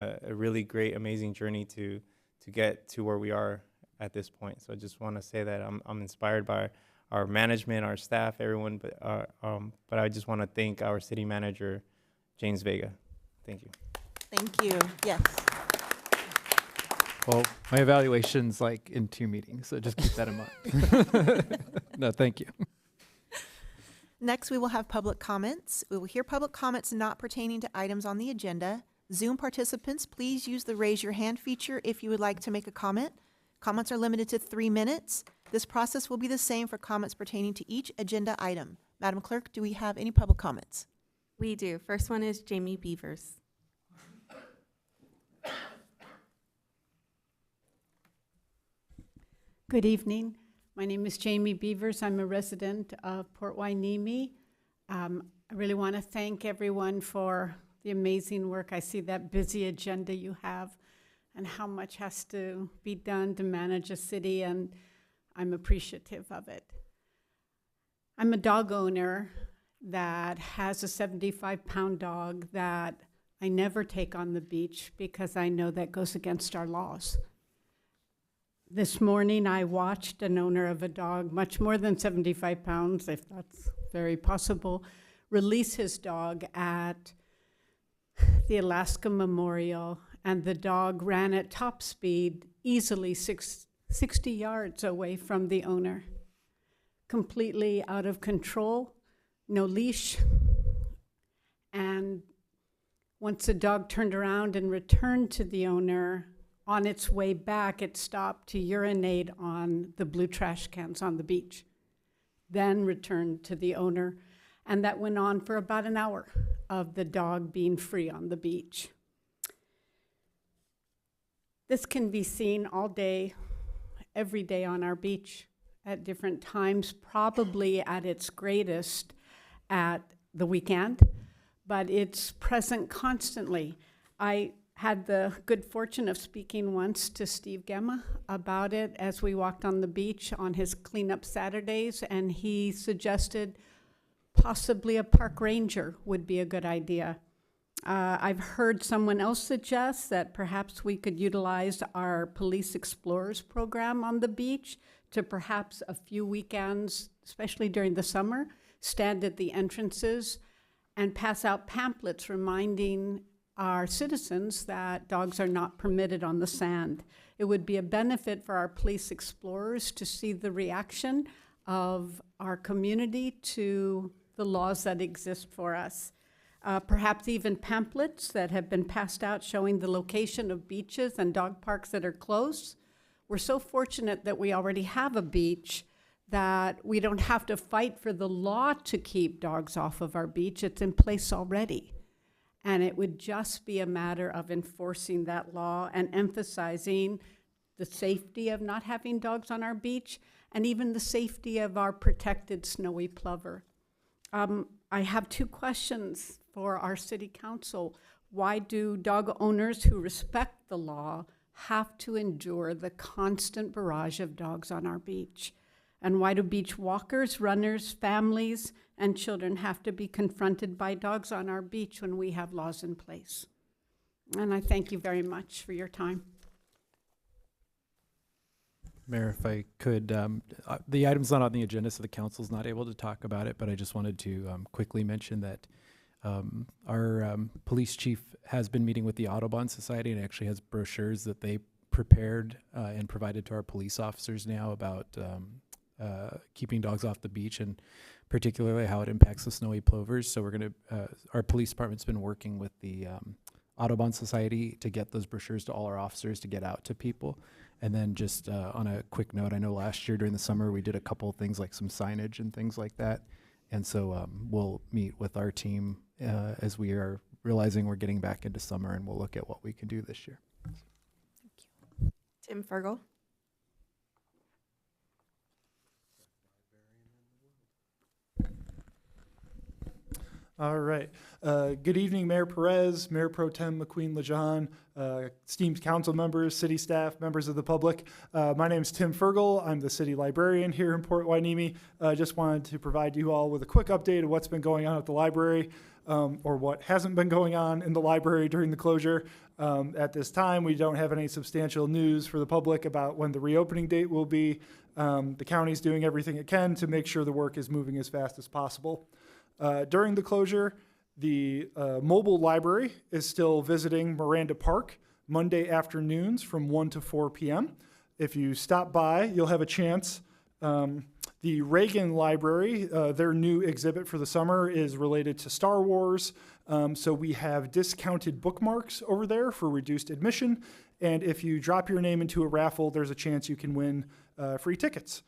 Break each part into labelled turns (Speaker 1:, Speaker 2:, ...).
Speaker 1: a really great, amazing journey to get to where we are at this point. So I just want to say that I'm inspired by our management, our staff, everyone. But I just want to thank our city manager, James Vega. Thank you.
Speaker 2: Thank you. Yes.
Speaker 3: Well, my evaluation's like in 2 meetings, so just keep that in mind. No, thank you.
Speaker 2: Next, we will have public comments. We will hear public comments not pertaining to items on the agenda. Zoom participants, please use the raise your hand feature if you would like to make a comment. Comments are limited to 3 minutes. This process will be the same for comments pertaining to each agenda item. Madam Clerk, do we have any public comments?
Speaker 4: We do. First one is Jamie Beavers.
Speaker 5: Good evening. My name is Jamie Beavers. I'm a resident of Port Hueneme. I really want to thank everyone for the amazing work. I see that busy agenda you have and how much has to be done to manage a city, and I'm appreciative of it. I'm a dog owner that has a 75-pound dog that I never take on the beach because I know that goes against our laws. This morning, I watched an owner of a dog, much more than 75 pounds, if that's very possible, release his dog at the Alaska Memorial, and the dog ran at top speed, easily 60 yards away from the owner. Completely out of control, no leash. And once the dog turned around and returned to the owner, on its way back, it stopped to urinate on the blue trash cans on the beach, then returned to the owner. And that went on for about an hour of the dog being free on the beach. This can be seen all day, every day on our beach at different times, probably at its greatest at the weekend, but it's present constantly. I had the good fortune of speaking once to Steve Gemma about it as we walked on the beach on his cleanup Saturdays, and he suggested possibly a park ranger would be a good idea. I've heard someone else suggest that perhaps we could utilize our Police Explorers program on the beach to perhaps a few weekends, especially during the summer, stand at the entrances and pass out pamphlets reminding our citizens that dogs are not permitted on the sand. It would be a benefit for our police explorers to see the reaction of our community to the laws that exist for us. Perhaps even pamphlets that have been passed out showing the location of beaches and dog parks that are close. We're so fortunate that we already have a beach that we don't have to fight for the law to keep dogs off of our beach. It's in place already. And it would just be a matter of enforcing that law and emphasizing the safety of not having dogs on our beach and even the safety of our protected snowy plover. I have 2 questions for our city council. Why do dog owners who respect the law have to endure the constant barrage of dogs on our beach? And why do beach walkers, runners, families, and children have to be confronted by dogs on our beach when we have laws in place? And I thank you very much for your time.
Speaker 3: Mayor, if I could, the item's not on the agenda, so the council's not able to talk about it, but I just wanted to quickly mention that our police chief has been meeting with the Audubon Society and actually has brochures that they prepared and provided to our police officers now about keeping dogs off the beach and particularly how it impacts the snowy plovers. So we're going to, our police department's been working with the Audubon Society to get those brochures to all our officers to get out to people. And then just on a quick note, I know last year during the summer we did a couple of things like some signage and things like that. And so we'll meet with our team as we are realizing we're getting back into summer, and we'll look at what we can do this year.
Speaker 4: Tim Fergal.
Speaker 6: All right. Good evening, Mayor Perez, Mayor Pro Tem McQueen Lejean, esteemed council members, city staff, members of the public. My name is Tim Fergal. I'm the city librarian here in Port Hueneme. Just wanted to provide you all with a quick update of what's been going on at the library, or what hasn't been going on in the library during the closure. At this time, we don't have any substantial news for the public about when the reopening date will be. The county's doing everything it can to make sure the work is moving as fast as possible. During the closure, the mobile library is still visiting Miranda Park Monday afternoons from 1 to 4 p.m. If you stop by, you'll have a chance. The Reagan Library, their new exhibit for the summer is related to Star Wars. So we have discounted bookmarks over there for reduced admission. And if you drop your name into a raffle, there's a chance you can win free tickets.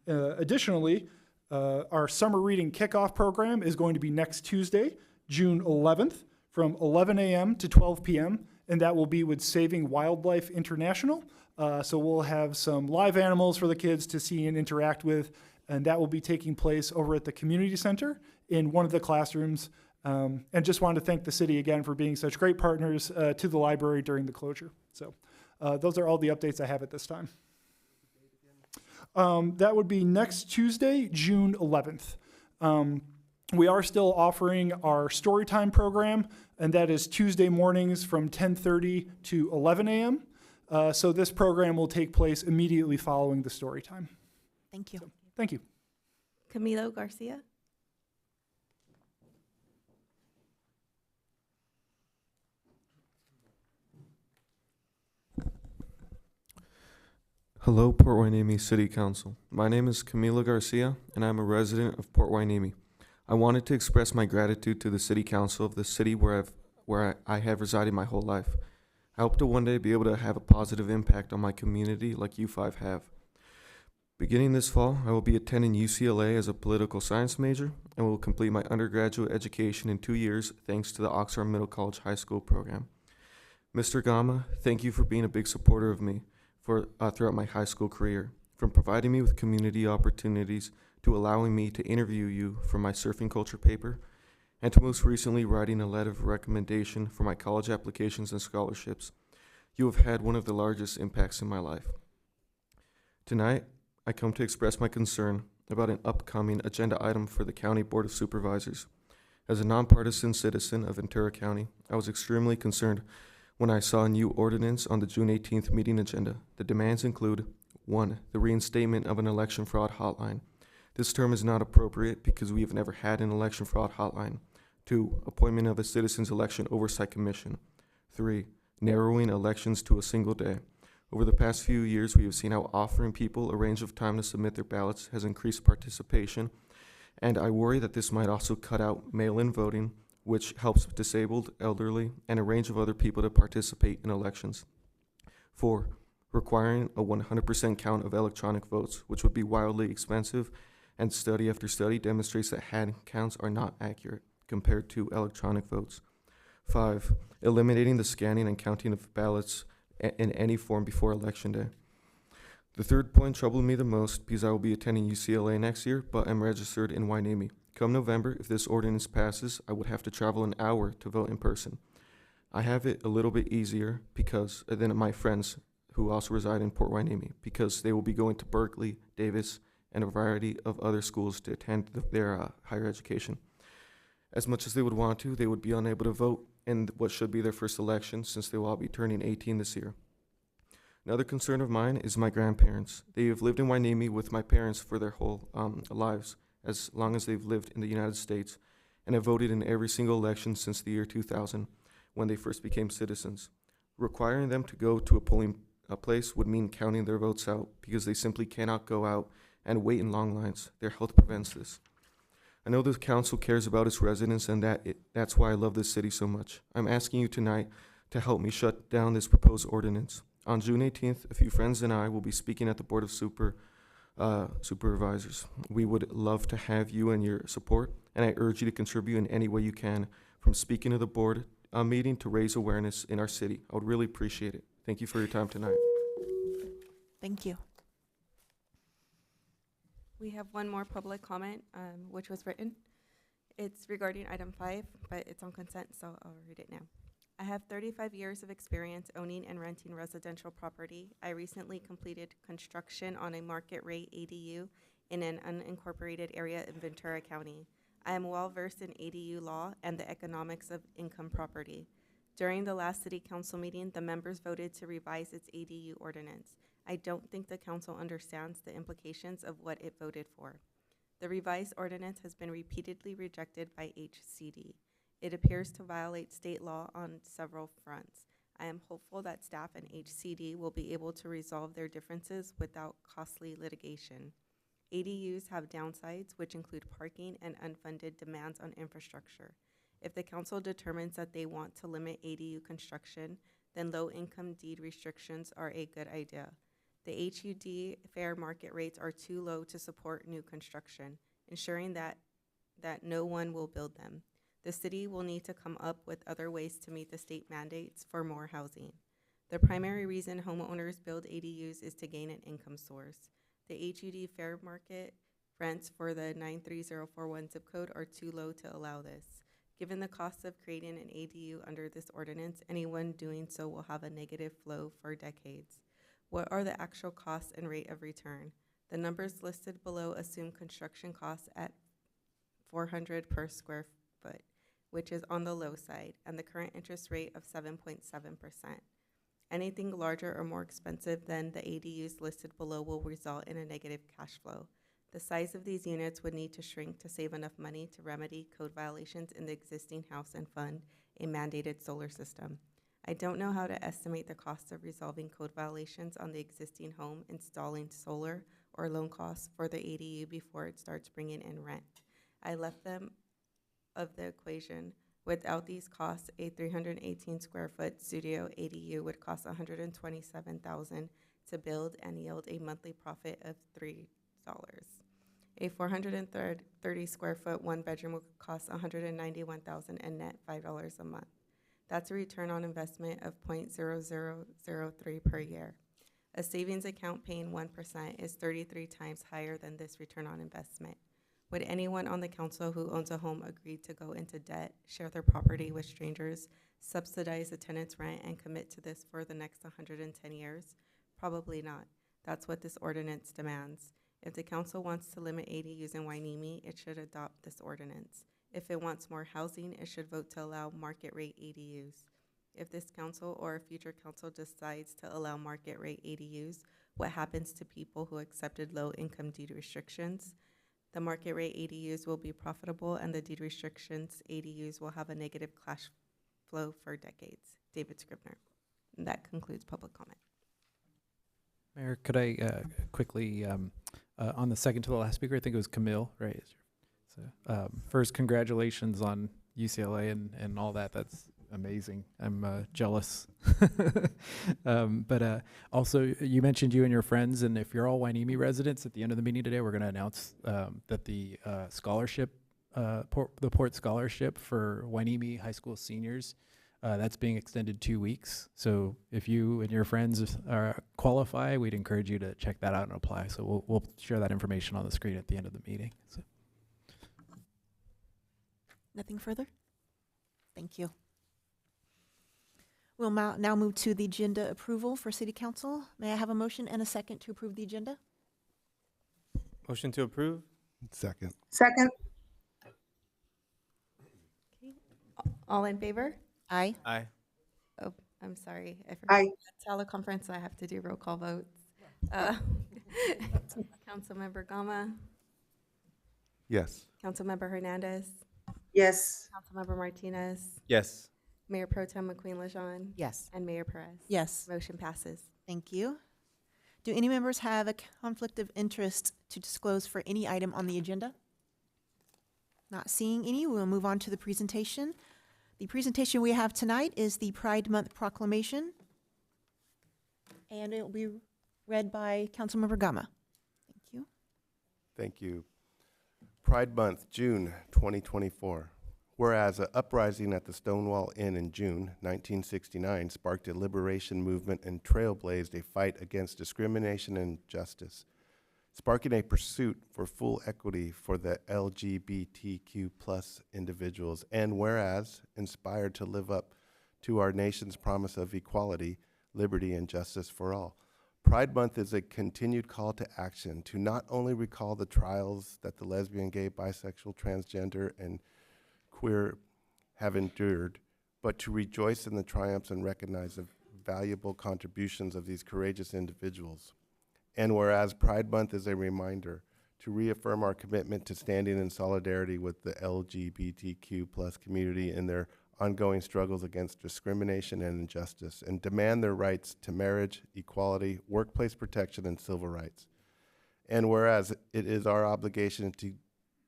Speaker 6: Additionally, our summer reading kickoff program is going to be next Tuesday, June 11th, from 11 a.m. to 12 p.m., and that will be with Saving Wildlife International. So we'll have some live animals for the kids to see and interact with, and that will be taking place over at the community center in one of the classrooms. And just wanted to thank the city again for being such great partners to the library during the closure. So those are all the updates I have at this time. That would be next Tuesday, June 11th. We are still offering our Storytime program, and that is Tuesday mornings from 10:30 to 11 a.m. So this program will take place immediately following the story time.
Speaker 2: Thank you.
Speaker 6: So, thank you.
Speaker 4: Camilo Garcia.
Speaker 7: Hello, Port Hueneme City Council. My name is Camilo Garcia, and I'm a resident of Port Hueneme. I wanted to express my gratitude to the City Council of the city where I have resided my whole life. I hope to one day be able to have a positive impact on my community like you five have. Beginning this fall, I will be attending UCLA as a political science major and will complete my undergraduate education in 2 years thanks to the Oxford Middle College High School program. Mr. Gama, thank you for being a big supporter of me throughout my high school career, from providing me with community opportunities to allowing me to interview you for my surfing culture paper, and to most recently writing a letter of recommendation for my college applications and scholarships. You have had one of the largest impacts in my life. Tonight, I come to express my concern about an upcoming agenda item for the County Board of Supervisors. As a nonpartisan citizen of Ventura County, I was extremely concerned when I saw a new ordinance on the June 18th meeting agenda. The demands include 1. The reinstatement of an election fraud hotline. This term is not appropriate because we have never had an election fraud hotline. 2. Appointment of a Citizens Election Oversight Commission. 3. Narrowing elections to a single day. Over the past few years, we have seen how offering people a range of time to submit their ballots has increased participation, and I worry that this might also cut out mail-in voting, which helps disabled, elderly, and a range of other people to participate in elections. 4. Requiring a 100% count of electronic votes, which would be wildly expensive, and study after study demonstrates that hand counts are not accurate compared to electronic votes. 5. Eliminating the scanning and counting of ballots in any form before Election Day. The third point troubled me the most because I will be attending UCLA next year, but I'm registered in Hueneme. Come November, if this ordinance passes, I would have to travel an hour to vote in person. I have it a little bit easier than my friends who also reside in Port Hueneme, because they will be going to Berkeley, Davis, and a variety of other schools to attend their higher education. As much as they would want to, they would be unable to vote in what should be their first election, since they will all be turning 18 this year. Another concern of mine is my grandparents. They have lived in Hueneme with my parents for their whole lives, as long as they've lived in the United States, and have voted in every single election since the year 2000, when they first became citizens. Requiring them to go to a polling place would mean counting their votes out, because they simply cannot go out and wait in long lines. Their health prevents this. I know the council cares about its residents, and that's why I love this city so much. I'm asking you tonight to help me shut down this proposed ordinance. On June 18th, a few friends and I will be speaking at the Board of Supervisors. We would love to have you and your support, and I urge you to contribute in any way you can, from speaking to the board meeting to raise awareness in our city. I would really appreciate it. Thank you for your time tonight.
Speaker 2: Thank you.
Speaker 4: We have one more public comment, which was written. It's regarding item 5, but it's on consent, so I'll read it now. I have 35 years of experience owning and renting residential property. I recently completed construction on a market rate ADU in an unincorporated area in Ventura County. I am well versed in ADU law and the economics of income property. During the last city council meeting, the members voted to revise its ADU ordinance. I don't think the council understands the implications of what it voted for. The revised ordinance has been repeatedly rejected by HCD. It appears to violate state law on several fronts. I am hopeful that staff and HCD will be able to resolve their differences without costly litigation. ADUs have downsides, which include parking and unfunded demands on infrastructure. If the council determines that they want to limit ADU construction, then low-income deed restrictions are a good idea. The HUD fair market rates are too low to support new construction, ensuring that no one will build them. The city will need to come up with other ways to meet the state mandates for more housing. The primary reason homeowners build ADUs is to gain an income source. The HUD fair market rents for the 93041 zip code are too low to allow this. Given the cost of creating an ADU under this ordinance, anyone doing so will have a negative flow for decades. What are the actual costs and rate of return? The numbers listed below assume construction costs at $400 per square foot, which is on the low side, and the current interest rate of 7.7%. Anything larger or more expensive than the ADUs listed below will result in a negative cash flow. The size of these units would need to shrink to save enough money to remedy code violations in the existing house and fund a mandated solar system. I don't know how to estimate the cost of resolving code violations on the existing home, installing solar, or loan costs for the ADU before it starts bringing in rent. I left them of the equation. Without these costs, a 318 square foot studio ADU would cost $127,000 to build and yield a monthly profit of $3. A 430 square foot one bedroom would cost $191,000 and net $5 a month. That's a return on investment of 0.0003 per year. A savings account paying 1% is 33 times higher than this return on investment. Would anyone on the council who owns a home agree to go into debt, share their property with strangers, subsidize a tenant's rent, and commit to this for the next 110 years? Probably not. That's what this ordinance demands. If the council wants to limit ADUs in Hueneme, it should adopt this ordinance. If it wants more housing, it should vote to allow market rate ADUs. If this council or a future council decides to allow market rate ADUs, what happens to people who accepted low income deed restrictions? The market rate ADUs will be profitable, and the deed restrictions ADUs will have a negative cash flow for decades. David Scribner. And that concludes public comment.
Speaker 3: Mayor, could I quickly, on the second to the last speaker, I think it was Camille, right? So first, congratulations on UCLA and all that. That's amazing. I'm jealous. But also, you mentioned you and your friends, and if you're all Hueneme residents, at the end of the meeting today, we're going to announce that the scholarship, the Port Scholarship for Hueneme high school seniors, that's being extended 2 weeks. So if you and your friends qualify, we'd encourage you to check that out and apply. So we'll share that information on the screen at the end of the meeting. So.
Speaker 2: Nothing further? Thank you. We'll now move to the agenda approval for City Council. May I have a motion and a second to approve the agenda?
Speaker 1: Motion to approve?
Speaker 8: Second.
Speaker 9: Second.
Speaker 4: Okay. All in favor?
Speaker 2: Aye.
Speaker 1: Aye.
Speaker 4: Oh, I'm sorry. I forgot.
Speaker 9: Aye.
Speaker 4: Teleconference, I have to do roll call votes. Councilmember Gama,
Speaker 8: Yes.
Speaker 4: Councilmember Hernandez,
Speaker 9: Yes.
Speaker 4: Councilmember Martinez,
Speaker 1: Yes.
Speaker 4: Mayor Pro Tem McQueen Lejeune,
Speaker 2: Yes.
Speaker 4: and Mayor Perez.
Speaker 2: Yes.
Speaker 4: Motion passes.
Speaker 2: Thank you. Do any members have a conflict of interest to disclose for any item on the agenda? Not seeing any, we'll move on to the presentation. The presentation we have tonight is the Pride Month Proclamation, and it will be read by Councilmember Gama. Thank you.
Speaker 8: Thank you. Pride Month, June 2024. Whereas an uprising at the Stonewall Inn in June 1969 sparked a liberation movement and trailblazed a fight against discrimination and injustice, sparking a pursuit for full equity for the LGBTQ plus individuals, and whereas inspired to live up to our nation's promise of equality, liberty, and justice for all. Pride Month is a continued call to action to not only recall the trials that the lesbian, gay, bisexual, transgender, and queer have endured, but to rejoice in the triumphs and recognize the valuable contributions of these courageous individuals. And whereas Pride Month is a reminder to reaffirm our commitment to standing in solidarity with the LGBTQ plus community in their ongoing struggles against discrimination and injustice, and demand their rights to marriage, equality, workplace protection, and civil rights. And whereas it is our obligation to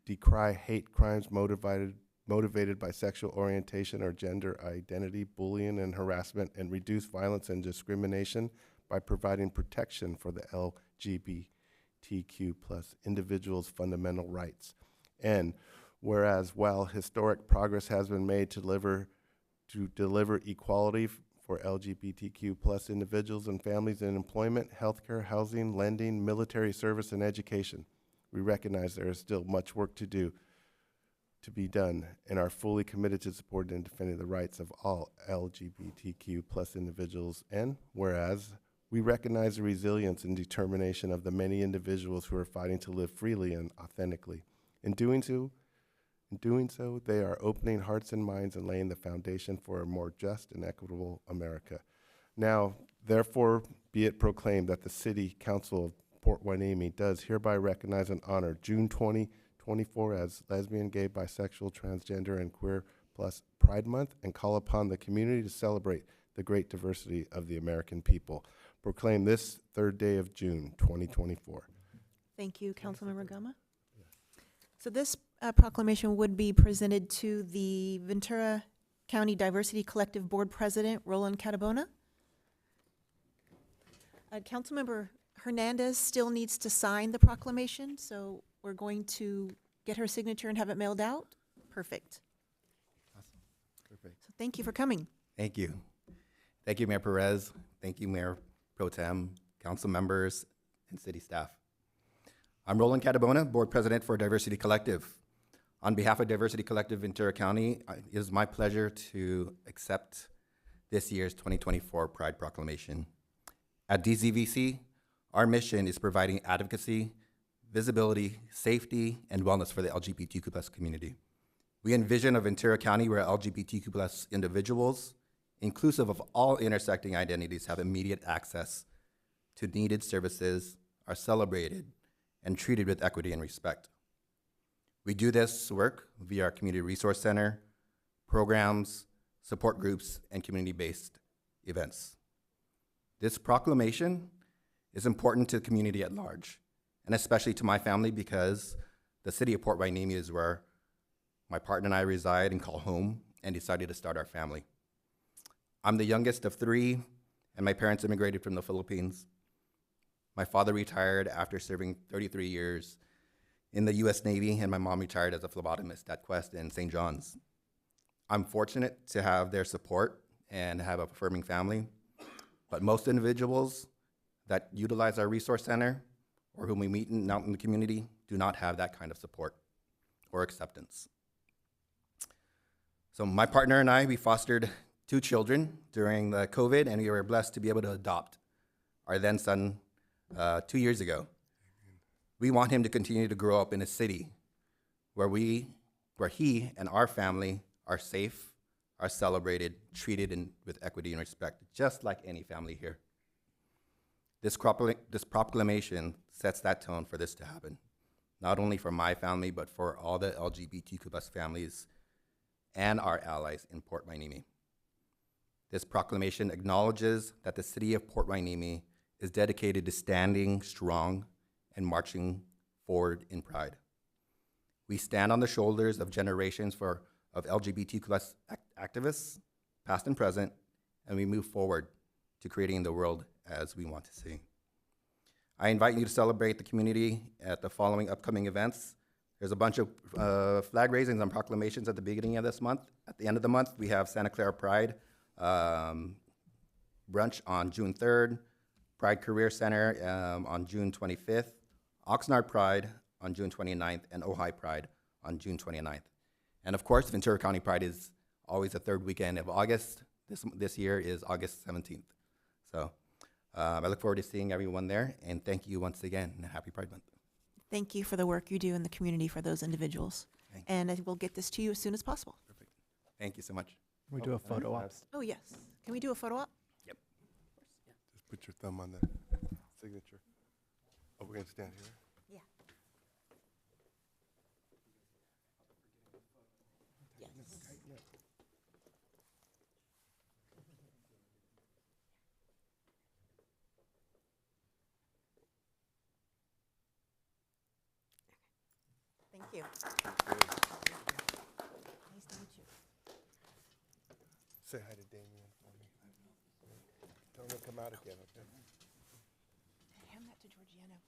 Speaker 8: decry hate crimes motivated by sexual orientation or gender identity, bullying and harassment, and reduce violence and discrimination by providing protection for the LGBTQ plus individuals' fundamental rights. And whereas while historic progress has been made to deliver equality for LGBTQ plus individuals and families in employment, healthcare, housing, lending, military service, and education, we recognize there is still much work to be done, and are fully committed to supporting and defending the rights of all LGBTQ plus individuals. And whereas we recognize the resilience and determination of the many individuals who are fighting to live freely and authentically. In doing so, they are opening hearts and minds and laying the foundation for a more just and equitable America. Now, therefore, be it proclaimed that the City Council of Port Hueneme does hereby recognize and honor June 2024 as Lesbian, Gay, Bisexual, Transgender, and Queer Plus Pride Month, and call upon the community to celebrate the great diversity of the American people. Proclaim this third day of June 2024.
Speaker 2: Thank you, Councilmember Gama. So this proclamation would be presented to the Ventura County Diversity Collective Board President, Roland Catabona. Councilmember Hernandez still needs to sign the proclamation, so we're going to get her signature and have it mailed out. Perfect.
Speaker 9: Awesome. Perfect.
Speaker 2: So thank you for coming.
Speaker 9: Thank you. Thank you, Mayor Perez. Thank you, Mayor Pro Tem, council members, and city staff. I'm Roland Catabona, Board President for Diversity Collective. On behalf of Diversity Collective Ventura County, it is my pleasure to accept this year's 2024 Pride Proclamation. At DZVC, our mission is providing advocacy, visibility, safety, and wellness for the LGBTQ+ community. We envision a Ventura County where LGBTQ+ individuals, inclusive of all intersecting identities, have immediate access to needed services, are celebrated, and treated with equity and respect. We do this work via our Community Resource Center, programs, support groups, and community-based events. This proclamation is important to the community at large, and especially to my family, because the city of Port Hueneme is where my partner and I reside and call home, and decided to start our family. I'm the youngest of three, and my parents immigrated from the Philippines. My father retired after serving 33 years in the U.S. Navy, and my mom retired as a phlebotomist at Quest in St. John's. I'm fortunate to have their support and have a affirming family, but most individuals that utilize our resource center or whom we meet out in the community do not have that kind of support or acceptance. So my partner and I, we fostered 2 children during the COVID, and we were blessed to be able to adopt our then son 2 years ago. We want him to continue to grow up in a city where he and our family are safe, are celebrated, treated with equity and respect, just like any family here. This proclamation sets that tone for this to happen, not only for my family, but for all the LGBTQ+ families and our allies in Port Hueneme. This proclamation acknowledges that the city of Port Hueneme is dedicated to standing strong and marching forward in pride. We stand on the shoulders of generations of LGBTQ+ activists, past and present, and we move forward to creating the world as we want to see. I invite you to celebrate the community at the following upcoming events. There's a bunch of flag raisings and proclamations at the beginning of this month. At the end of the month, we have Santa Clara Pride brunch on June 3rd, Pride Career Center on June 25th, Oxnard Pride on June 29th, and Ojai Pride on June 29th. And of course, Ventura County Pride is always the third weekend of August. This year is August 17th. So I look forward to seeing everyone there, and thank you once again, and happy Pride Month.
Speaker 2: Thank you for the work you do in the community for those individuals. And I will get this to you as soon as possible.
Speaker 9: Perfect. Thank you so much.
Speaker 3: We do a photo op.
Speaker 2: Oh, yes. Can we do a photo op?
Speaker 8: Just put your thumb on the signature. Oh, we're gonna stand here?
Speaker 2: Yeah. Yes. Thank you. Nice to meet you.
Speaker 8: Say hi to Damien for me. Tell him to come out again, okay?
Speaker 2: Hand that to Georgiano.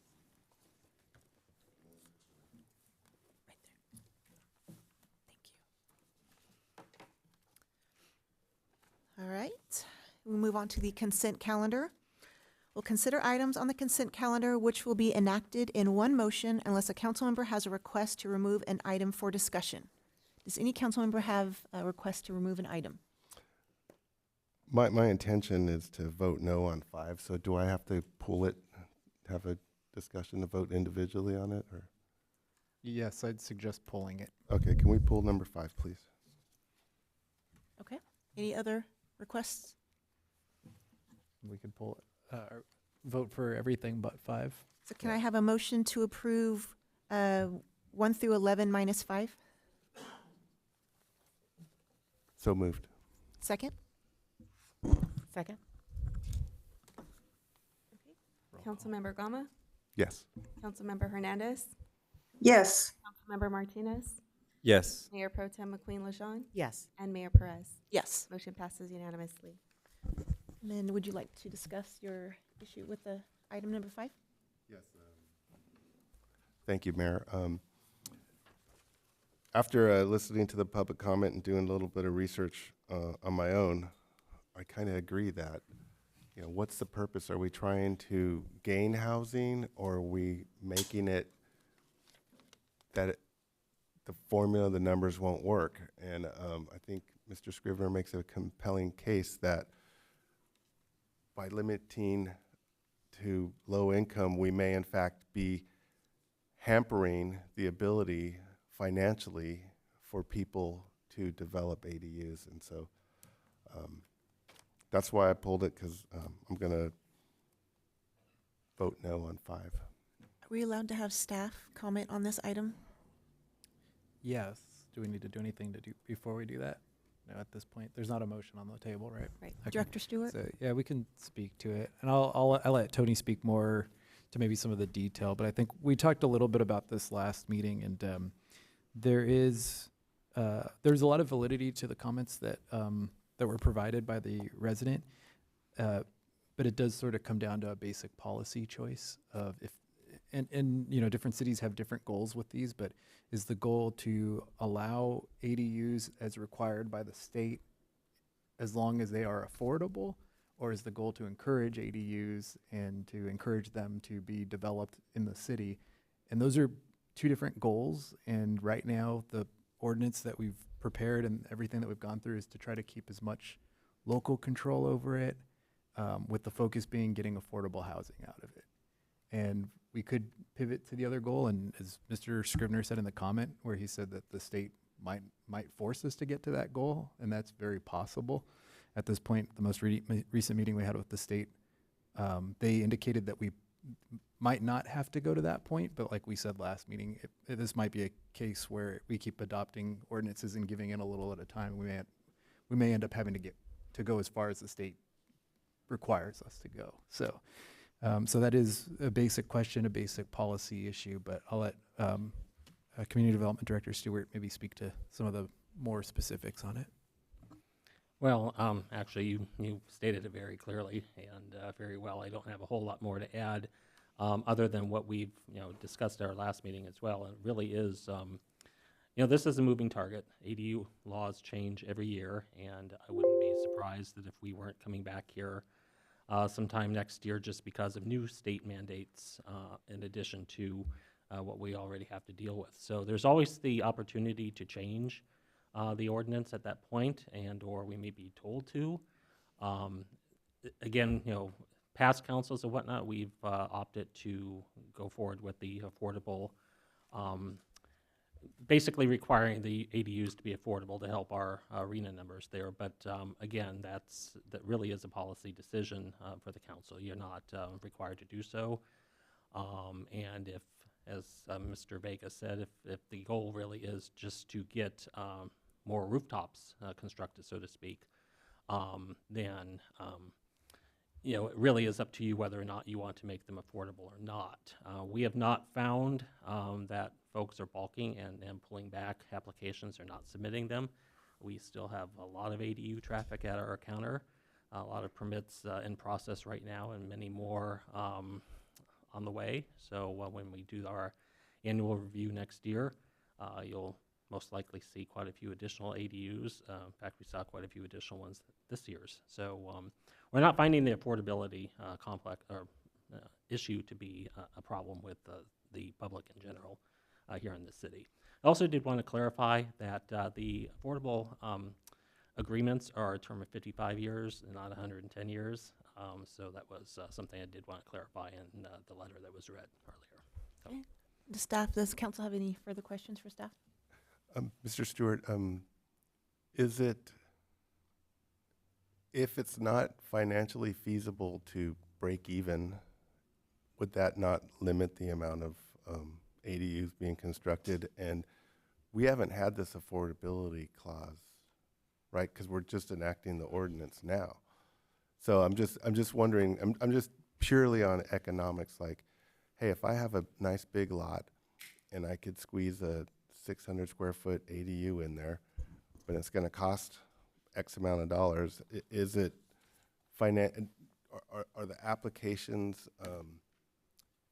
Speaker 2: Right there. Thank you. All right, we'll move on to the consent calendar. We'll consider items on the consent calendar which will be enacted in one motion unless a council member has a request to remove an item for discussion. Does any council member have a request to remove an item?
Speaker 8: My intention is to vote no on 5, so do I have to pull it, have a discussion to vote individually on it, or?
Speaker 3: Yes, I'd suggest pulling it.
Speaker 8: Okay, can we pull number 5, please?
Speaker 2: Okay, any other requests?
Speaker 3: We could pull it, or vote for everything but 5.
Speaker 2: So can I have a motion to approve 1 through 11 minus 5?
Speaker 8: So moved.
Speaker 2: Second?
Speaker 5: Second?
Speaker 4: Councilmember Gama,
Speaker 8: Yes.
Speaker 4: Councilmember Hernandez,
Speaker 10: Yes.
Speaker 4: Councilmember Martinez,
Speaker 1: Yes.
Speaker 4: Mayor Pro Tem McQueen Lejeune,
Speaker 5: Yes.
Speaker 4: and Mayor Perez.
Speaker 2: Yes.
Speaker 4: Motion passes unanimously.
Speaker 2: And then would you like to discuss your issue with the item number 5?
Speaker 8: Yes. Thank you, Mayor. After listening to the public comment and doing a little bit of research on my own, I kind of agree that, you know, what's the purpose? Are we trying to gain housing, or are we making it that the formula, the numbers won't work? And I think Mr. Scrivener makes a compelling case that by limiting to low income, we may in fact be hampering the ability financially for people to develop ADUs. And so that's why I pulled it, because I'm going to vote no on 5.
Speaker 2: Are we allowed to have staff comment on this item?
Speaker 3: Yes. Do we need to do anything to do before we do that? No, at this point, there's not a motion on the table, right?
Speaker 2: Right.
Speaker 3: Okay.
Speaker 2: Director Stewart?
Speaker 3: So, yeah, we can speak to it, and I'll let Tony speak more to maybe some of the detail. But I think we talked a little bit about this last meeting, and there's a lot of validity to the comments that that were provided by the resident, but it does sort of come down to a basic policy choice of if, and you know, different cities have different goals with these, but is the goal to allow ADUs as required by the state as long as they are affordable, or is the goal to encourage ADUs and to encourage them to be developed in the city? And those are two different goals, and right now the ordinance that we've prepared and everything that we've gone through is to try to keep as much local control over it, with the focus being getting affordable housing out of it. And we could pivot to the other goal, and as Mr. Scrivener said in the comment, where he said that the state might force us to get to that goal, and that's very possible. At this point, the most recent meeting we had with the state, they indicated that we might not have to go to that point, but like we said last meeting, this might be a case where we keep adopting ordinances and giving in a little at a time. We may end up having to go as far as the state requires us to go. So that is a basic question, a basic policy issue, but I'll let Community Development Director Stewart maybe speak to some of the more specifics on it.
Speaker 11: Well, actually, you stated it very clearly and very well. I don't have a whole lot more to add, other than what we've discussed at our last meeting as well. And it really is, this is a moving target. ADU laws change every year, and I wouldn't be surprised that if we weren't coming back here sometime next year just because of new state mandates, in addition to what we already have to deal with. So there's always the opportunity to change the ordinance at that point, and or we may be told to. Again, past councils and whatnot, we've opted to go forward with the affordable basically requiring the ADUs to be affordable to help our arena numbers there. But again, that really is a policy decision for the council. You're not required to do so. And if, as Mr. Vega said, if the goal really is just to get more rooftops constructed, so to speak, then it really is up to you whether or not you want to make them affordable or not. We have not found that folks are balking and pulling back applications or not submitting them. We still have a lot of ADU traffic at our counter, a lot of permits in process right now, and many more on the way. So when we do our annual review next year, you'll most likely see quite a few additional ADUs. In fact, we saw quite a few additional ones this year's. So we're not finding the affordability complex or issue to be a problem with the public in general here in the city. I also did want to clarify that the affordable agreements are a term of 55 years and not 110 years. So that was something I did want to clarify in the letter that was read earlier. So.
Speaker 2: Okay. The staff, does council have any further questions for staff?
Speaker 8: Mr. Stewart, is it, if it's not financially feasible to break even, would that not limit the amount of ADUs being constructed? And we haven't had this affordability clause, right? Because we're just enacting the ordinance now. So I'm just wondering, I'm just purely on economics, like, hey, if I have a nice big lot and I could squeeze a 600 square foot ADU in there, but it's going to cost X amount of dollars, is it are the applications,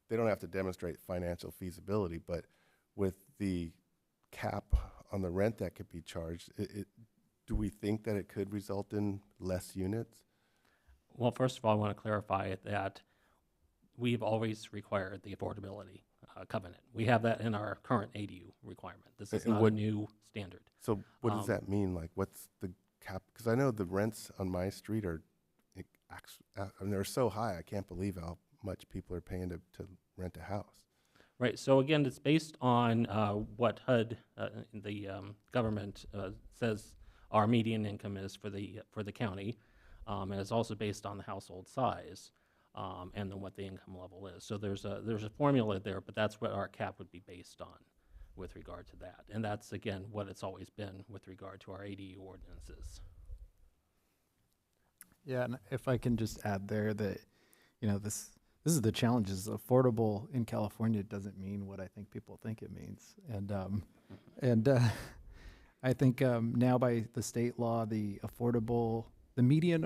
Speaker 8: they don't have to demonstrate financial feasibility, but with the cap on the rent that could be charged, do we think that it could result in less units?
Speaker 11: Well, first of all, I want to clarify that we've always required the affordability covenant. We have that in our current ADU requirement. This is not a new standard.
Speaker 8: So what does that mean? Like, what's the cap? Because I know the rents on my street are, they're so high, I can't believe how much people are paying to rent a house.
Speaker 11: Right. So again, it's based on what HUD, the government, says our median income is for the county, and it's also based on the household size. And then what the income level is. So there's a formula there, but that's what our cap would be based on with regard to that. And that's, again, what it's always been with regard to our ADU ordinances.
Speaker 3: Yeah, and if I can just add there that, this is the challenge is affordable in California doesn't mean what I think people think it means. And I think now by the state law, the median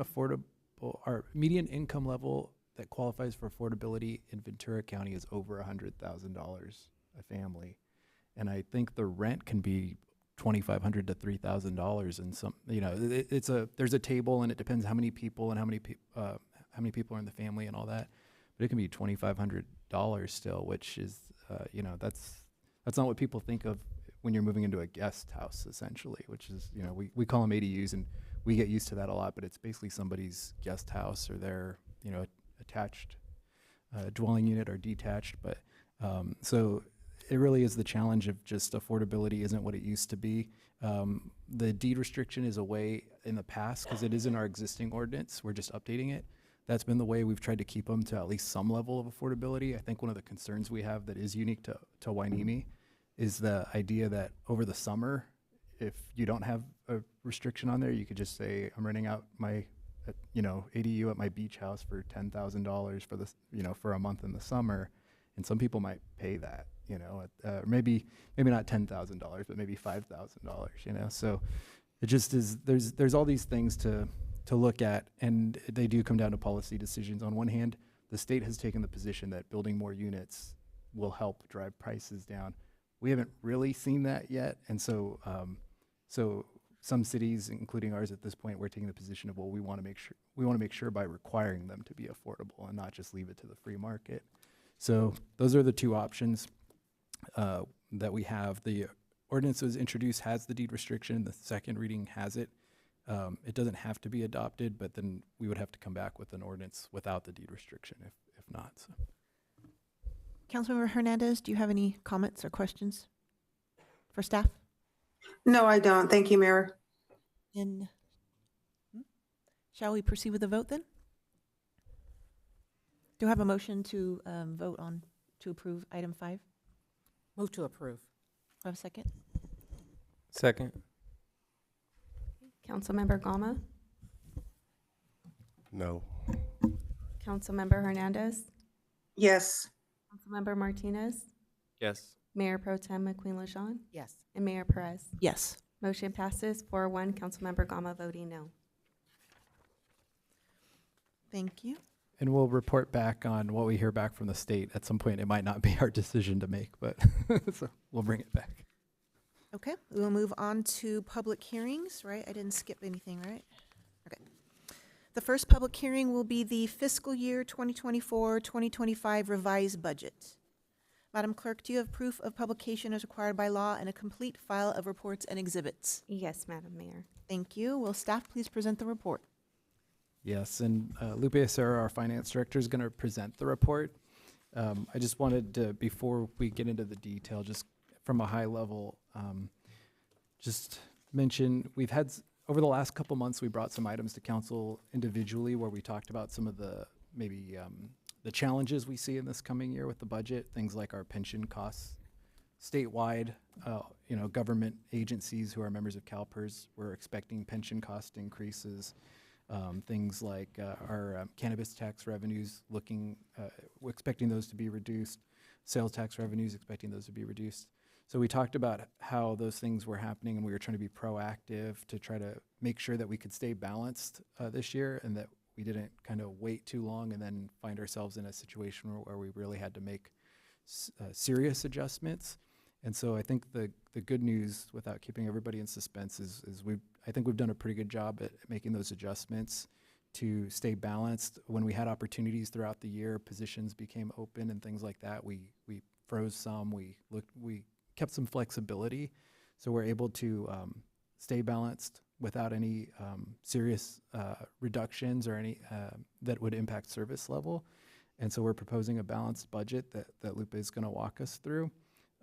Speaker 3: income level that qualifies for affordability in Ventura County is over $100,000 a family. And I think the rent can be $2,500 to $3,000 and some, there's a table and it depends how many people and how many people are in the family and all that. But it can be $2,500 still, which is, that's not what people think of when you're moving into a guest house essentially, which is, we call them ADUs and we get used to that a lot, but it's basically somebody's guest house or their, attached dwelling unit or detached. But so it really is the challenge of just affordability isn't what it used to be. The deed restriction is a way in the past because it is in our existing ordinance. We're just updating it. That's been the way we've tried to keep them to at least some level of affordability. I think one of the concerns we have that is unique to Hueneme is the idea that over the summer, if you don't have a restriction on there, you could just say, I'm renting out my ADU at my beach house for $10,000 for this, for a month in the summer. And some people might pay that, maybe not $10,000, but maybe $5,000, So it just is, there's all these things to look at, and they do come down to policy decisions. On one hand, the state has taken the position that building more units will help drive prices down. We haven't really seen that yet. And so, some cities, including ours at this point, we're taking the position of, well, we want to make sure by requiring them to be affordable and not just leave it to the free market. So those are the two options that we have. The ordinance that was introduced has the deed restriction. The second reading has it. It doesn't have to be adopted, but then we would have to come back with an ordinance without the deed restriction if not. So.
Speaker 2: Councilmember Hernandez, do you have any comments or questions? for staff?
Speaker 10: No, I don't. Thank you, Mayor.
Speaker 2: And shall we proceed with the vote then? Do I have a motion to vote on to approve item 5?
Speaker 12: Move to approve.
Speaker 2: Do I have a second?
Speaker 1: Second.
Speaker 4: Councilmember Gama,
Speaker 8: No.
Speaker 4: Councilmember Hernandez,
Speaker 10: Yes.
Speaker 4: Councilmember Martinez,
Speaker 1: Yes.
Speaker 4: Mayor Pro Tem McQueen Lejeune,
Speaker 12: Yes.
Speaker 4: and Mayor Perez.
Speaker 2: Yes.
Speaker 4: Motion passes 4-1, Councilmember Gama voting no.
Speaker 2: Thank you.
Speaker 3: And we'll report back on what we hear back from the state. At some point, it might not be our decision to make, but so we'll bring it back.
Speaker 2: Okay, we will move on to public hearings, right? I didn't skip anything, right? Okay. The first public hearing will be the fiscal year 2024-2025 revised budget. Madam Clerk, do you have proof of publication as required by law and a complete file of reports and exhibits?
Speaker 4: Yes, Madam Mayor.
Speaker 2: Thank you. Will staff please present the report?
Speaker 3: Yes, and Lupe Acera, our finance director, is going to present the report. I just wanted to, before we get into the detail, just from a high level, just mention we've had, over the last couple months, we brought some items to council individually where we talked about some of the, maybe the challenges we see in this coming year with the budget, things like our pension costs statewide, government agencies who are members of CalPERS, we're expecting pension cost increases. Things like our cannabis tax revenues we're expecting those to be reduced. Sales tax revenues, expecting those to be reduced. So we talked about how those things were happening and we were trying to be proactive to try to make sure that we could stay balanced this year and that we didn't kind of wait too long and then find ourselves in a situation where we really had to make serious adjustments. And so I think the good news, without keeping everybody in suspense, is I think we've done a pretty good job at making those adjustments to stay balanced. When we had opportunities throughout the year, positions became open and things like that. We froze some. We kept some flexibility, so we're able to stay balanced without any serious reductions or any that would impact service level. And so we're proposing a balanced budget that Lupe is going to walk us through.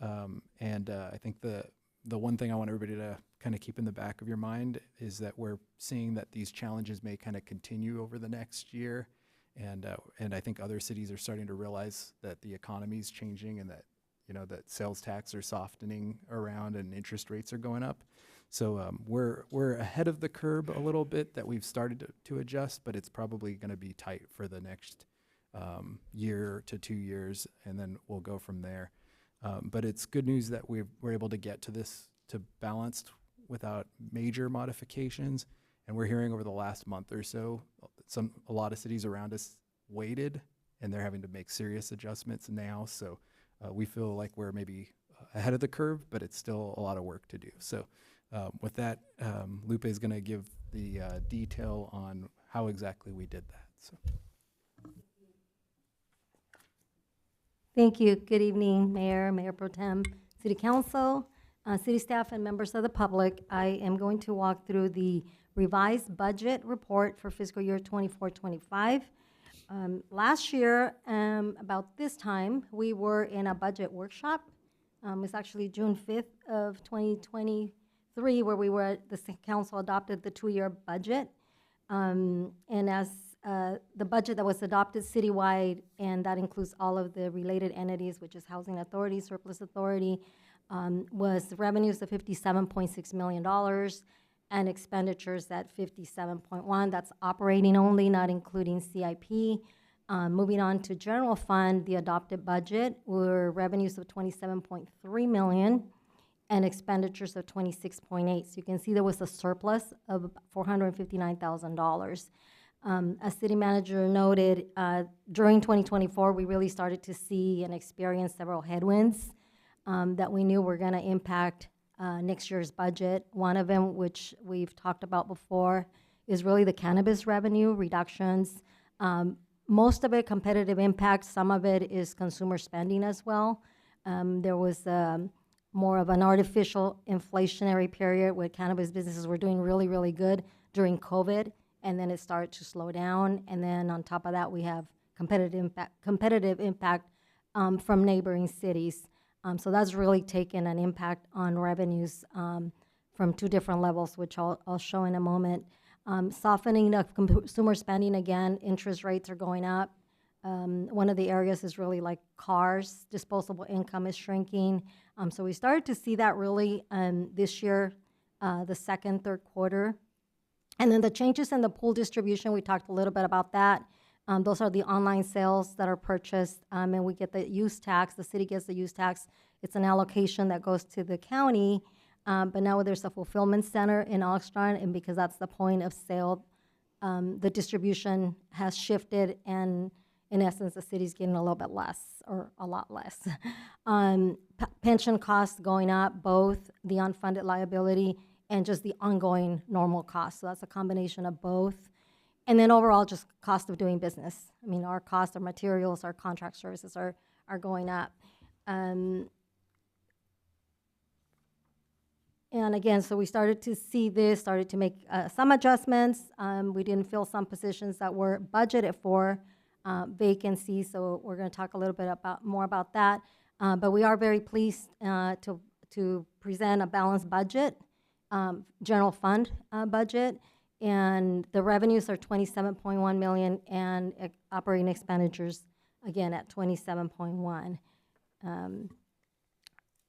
Speaker 3: I think the one thing I want everybody to kind of keep in the back of your mind is that we're seeing that these challenges may kind of continue over the next year. And I think other cities are starting to realize that the economy is changing and that, that sales tax are softening around and interest rates are going up. So we're ahead of the curve a little bit, that we've started to adjust, but it's probably going to be tight for the next year to 2 years, and then we'll go from there. But it's good news that we're able to get to balanced without major modifications. And we're hearing over the last month or so, a lot of cities around us waited, and they're having to make serious adjustments now. So we feel like we're maybe ahead of the curve, but it's still a lot of work to do. So with that, Lupe is going to give the detail on how exactly we did that. So.
Speaker 13: Thank you. Good evening, Mayor, Mayor Pro Tem, City Council, city staff, and members of the public. I am going to walk through the revised budget report for fiscal year 24-25. Last year, about this time, we were in a budget workshop. It's actually June 5th of 2023 where the council adopted the 2-year budget. And as the budget that was adopted citywide, and that includes all of the related entities, which is Housing Authority, Surplus Authority, was revenues of $57.6 million and expenditures at 57.1. That's operating only, not including CIP. Moving on to general fund, the adopted budget were revenues of $27.3 million and expenditures of $26.8. So you can see there was a surplus of $459,000. As city manager noted, during 2024, we really started to see and experience several headwinds that we knew were going to impact next year's budget. One of them, which we've talked about before, is really the cannabis revenue reductions. Most of it competitive impact, some of it is consumer spending as well. There was more of an artificial inflationary period where cannabis businesses were doing really, really good during COVID, and then it started to slow down. And then on top of that, we have competitive impact from neighboring cities. So that's really taken an impact on revenues from two different levels, which I'll show in a moment. Softening of consumer spending again, interest rates are going up. One of the areas is really like cars, disposable income is shrinking. So we started to see that really this year, the second, third quarter. And then the changes in the pool distribution, we talked a little bit about that. Those are the online sales that are purchased, and we get the use tax. The city gets the use tax. It's an allocation that goes to the county, but now there's a fulfillment center in Oxnard, and because that's the point of sale, the distribution has shifted, and in essence, the city's getting a little bit less, or a lot less. Pension costs going up, both the unfunded liability and just the ongoing normal costs. So that's a combination of both. And then overall, just cost of doing business. I mean, our cost of materials, our contract services are going up. And again, so we started to see this, started to make some adjustments. We didn't fill some positions that were budgeted for vacancies, so we're going to talk a little bit more about that. But we are very pleased to present a balanced budget, general fund budget. And the revenues are 27.1 million, and operating expenditures, again, at 27.1.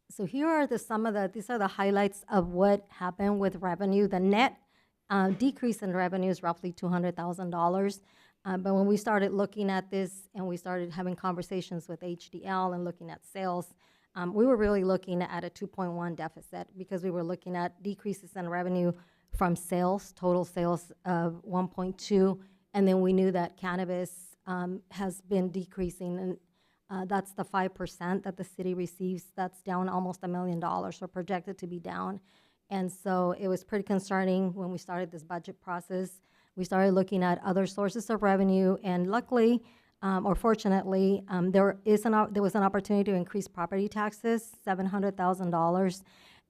Speaker 13: So here are these are the highlights of what happened with revenue. The net decrease in revenue is roughly $200,000. But when we started looking at this and we started having conversations with HDL and looking at sales, we were really looking at a 2.1 deficit because we were looking at decreases in revenue from sales, total sales of 1.2, and then we knew that cannabis has been decreasing, and that's the 5% that the city receives. That's down almost $1 million, or projected to be down. And so it was pretty concerning when we started this budget process. We started looking at other sources of revenue, and luckily, or fortunately, there was an opportunity to increase property taxes, $700,000.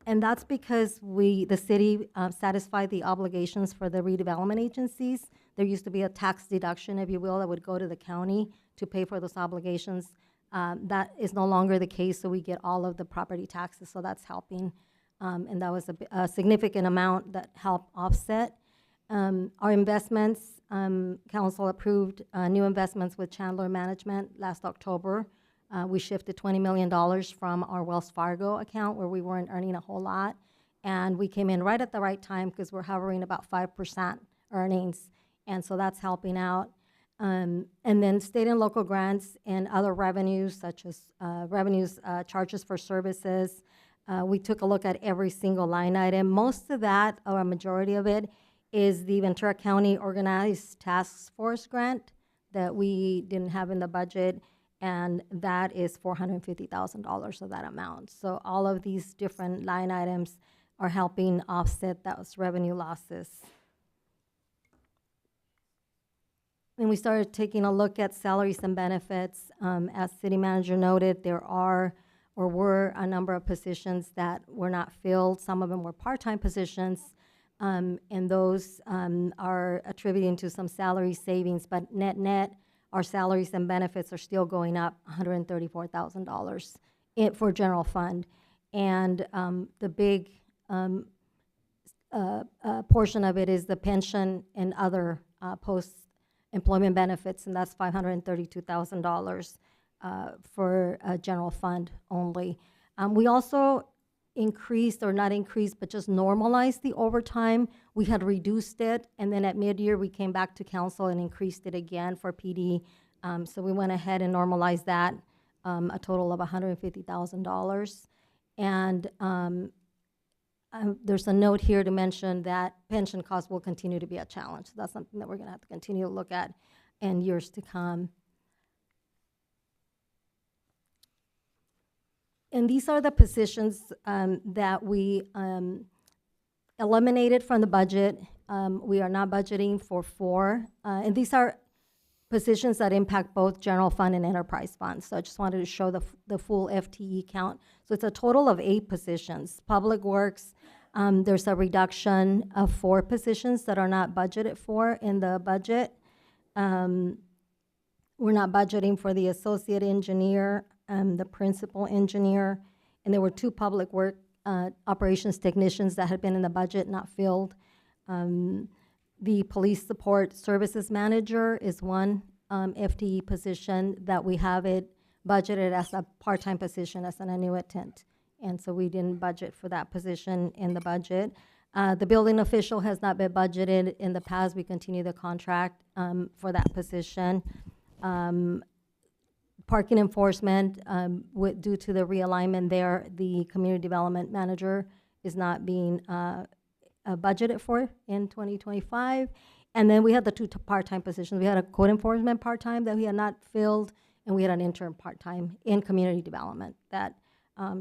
Speaker 13: And that's because the city satisfied the obligations for the redevelopment agencies. There used to be a tax deduction, if you will, that would go to the county to pay for those obligations. That is no longer the case, so we get all of the property taxes, so that's helping. And that was a significant amount that helped offset. Our investments, council approved new investments with Chandler Management last October. We shifted $20 million from our Wells Fargo account where we weren't earning a whole lot. And we came in right at the right time because we're hovering about 5% earnings. And so that's helping out. And then state and local grants and other revenues such as charges for services. We took a look at every single line item. Most of that, or a majority of it, is the Ventura County Organized Task Force grant that we didn't have in the budget. And that is $450,000 of that amount. So all of these different line items are helping offset those revenue losses. And we started taking a look at salaries and benefits. As city manager noted, there were a number of positions that were not filled. Some of them were part-time positions, and those are attributing to some salary savings, but net, our salaries and benefits are still going up $134,000 for general fund. And the big portion of it is the pension and other post-employment benefits, and that's $532,000 for general fund only. We also increased, or not increased, but just normalized the overtime. We had reduced it, and then at mid-year, we came back to council and increased it again for PD. So we went ahead and normalized that, a total of $150,000. And there's a note here to mention that pension costs will continue to be a challenge. So that's something that we're gonna have to continue to look at in years to come. And these are the positions that we eliminated from the budget. We are not budgeting for 4. And these are positions that impact both general fund and enterprise funds. So I just wanted to show the full FTE count. So it's a total of 8 positions. Public Works, there's a reduction of 4 positions that are not budgeted for in the budget. We're not budgeting for the associate engineer, the principal engineer, And there were 2 public work operations technicians that had been in the budget, not filled. The police support services manager is one FTE position that we have it budgeted as a part-time position, as an annuitant. And so we didn't budget for that position in the budget. The building official has not been budgeted in the past. We continue the contract for that position. Parking enforcement, due to the realignment there, the community development manager is not being budgeted for in 2025. And then we had the 2 part-time positions. We had a code enforcement part-time that we had not filled, and we had an intern part-time in community development.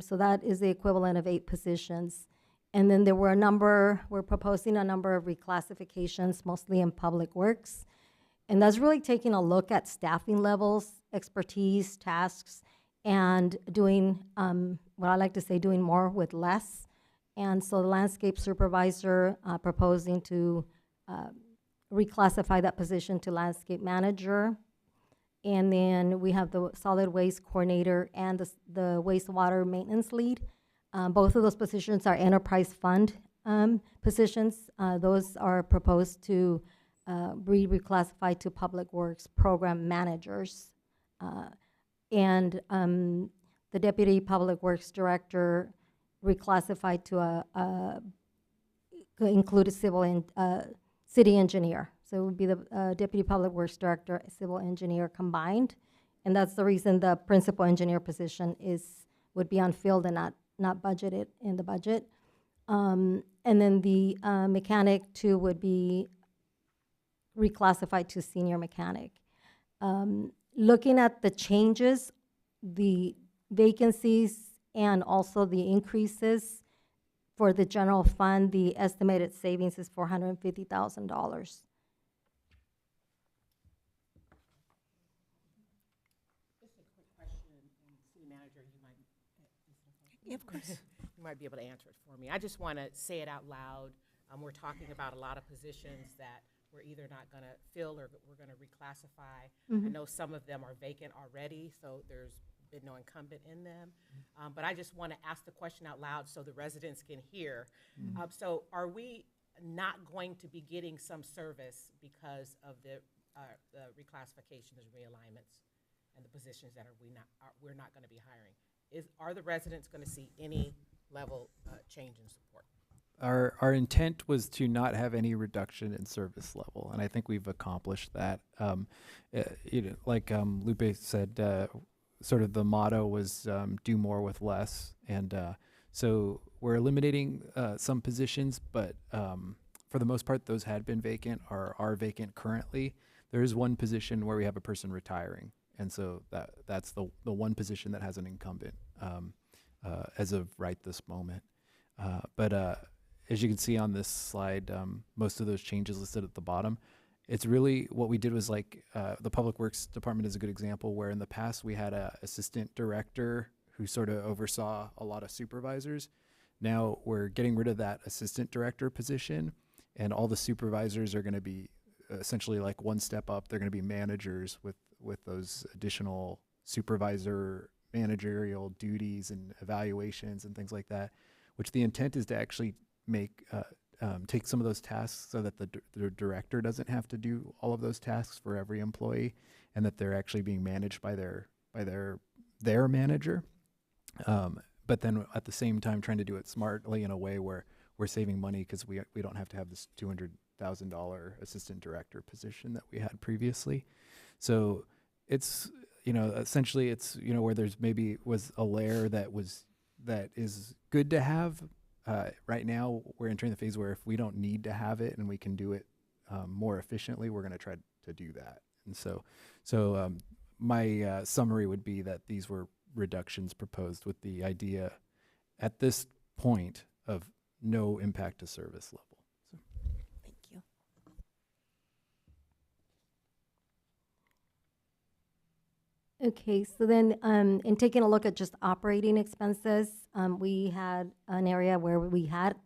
Speaker 13: So that is the equivalent of 8 positions. And then there were we're proposing a number of reclassifications, mostly in public works. And that's really taking a look at staffing levels, expertise, tasks, and doing, what I like to say, doing more with less. And so the landscape supervisor proposing to reclassify that position to landscape manager. And then we have the solid waste coordinator and the wastewater maintenance lead. Both of those positions are enterprise fund positions. Those are proposed to be reclassified to public works program managers. And the deputy public works director reclassified to include a city engineer. So it would be the deputy public works director, civil engineer combined. And that's the reason the principal engineer position would be unfilled and not budgeted in the budget. And then the mechanic too would be reclassified to senior mechanic. Looking at the changes, the vacancies, and also the increases for the general fund, the estimated savings is $450,000.
Speaker 2: Yeah, of course.
Speaker 12: You might be able to answer it for me. I just want to say it out loud. We're talking about a lot of positions that we're either not going to fill or we're going to reclassify. I know some of them are vacant already, so there's been no incumbent in them. But I just want to ask the question out loud so the residents can hear. So are we not going to be getting some service because of the reclassifications and realignments and the positions that we're not going to be hiring? Are the residents going to see any level change in support?
Speaker 3: Our intent was to not have any reduction in service level, and I think we've accomplished that. Like Lupe said, sort of the motto was do more with less, and so we're eliminating some positions, but for the most part, those had been vacant or are vacant currently. There is one position where we have a person retiring, and so that's the one position that has an incumbent as of right this moment. But as you can see on this slide, most of those changes listed at the bottom, it's really what we did was like the Public Works Department is a good example where in the past we had a assistant director who sort of oversaw a lot of supervisors. Now we're getting rid of that assistant director position, and all the supervisors are going to be essentially like one step up. They're going to be managers with those additional supervisor managerial duties and evaluations and things like that, which the intent is to actually take some of those tasks so that the director doesn't have to do all of those tasks for every employee, and that they're actually being managed by their manager. But then at the same time trying to do it smartly in a way where we're saving money because we don't have to have this $200,000 assistant director position that we had previously. So it's, essentially it's, where there's maybe was a layer that is good to have. Right now, we're entering the phase where if we don't need to have it and we can do it more efficiently, we're going to try to do that. And so my summary would be that these were reductions proposed with the idea at this point of no impact to service level.
Speaker 2: Thank you.
Speaker 13: Okay, so then in taking a look at just operating expenses, we had an area where we had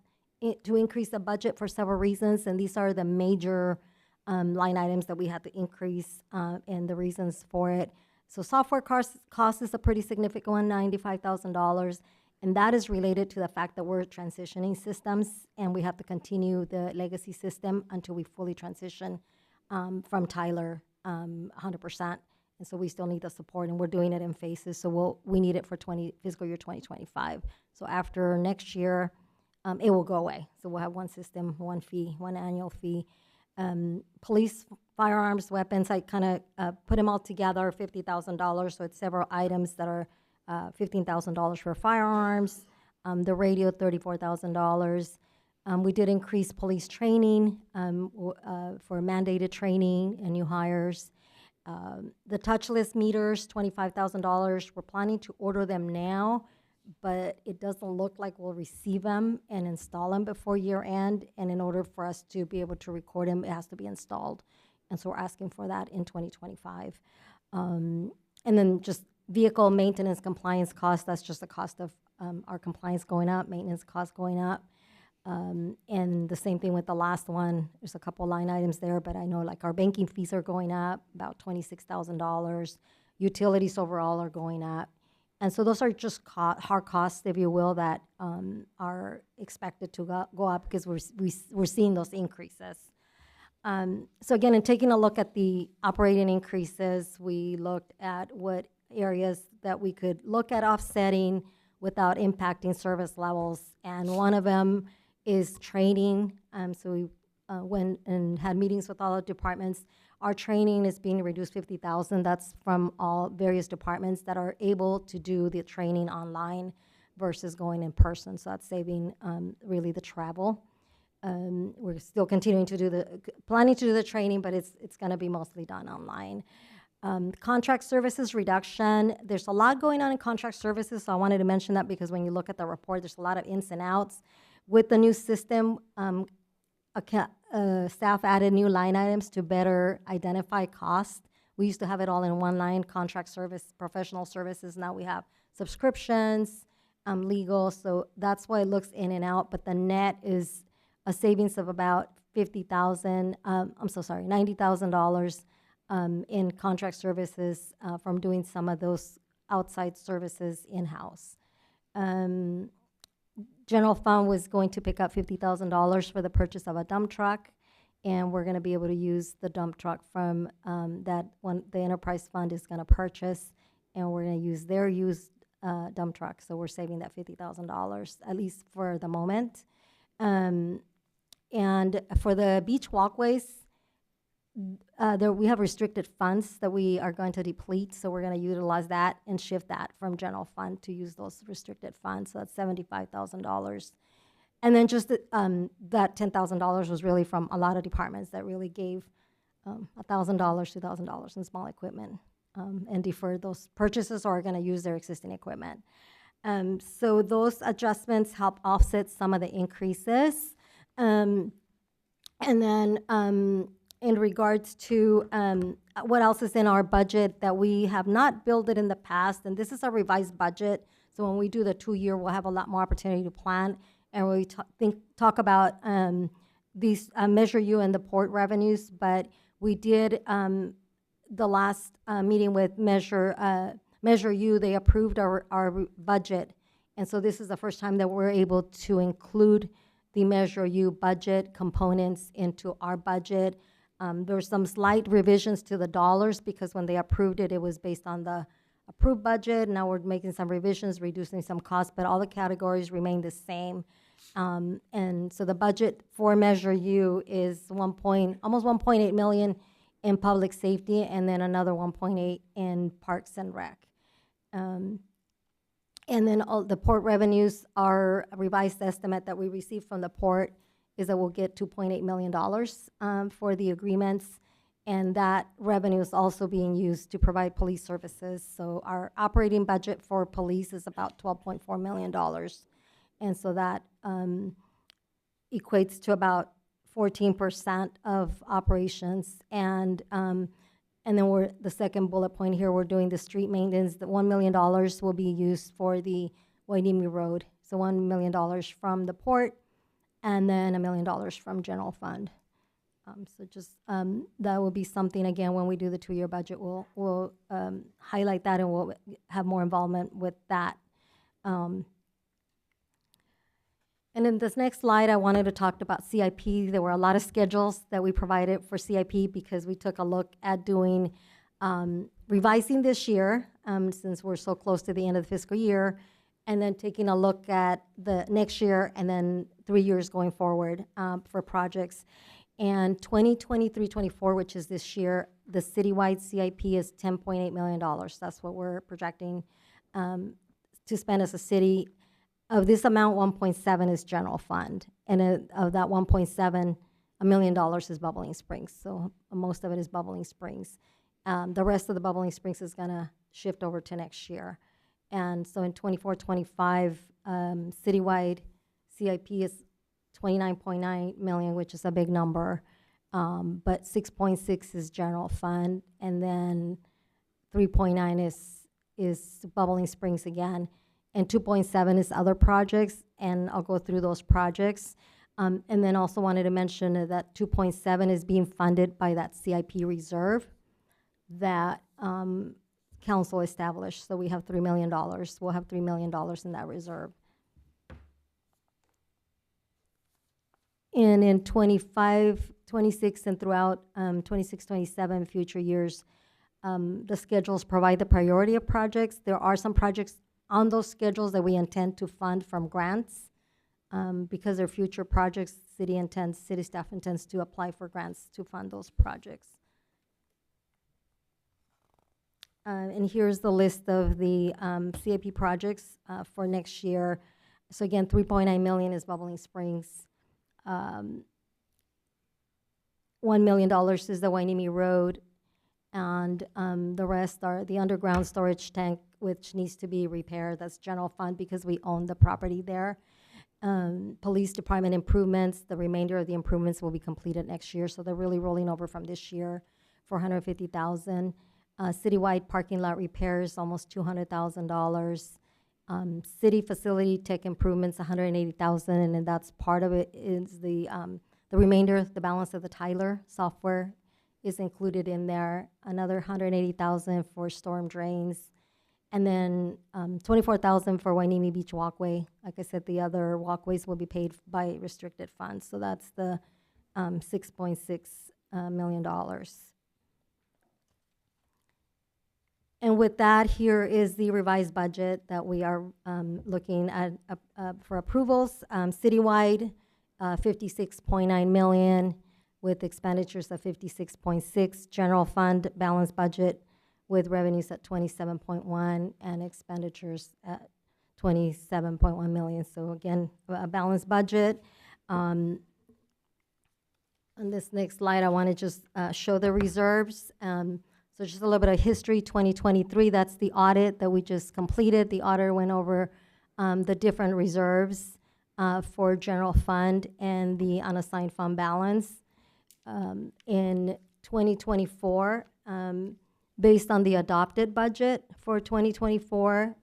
Speaker 13: to increase the budget for several reasons, and these are the major line items that we had to increase and the reasons for it. So software cost is a pretty significant one, $95,000, And that is related to the fact that we're transitioning systems, and we have to continue the legacy system until we fully transition from Tyler 100%. And so we still need the support, and we're doing it in phases. So we need it for fiscal year 2025. So after next year, it will go away. So we'll have one system, one fee, one annual fee. Police, firearms, weapons, I kind of put them all together, $50,000. So it's several items that are $15,000 for firearms. The radio, $34,000. We did increase police training for mandated training and new hires. The touchless meters, $25,000. We're planning to order them now, but it doesn't look like we'll receive them and install them before year end. And in order for us to be able to record them, it has to be installed. And so we're asking for that in 2025. And then just vehicle maintenance compliance costs, that's just the cost of our compliance going up, maintenance costs going up. And the same thing with the last one. There's a couple line items there, but I know like our banking fees are going up about $26,000. Utilities overall are going up. And so those are just hard costs, if you will, that are expected to go up because we're seeing those increases. So again, in taking a look at the operating increases, we looked at what areas that we could look at offsetting without impacting service levels. And one of them is training. So we went and had meetings with all the departments. Our training is being reduced $50,000. That's from all various departments that are able to do the training online versus going in person. So that's saving really the travel. We're still continuing to planning to do the training, but it's going to be mostly done online. Contract services reduction. There's a lot going on in contract services, so I wanted to mention that because when you look at the report, there's a lot of ins and outs. With the new system, staff added new line items to better identify cost. We used to have it all in one line, contract service, professional services. Now we have subscriptions, legal, so that's why it looks in and out, but the net is a savings of about $90,000 in contract services from doing some of those outside services in-house. General fund was going to pick up $50,000 for the purchase of a dump truck, and we're going to be able to use the dump truck from that one the enterprise fund is going to purchase, and we're going to use their used dump truck. So we're saving that $50,000 at least for the moment. And for the beach walkways, we have restricted funds that we are going to deplete, so we're going to utilize that and shift that from general fund to use those restricted funds. So that's $75,000. And then just that $10,000 was really from a lot of departments that really gave $1,000, $2,000 in small equipment and deferred those purchases or are going to use their existing equipment. So those adjustments help offset some of the increases. And then in regards to what else is in our budget that we have not built it in the past, and this is a revised budget, so when we do the 2-year, we'll have a lot more opportunity to plan, and we talk about these Measure U and the port revenues, but we did the last meeting with Measure U, they approved our budget, and so this is the first time that we're able to include the Measure U budget components into our budget. There were some slight revisions to the dollars because when they approved it, it was based on the approved budget. Now we're making some revisions, reducing some costs, but all the categories remain the same. And so the budget for Measure U is almost 1.8 million in public safety, and then another 1.8 in Parks and Rec. And then all the port revenues, our revised estimate that we received from the port is that we'll get $2.8 million for the agreements, and that revenue is also being used to provide police services. So our operating budget for police is about $12.4 million, and so that equates to about 14% of operations. And then the second bullet point here, we're doing the street maintenance. The $1 million will be used for the Wainimi Road. So $1 million from the port, and then $1 million from general fund. So just that will be something, again, when we do the 2-year budget, we'll highlight that, and we'll have more involvement with that. And in this next slide, I wanted to talk about CIP. There were a lot of schedules that we provided for CIP because we took a look at doing, revising this year, since we're so close to the end of the fiscal year, and then taking a look at the next year and then 3 years going forward for projects. And 2023-24, which is this year, the citywide CIP is $10.8 million. That's what we're projecting to spend as a city. Of this amount, 1.7 is general fund, and of that 1.7, $1 million is Bubbling Springs. So most of it is Bubbling Springs. The rest of the Bubbling Springs is gonna shift over to next year. And so in 24-25, citywide CIP is 29.9 million, which is a big number, but 6.6 is general fund, and then 3.9 is Bubbling Springs again, and 2.7 is other projects, and I'll go through those projects. And then also wanted to mention that 2.7 is being funded by that CIP reserve that council established. So we have $3 million. We'll have $3 million in that reserve. And in 25, 26, and throughout 26, 27 future years, the schedules provide the priority of projects. There are some projects on those schedules that we intend to fund from grants. Because they're future projects, city staff intends to apply for grants to fund those projects. And here's the list of the CIP projects for next year. So again, 3.9 million is Bubbling Springs. $1 million is the Wainimi Road, and the rest are the underground storage tank, which needs to be repaired. That's general fund because we own the property there. Police department improvements, the remainder of the improvements will be completed next year, so they're really rolling over from this year, $450,000. Citywide parking lot repairs, almost $200,000. City facility tech improvements, $180,000, and then that's part of it is the remainder, the balance of the Tyler software is included in there. Another $180,000 for storm drains, and then $24,000 for Wainimi Beach Walkway. Like I said, the other walkways will be paid by restricted funds, so that's the $6.6 million. And with that, here is the revised budget that we are looking at for approvals. Citywide, 56.9 million with expenditures of 56.6. General fund balance budget with revenues at 27.1 and expenditures at 27.1 million. So again, a balanced budget. On this next slide, I want to just show the reserves. So just a little bit of history, 2023, that's the audit that we just completed. The auditor went over the different reserves for general fund and the unassigned fund balance. In 2024, based on the adopted budget for 2024,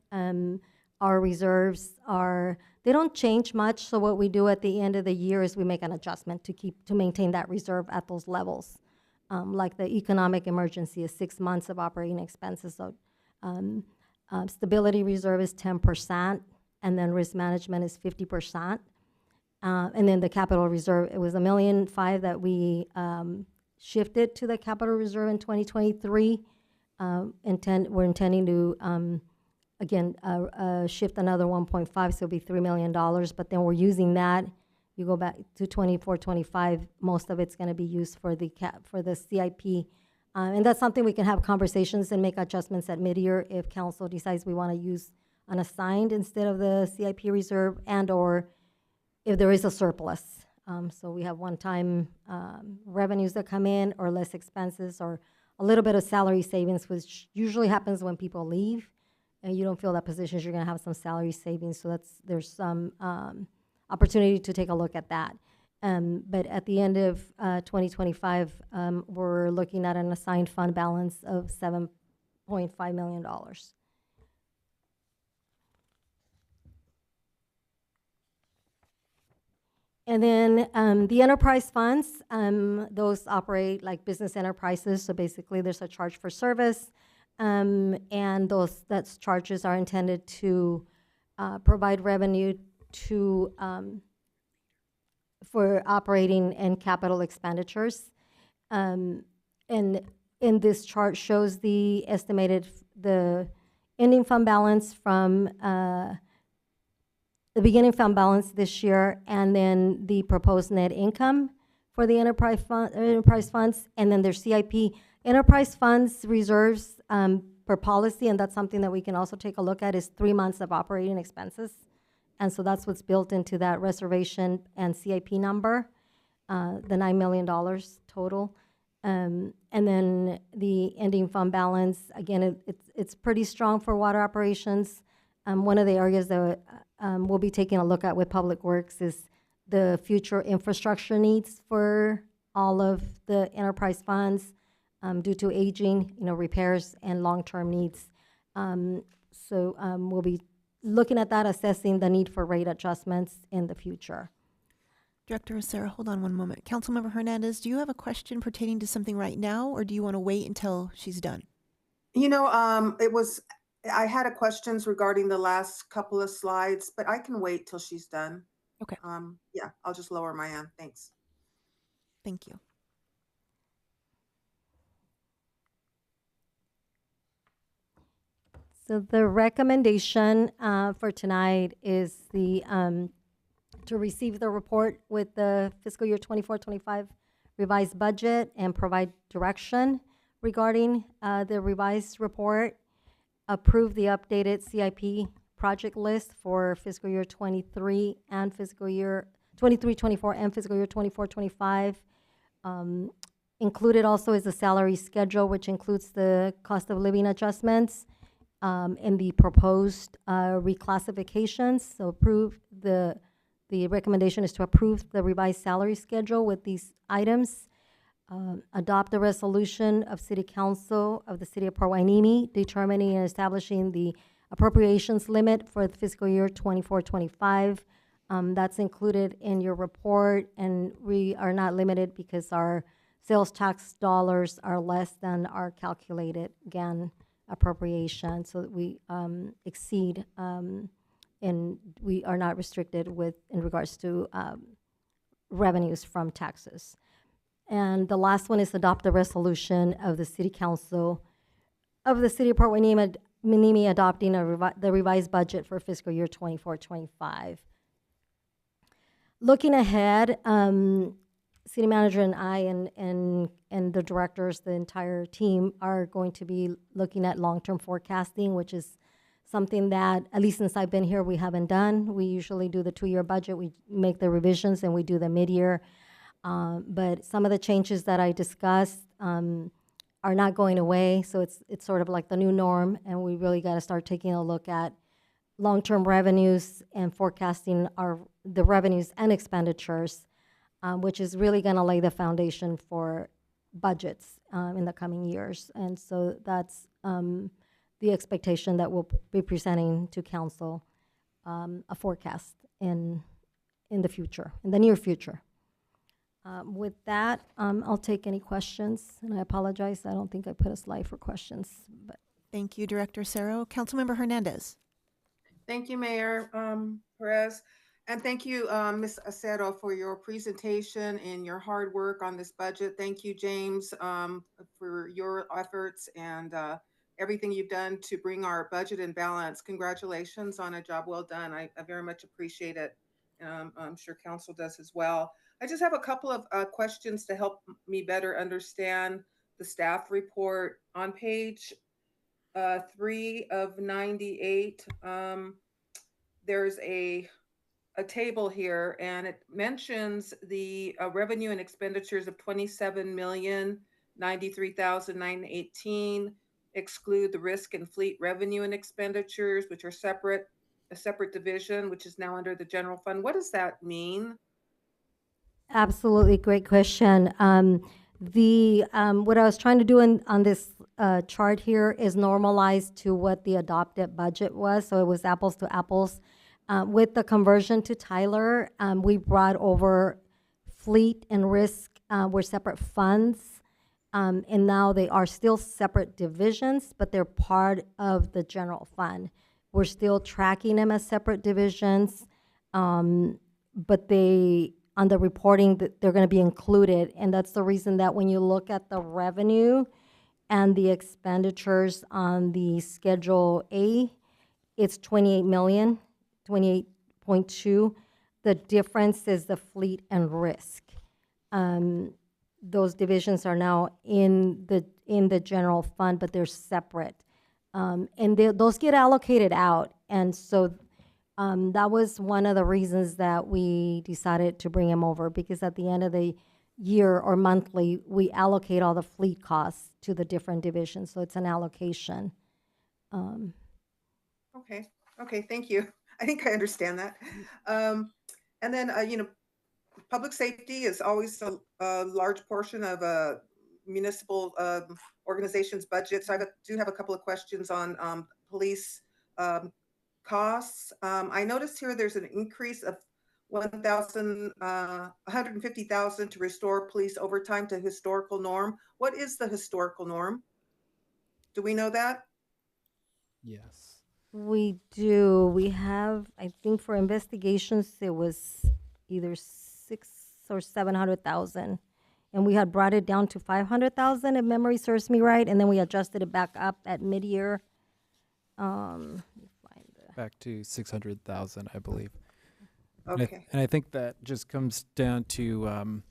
Speaker 13: our reserves they don't change much. So what we do at the end of the year is we make an adjustment to maintain that reserve at those levels. Like the economic emergency is 6 months of operating expenses. So stability reserve is 10%, and then risk management is 50%. And then the capital reserve, it was $1.5 million that we shifted to the capital reserve in 2023. We're intending to, again, shift another 1.5, so it'll be $3 million, but then we're using that. You go back to 24-25, most of it's going to be used for the CIP. And that's something we can have conversations and make adjustments at mid-year if council decides we want to use unassigned instead of the CIP reserve, and or if there is a surplus. So we have one-time revenues that come in, or less expenses, or a little bit of salary savings, which usually happens when people leave and you don't fill that positions, you're going to have some salary savings. So there's some opportunity to take a look at that. But at the end of 2025, we're looking at an assigned fund balance of $7.5 million. And then the enterprise funds, those operate like business enterprises. So basically there's a charge for service, and those charges are intended to provide revenue to for operating and capital expenditures. And in this chart shows the estimated, the ending fund balance from the beginning fund balance this year, and then the proposed net income for the enterprise funds, and then their CIP. Enterprise funds reserves per policy, and that's something that we can also take a look at, is 3 months of operating expenses. And so that's what's built into that reservation and CIP number, the $9 million total. And then the ending fund balance, again, it's pretty strong for water operations. One of the areas that we'll be taking a look at with Public Works is the future infrastructure needs for all of the enterprise funds due to aging, repairs and long-term needs. So we'll be looking at that, assessing the need for rate adjustments in the future.
Speaker 2: Director Sarah, hold on one moment. Councilmember Hernandez, do you have a question pertaining to something right now, or do you want to wait until she's done?
Speaker 10: I had a questions regarding the last couple of slides, but I can wait till she's done.
Speaker 2: Okay.
Speaker 10: Yeah, I'll just lower my hand. Thanks.
Speaker 2: Thank you.
Speaker 13: So the recommendation for tonight is to receive the report with the fiscal year 24-25 revised budget and provide direction regarding the revised report, approve the updated CIP project list for fiscal year 23 and fiscal year 23-24 and fiscal year 24-25. Included also is the salary schedule, which includes the cost of living adjustments and the proposed reclassifications. So the recommendation is to approve the revised salary schedule with these items. Adopt a resolution of City Council of the City of Port Hueneme determining and establishing the appropriations limit for the fiscal year 24-25. That's included in your report, and we are not limited because our sales tax dollars are less than our calculated GAN appropriation, so that we exceed and we are not restricted in regards to revenues from taxes. And the last one is adopt a resolution of the City Council of the City of Port Hueneme adopting the revised budget for fiscal year 24-25. Looking ahead, City Manager and I and the directors, the entire team, are going to be looking at long-term forecasting, which is something that, at least since I've been here, we haven't done. We usually do the 2-year budget, we make the revisions, and we do the mid-year. But some of the changes that I discussed are not going away, so it's sort of like the new norm, and we really got to start taking a look at long-term revenues and forecasting the revenues and expenditures, which is really going to lay the foundation for budgets in the coming years. And so that's the expectation that we'll be presenting to council, a forecast in the future, in the near future. With that, I'll take any questions, and I apologize, I don't think I put a slide for questions, but.
Speaker 2: Thank you, Director Cerro. Councilmember Hernandez.
Speaker 10: Thank you, Mayor Perez. And thank you, Ms. Acero, for your presentation and your hard work on this budget. Thank you, James, for your efforts and everything you've done to bring our budget in balance. Congratulations on a job well done. I very much appreciate it. I'm sure council does as well. I just have a couple of questions to help me better understand the staff report. On page 3 of 98, there's a table here, and it mentions the revenue and expenditures of $27,093,918, exclude the risk and fleet revenue and expenditures, which are a separate division, which is now under the general fund. What does that mean?
Speaker 13: Absolutely, great question. What I was trying to do on this chart here is normalize to what the adopted budget was, so it was apples to apples. With the conversion to Tyler, we brought over fleet and risk were separate funds, and now they are still separate divisions, but they're part of the general fund. We're still tracking them as separate divisions, but they on the reporting that they're going to be included. And that's the reason that when you look at the revenue and the expenditures on the Schedule A, it's 28 million, 28.2. The difference is the fleet and risk. Those divisions are now in the general fund, but they're separate. And those get allocated out. And so that was one of the reasons that we decided to bring him over, because at the end of the year or monthly, we allocate all the fleet costs to the different divisions. So it's an allocation.
Speaker 10: Okay, thank you. I think I understand that. And then, public safety is always a large portion of a municipal organization's budget. So I do have a couple of questions on police costs. I noticed here there's an increase of 150,000 to restore police overtime to historical norm. What is the historical norm? Do we know that?
Speaker 3: Yes.
Speaker 13: We do. We have, I think for investigations, it was either 600,000 or 700,000. And we had brought it down to 500,000 if memory serves me right. And then we adjusted it back up at mid-year. Let me find the
Speaker 3: Back to 600,000, I believe.
Speaker 10: Okay.
Speaker 3: And I think that just comes down to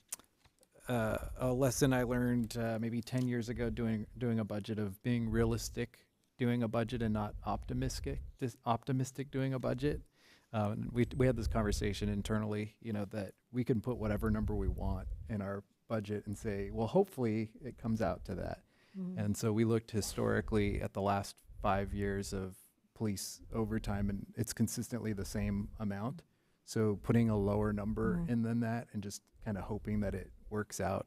Speaker 3: a lesson I learned maybe 10 years ago doing a budget, of being realistic doing a budget and not optimistic doing a budget. We had this conversation internally, that we can put whatever number we want in our budget and say, well, hopefully it comes out to that. And so we looked historically at the last 5 years of police overtime, and it's consistently the same amount. So putting a lower number in than that and just kind of hoping that it works out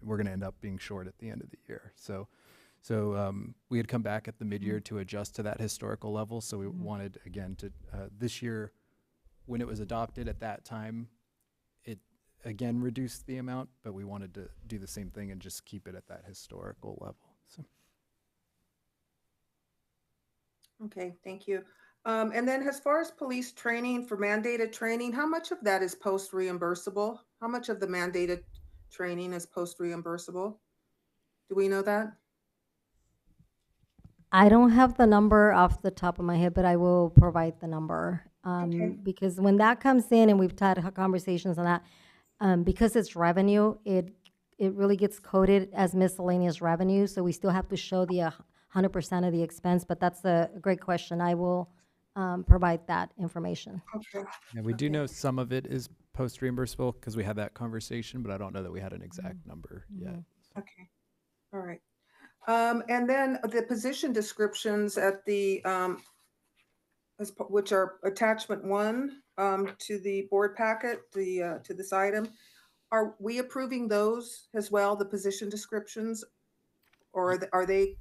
Speaker 3: we're going to end up being short at the end of the year. So we had come back at the mid-year to adjust to that historical level. So we wanted, again, to this year, when it was adopted at that time, it again reduced the amount, but we wanted to do the same thing and just keep it at that historical level. So.
Speaker 10: Okay, thank you. And then as far as police training for mandated training, how much of that is post-reimbursable? How much of the mandated training is post-reimbursable? Do we know that?
Speaker 13: I don't have the number off the top of my head, but I will provide the number. Because when that comes in, and we've had conversations on that, because it's revenue, it really gets coded as miscellaneous revenue. So we still have to show the 100% of the expense, but that's a great question. I will provide that information.
Speaker 10: Okay.
Speaker 3: And we do know some of it is post-reimbursable because we had that conversation, but I don't know that we had an exact number yet.
Speaker 10: Okay, all right. And then the position descriptions at the, which are attachment 1 to the board packet, to this item. Are we approving those as well, the position descriptions? Or are they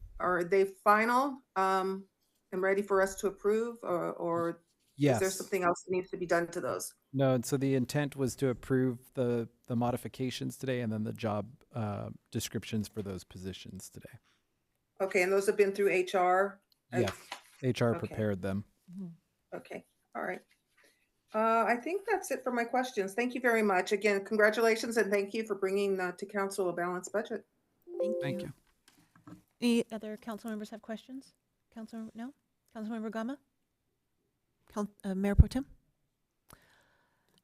Speaker 10: final and ready for us to approve, or
Speaker 3: Yes.
Speaker 10: is there something else that needs to be done to those?
Speaker 3: No, and so the intent was to approve the modifications today and then the job descriptions for those positions today.
Speaker 10: Okay, and those have been through HR?
Speaker 3: Yes, HR prepared them.
Speaker 10: Okay, all right. I think that's it for my questions. Thank you very much. Again, congratulations and thank you for bringing to council a balanced budget.
Speaker 2: Thank you. Any other council members have questions? No? Councilmember Gama? Mayor Pro Tem?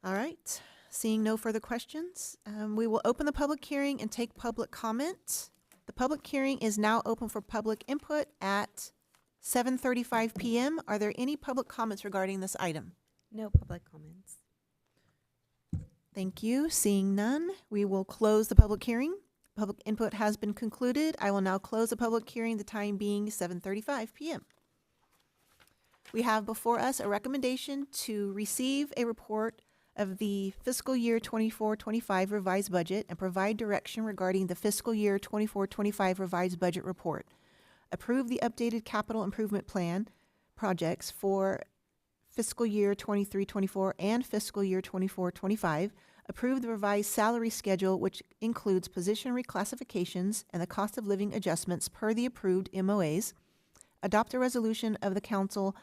Speaker 2: All right. Seeing no further questions, we will open the public hearing and take public comment. The public hearing is now open for public input at 7:35 p.m. Are there any public comments regarding this item?
Speaker 4: No public comments.
Speaker 2: Thank you. Seeing none, we will close the public hearing. Public input has been concluded. I will now close the public hearing, the time being 7:35 p.m. We have before us a recommendation to receive a report of the fiscal year 24-25 revised budget and provide direction regarding the fiscal year 24-25 revised budget report. Approve the updated capital improvement plan projects for fiscal year 23-24 and fiscal year 24-25. Approve the revised salary schedule, which includes position reclassifications and the cost of living adjustments per the approved MOAs. Adopt a resolution of the council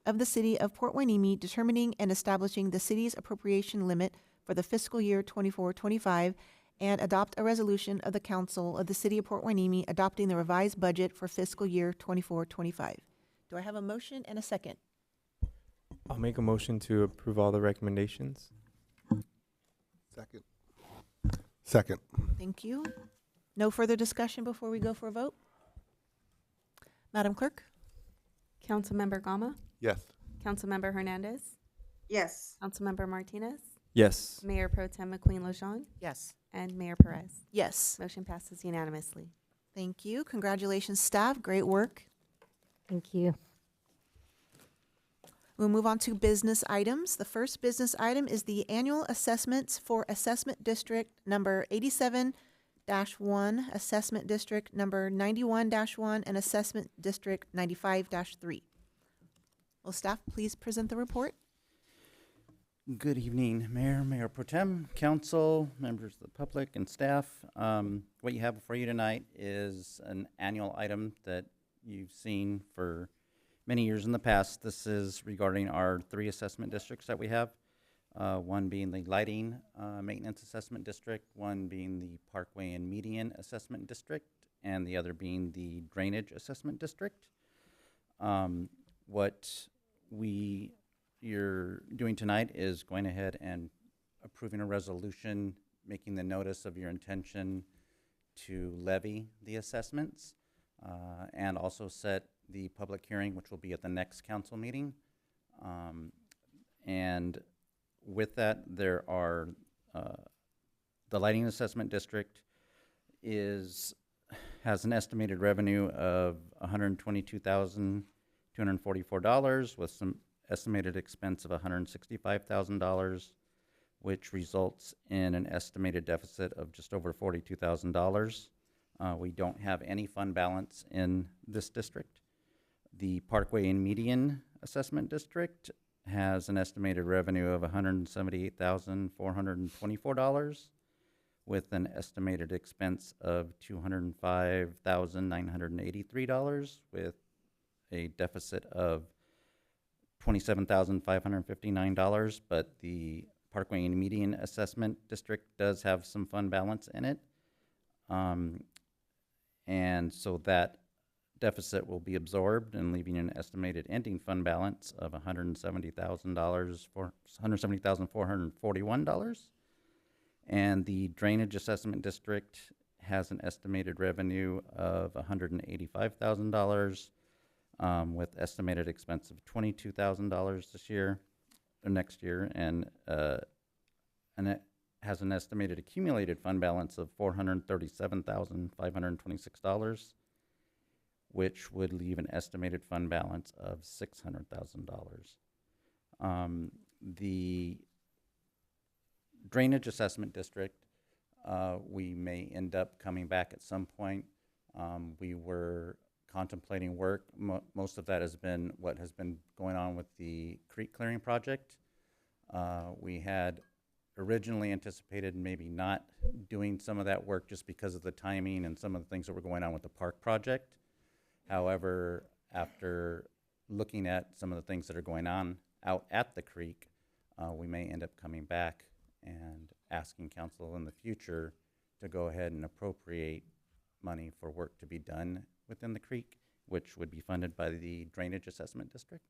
Speaker 2: of the city of Port Hueneme determining and establishing the city's appropriation limit for the fiscal year 24-25, and adopt a resolution of the Council of the City of Port Hueneme adopting the revised budget for fiscal year 24-25. Do I have a motion and a second?
Speaker 1: I'll make a motion to approve all the recommendations.
Speaker 8: Second. Second.
Speaker 2: Thank you. No further discussion before we go for a vote? Madam Clerk?
Speaker 4: Councilmember Gama,
Speaker 8: Yes.
Speaker 4: Councilmember Hernandez,
Speaker 10: Yes.
Speaker 4: Councilmember Martinez,
Speaker 1: Yes.
Speaker 4: Mayor Pro Tem McQueen Lejeune,
Speaker 12: Yes.
Speaker 4: and Mayor Perez.
Speaker 2: Yes.
Speaker 4: Motion passes unanimously.
Speaker 2: Thank you. Congratulations, staff. Great work.
Speaker 13: Thank you.
Speaker 2: We'll move on to business items. The first business item is the annual assessments for Assessment District number 87-1, Assessment District number 91-1, and Assessment District 95-3. Will staff please present the report?
Speaker 14: Good evening, Mayor, Mayor Pro Tem, Council, members of the public, and staff. What you have before you tonight is an annual item that you've seen for many years in the past. This is regarding our 3 assessment districts that we have, one being the Lighting Maintenance Assessment District, one being the Parkway and Median Assessment District, and the other being the Drainage Assessment District. What you're doing tonight is going ahead and approving a resolution, making the notice of your intention to levy the assessments, and also set the public hearing, which will be at the next council meeting. And with that, there are, the Lighting Assessment District has an estimated revenue of $122,244 with some estimated expense of $165,000, which results in an estimated deficit of just over $42,000. We don't have any fund balance in this district. The Parkway and Median Assessment District has an estimated revenue of $178,424 with an estimated expense of $205,983 with a deficit of $27,559, but the Parkway and Median Assessment District does have some fund balance in it. And so that deficit will be absorbed and leaving an estimated ending fund balance of $170,441. And the Drainage Assessment District has an estimated revenue of $185,000 with estimated expense of $22,000 this year or next year, and it has an estimated accumulated fund balance of $437,526, which would leave an estimated fund balance of $600,000. The Drainage Assessment District, we may end up coming back at some point. We were contemplating work. Most of that has been what has been going on with the creek clearing project. We had originally anticipated maybe not doing some of that work just because of the timing and some of the things that were going on with the park project. However, after looking at some of the things that are going on out at the creek, we may end up coming back and asking council in the future to go ahead and appropriate money for work to be done within the creek, which would be funded by the Drainage Assessment District.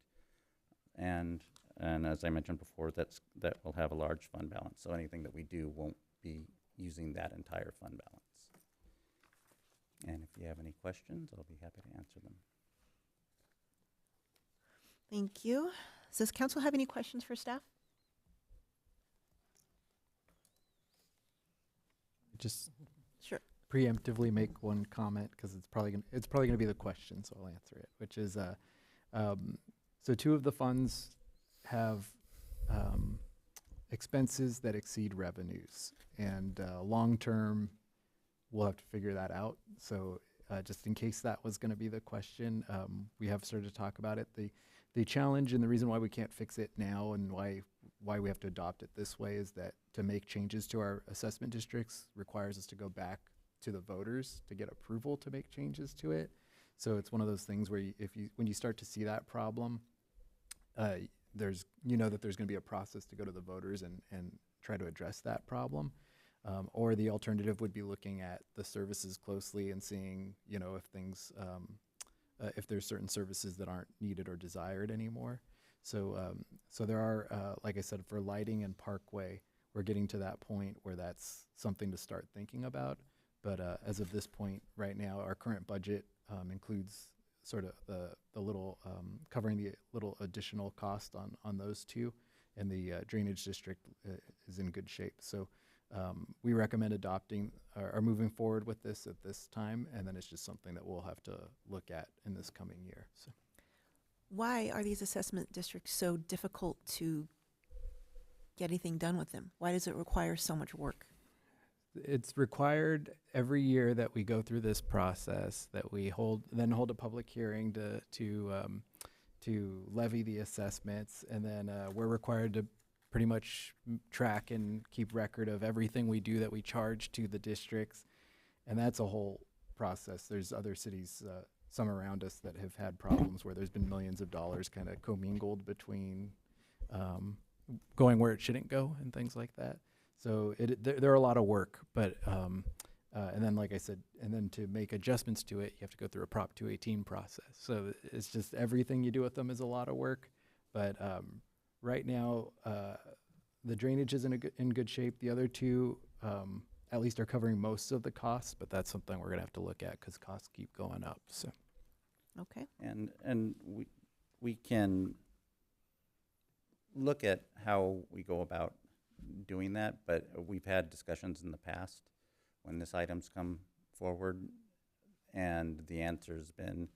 Speaker 14: And as I mentioned before, that will have a large fund balance. So anything that we do won't be using that entire fund balance. And if you have any questions, I'll be happy to answer them.
Speaker 2: Thank you. Does council have any questions for staff?
Speaker 3: Just
Speaker 2: Sure.
Speaker 3: preemptively make one comment because it's probably gonna be the question, so I'll answer it. Which is, so 2 of the funds have expenses that exceed revenues, and long term, we'll have to figure that out. So just in case that was going to be the question, we have started to talk about it. The challenge and the reason why we can't fix it now and why we have to adopt it this way is that to make changes to our assessment districts requires us to go back to the voters to get approval to make changes to it. So it's one of those things where when you start to see that problem, there's going to be a process to go to the voters and try to address that problem. Or the alternative would be looking at the services closely and seeing, you know, if things, if there's certain services that aren't needed or desired anymore. So, so there are, like I said, for lighting and Parkway, we're getting to that point where that's something to start thinking about. But as of this point, right now, our current budget includes sort of the little, covering the little additional cost on those two, and the drainage district is in good shape. So we recommend adopting or moving forward with this at this time, and then it's just something that we'll have to look at in this coming year. So.
Speaker 2: Why are these assessment districts so difficult to get anything done with them? Why does it require so much work?
Speaker 3: It's required every year that we go through this process, that we hold a public hearing to levy the assessments, and then we're required to pretty much track and keep record of everything we do that we charge to the districts, and that's a whole process. There's other cities, some around us, that have had problems where there's been millions of dollars kind of commingled between going where it shouldn't go and things like that. So there are a lot of work, but and then, like I said, and then to make adjustments to it, you have to go through a Prop 218 process. So it's just everything you do with them is a lot of work. But right now, the drainage is in good shape. The other two, at least, are covering most of the costs, but that's something we're gonna have to look at because costs keep going up. So.
Speaker 2: Okay.
Speaker 14: And we can look at how we go about doing that, but we've had discussions in the past when this item's come forward, and the answer's been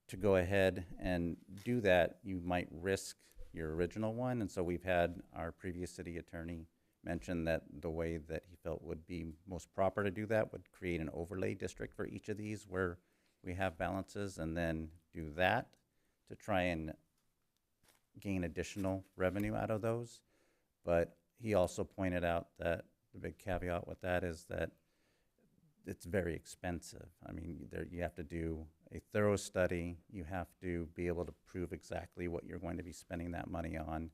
Speaker 14: to go ahead and do that. You might risk your original one, and so we've had our previous city attorney mention that the way that he felt would be most proper to do that would create an overlay district for each of these where we have balances, and then do that to try and gain additional revenue out of those. But he also pointed out that the big caveat with that is that it's very expensive. I mean, you have to do a thorough study. You have to be able to prove exactly what you're going to be spending that money on.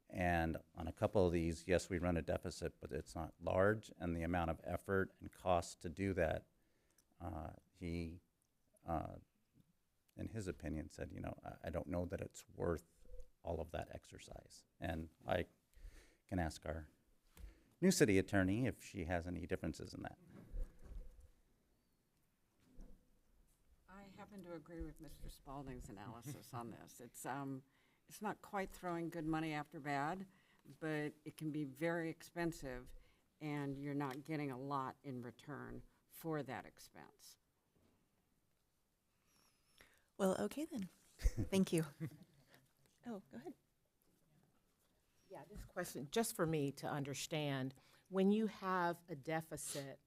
Speaker 14: And on a couple of these, yes, we run a deficit, but it's not large. And the amount of effort and cost to do that, he, in his opinion, said, you know, I don't know that it's worth all of that exercise. And I can ask our new city attorney if she has any differences in that.
Speaker 15: I happen to agree with Mr. Spalding's analysis on this. It's not quite throwing good money after bad, but it can be very expensive, and you're not getting a lot in return for that expense.
Speaker 2: Well, okay then. Thank you. Oh, go ahead.
Speaker 12: Yeah, this question, just for me to understand, when you have a deficit,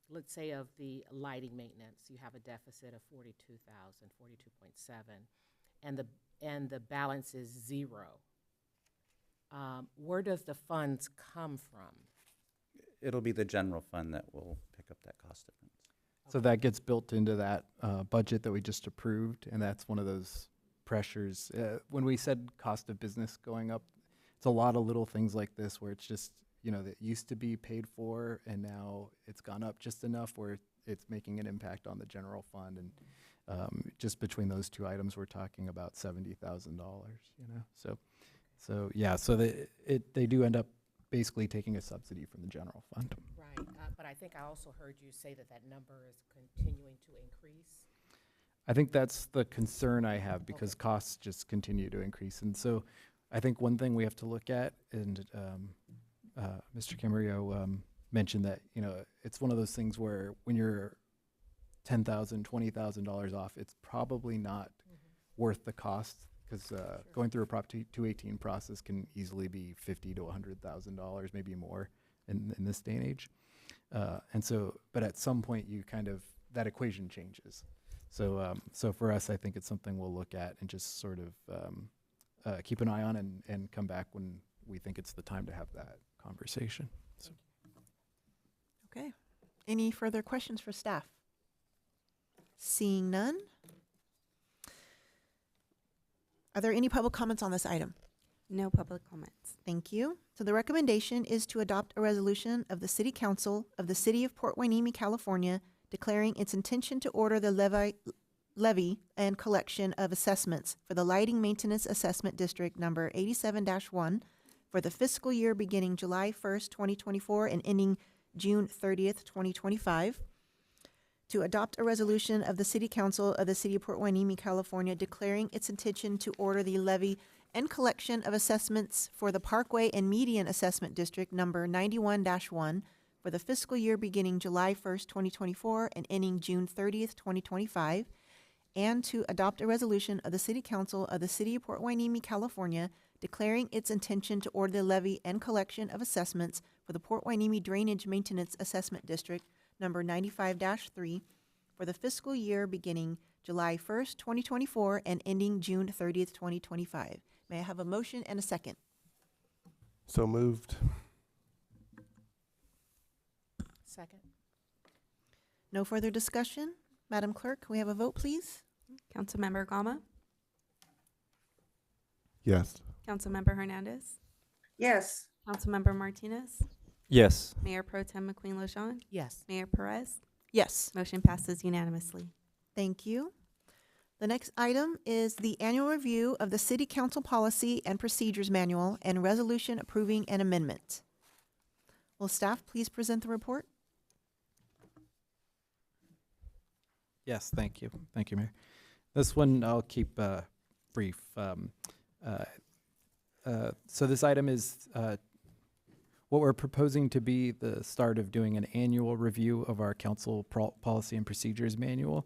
Speaker 12: let's say of the lighting maintenance, you have a deficit of 42,000, 42.7, and the balance is zero. Where does the funds come from?
Speaker 14: It'll be the general fund that will pick up that cost difference.
Speaker 3: So that gets built into that budget that we just approved, and that's one of those pressures. When we said cost of business going up, it's a lot of little things like this where it's just, you know, that used to be paid for, and now it's gone up just enough where it's making an impact on the general fund. And just between those two items, we're talking about $70,000, you know? So yeah, so they do end up basically taking a subsidy from the general fund.
Speaker 12: Right, but I think I also heard you say that number is continuing to increase.
Speaker 3: I think that's the concern I have, because costs just continue to increase. And so I think one thing we have to look at, and Mr. Camarillo mentioned that, you know, it's one of those things where when you're $10,000, $20,000 off, it's probably not worth the cost, because going through a Prop 218 process can easily be $50,000 to $100,000, maybe more in this day and age. And so, but at some point you kind of, that equation changes. So, so for us, I think it's something we'll look at and just sort of keep an eye on and come back when we think it's the time to have that conversation. So.
Speaker 2: Okay. Any further questions for staff? Seeing none. Are there any public comments on this item?
Speaker 4: No public comments.
Speaker 2: Thank you. So the recommendation is to adopt a resolution of the City Council of the City of Port Hueneme, California, declaring its intention to order the levy and collection of assessments for the Lighting Maintenance Assessment District number 87-1 for the fiscal year beginning July 1st, 2024 and ending June 30th, 2025. To adopt a resolution of the City Council of the City of Port Hueneme, California, declaring its intention to order the levy and collection of assessments for the Parkway and Median Assessment District number 91-1 for the fiscal year beginning July 1st, 2024 and ending June 30th, 2025, and to adopt a resolution of the City Council of the City of Port Hueneme, California, declaring its intention to order the levy and collection of assessments for the Port Hueneme Drainage Maintenance Assessment District number 95-3 for the fiscal year beginning July 1st, 2024 and ending June 30th, 2025. May I have a motion and a second?
Speaker 8: So moved.
Speaker 12: Second.
Speaker 2: No further discussion? Madam Clerk, can we have a vote, please?
Speaker 4: Councilmember Gama,
Speaker 8: Yes.
Speaker 4: Councilmember Hernandez,
Speaker 10: Yes.
Speaker 4: Councilmember Martinez,
Speaker 1: Yes.
Speaker 4: Mayor Pro Tem McQueen Lejeune,
Speaker 12: Yes.
Speaker 4: Mayor Perez.
Speaker 2: Yes.
Speaker 4: Motion passes unanimously.
Speaker 2: Thank you. The next item is the annual review of the City Council Policy and Procedures Manual and resolution approving an amendment. Will staff please present the report?
Speaker 3: Yes, thank you. Thank you, Mayor. This one I'll keep brief. So this item is what we're proposing to be the start of doing an annual review of our council policy and procedures manual.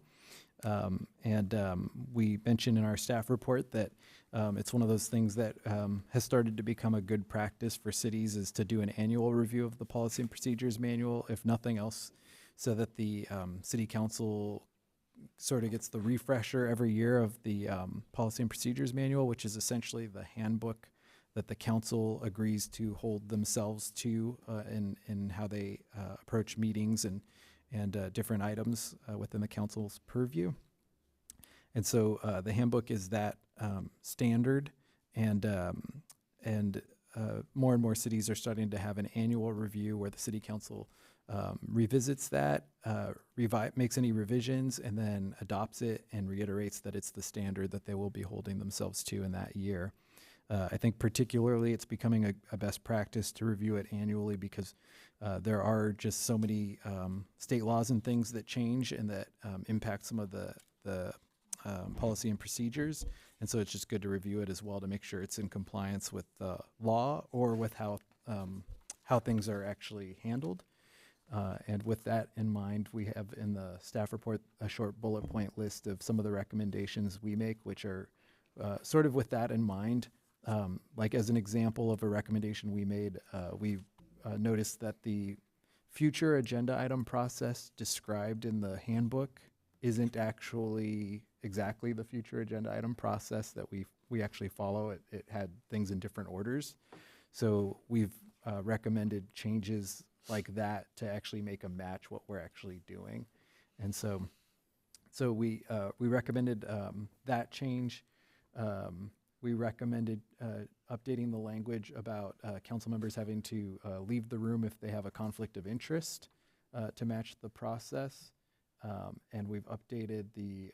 Speaker 3: We mentioned in our staff report that it's one of those things that has started to become a good practice for cities is to do an annual review of the policy and procedures manual, if nothing else, so that the city council sort of gets the refresher every year of the policy and procedures manual, which is essentially the handbook that the council agrees to hold themselves to in how they approach meetings and different items within the council's purview. And so the handbook is that standard, and more and more cities are starting to have an annual review where the city council revisits that, makes any revisions, and then adopts it and reiterates that it's the standard that they will be holding themselves to in that year. I think particularly it's becoming a best practice to review it annually because there are just so many state laws and things that change and that impact some of the policy and procedures. And so it's just good to review it as well to make sure it's in compliance with the law or with how things are actually handled. And with that in mind, we have in the staff report a short bullet point list of some of the recommendations we make, which are sort of with that in mind. Like as an example of a recommendation we made, we noticed that the future agenda item process described in the handbook isn't actually exactly the future agenda item process that we actually follow. It had things in different orders. So we've recommended changes like that to actually make a match what we're actually doing. And so we recommended that change. We recommended updating the language about council members having to leave the room if they have a conflict of interest to match the process. And we've updated the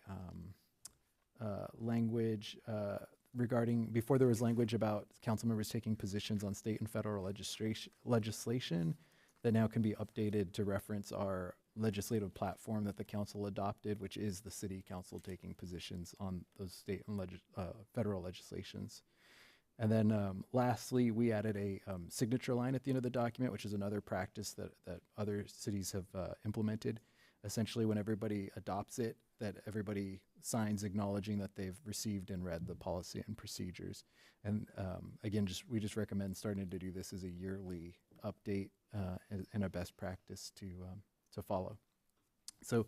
Speaker 3: language regarding, before there was language about council members taking positions on state and federal legislation that now can be updated to reference our legislative platform that the council adopted, which is the city council taking positions on those state and federal legislations. And then lastly, we added a signature line at the end of the document, which is another practice that other cities have implemented. Essentially, when everybody adopts it, that everybody signs acknowledging that they've received and read the policy and procedures. And again, we just recommend starting to do this as a yearly update and a best practice to follow. So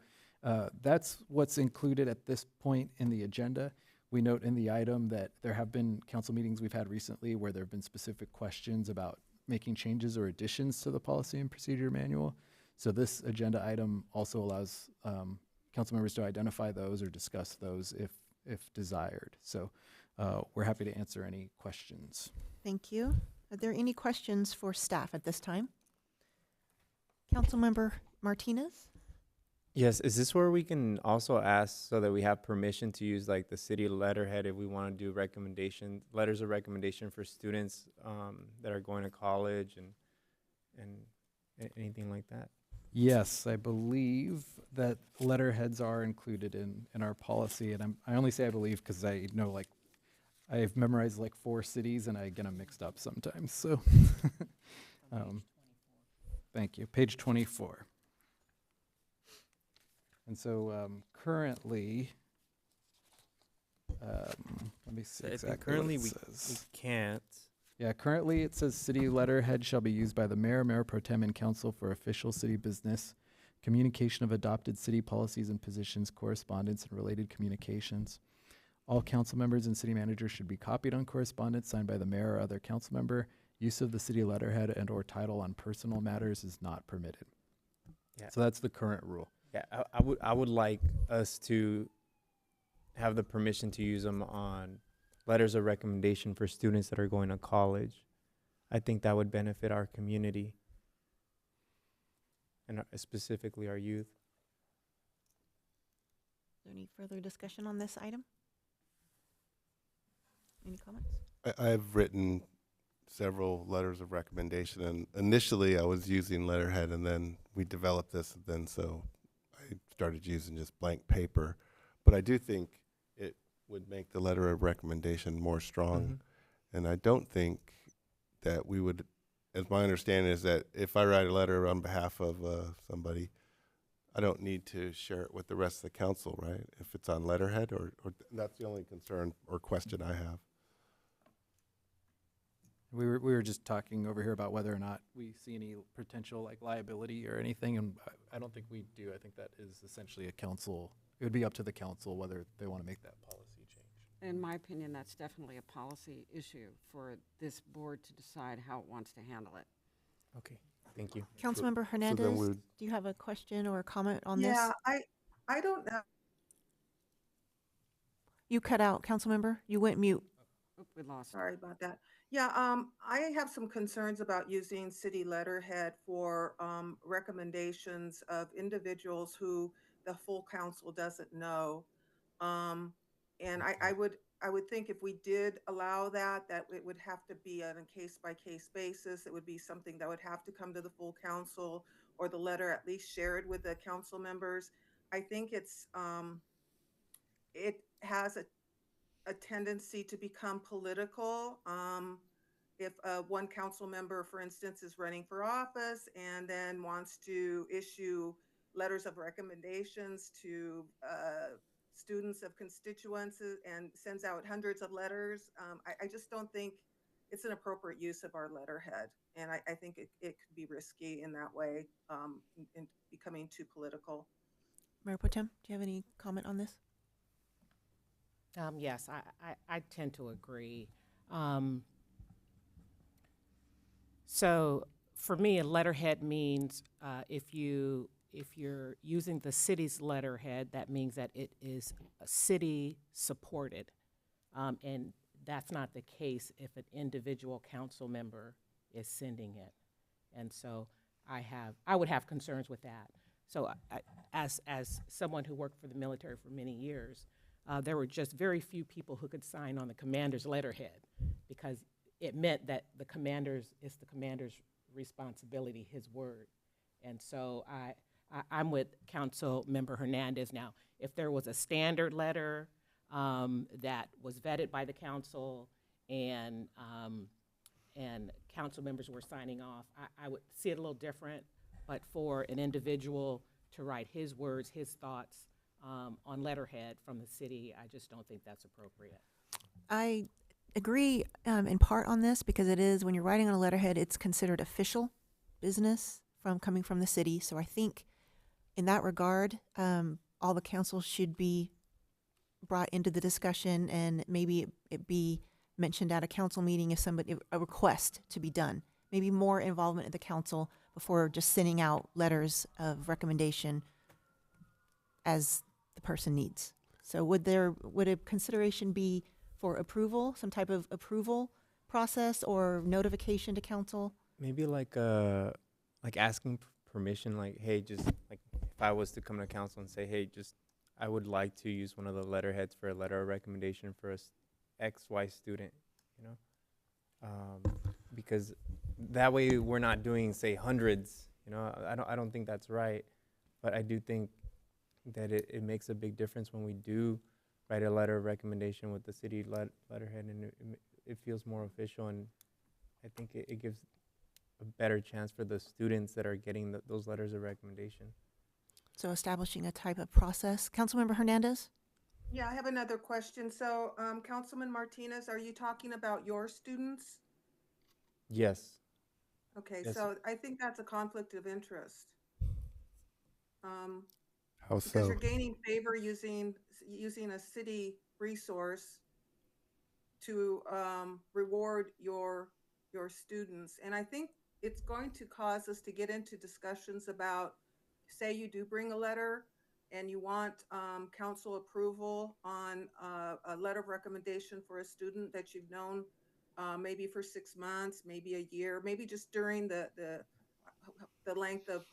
Speaker 3: that's what's included at this point in the agenda. We note in the item that there have been council meetings we've had recently where there have been specific questions about making changes or additions to the policy and procedure manual. So this agenda item also allows council members to identify those or discuss those if desired. So we're happy to answer any questions.
Speaker 2: Thank you. Are there any questions for staff at this time? Councilmember Martinez?
Speaker 1: Yes, is this where we can also ask so that we have permission to use like the city letterhead if we want to do recommendations, letters of recommendation for students that are going to college and anything like that?
Speaker 3: Yes, I believe that letterheads are included in our policy, and I only say I believe because I know like I've memorized like 4 cities and I get them mixed up sometimes. So, thank you. Page 24. And so currently, let me see
Speaker 1: I think
Speaker 3: exactly
Speaker 1: currently
Speaker 3: what
Speaker 1: we
Speaker 3: it says.
Speaker 1: can't.
Speaker 3: Yeah, currently it says city letterhead shall be used by the mayor, mayor pro tem, and council for official city business, communication of adopted city policies and positions, correspondence, and related communications. All council members and city managers should be copied on correspondence signed by the mayor or other council member. Use of the city letterhead and or title on personal matters is not permitted.
Speaker 1: Yeah.
Speaker 3: So that's the current rule.
Speaker 1: Yeah, I would like us to have the permission to use them on letters of recommendation for students that are going to college. I think that would benefit our community and specifically our youth.
Speaker 2: Is there any further discussion on this item? Any comments?
Speaker 8: I've written several letters of recommendation, and initially I was using letterhead, and then we developed this, and then so I started using just blank paper. But I do think it would make the letter of recommendation more strong, and I don't think that we would, as my understanding is that if I write a letter on behalf of somebody, I don't need to share it with the rest of the council, right? If it's on letterhead, or that's the only concern or question I have.
Speaker 3: We were just talking over here about whether or not we see any potential like liability or anything, and I don't think we do. I think that is essentially a council. It would be up to the council whether they want to make that policy change.
Speaker 15: In my opinion, that's definitely a policy issue for this board to decide how it wants to handle it.
Speaker 1: Okay, thank you.
Speaker 2: Councilmember Hernandez, do you have a question or a comment on this?
Speaker 10: Yeah, I don't know.
Speaker 2: You cut out, Councilmember. You went mute.
Speaker 15: Oop, we lost.
Speaker 10: Sorry about that. Yeah, I have some concerns about using city letterhead for recommendations of individuals who the full council doesn't know. And I would think if we did allow that it would have to be on a case-by-case basis. It would be something that would have to come to the full council, or the letter at least shared with the council members. I think it's it has a tendency to become political. If one council member, for instance, is running for office and then wants to issue letters of recommendations to students of constituents and sends out hundreds of letters, I just don't think it's an appropriate use of our letterhead. And I think it could be risky in that way, in becoming too political.
Speaker 2: Mayor Pro Tem, do you have any comment on this?
Speaker 12: Yes, I tend to agree. So for me, a letterhead means if you're using the city's letterhead, that means that it is city supported, and that's not the case if an individual council member is sending it. And so I would have concerns with that. So as someone who worked for the military for many years, there were just very few people who could sign on the commander's letterhead, because it meant that it's the commander's responsibility, his word. And so I'm with Council Member Hernandez now. If there was a standard letter that was vetted by the council and council members were signing off, I would see it a little different. But for an individual to write his words, his thoughts on letterhead from the city, I just don't think that's appropriate.
Speaker 2: I agree in part on this, because it is, when you're writing on a letterhead, it's considered official business coming from the city. So I think in that regard, all the council should be brought into the discussion, and maybe it be mentioned at a council meeting if a request to be done. Maybe more involvement at the council before just sending out letters of recommendation as the person needs. So would a consideration be for approval, some type of approval process or notification to council?
Speaker 1: Maybe like asking permission, like, hey, just like if I was to come to council and say, hey, just I would like to use one of the letterheads for a letter of recommendation for a XY student, you know, because that way we're not doing, say, hundreds. You know, I don't think that's right, but I do think that it makes a big difference when we do write a letter of recommendation with the city letterhead, and it feels more official, and I think it gives a better chance for the students that are getting those letters of recommendation.
Speaker 2: So establishing a type of process. Councilmember Hernandez?
Speaker 10: Yeah, I have another question. So, Councilman Martinez, are you talking about your students?
Speaker 1: Yes.
Speaker 10: Okay,
Speaker 1: Yes.
Speaker 10: so I think that's a conflict of interest.
Speaker 8: How
Speaker 10: Because
Speaker 8: so?
Speaker 10: you're gaining favor using a city resource to reward your students. And I think it's going to cause us to get into discussions about, say you do bring a letter and you want council approval on a letter of recommendation for a student that you've known maybe for 6 months, maybe a year, maybe just during the length of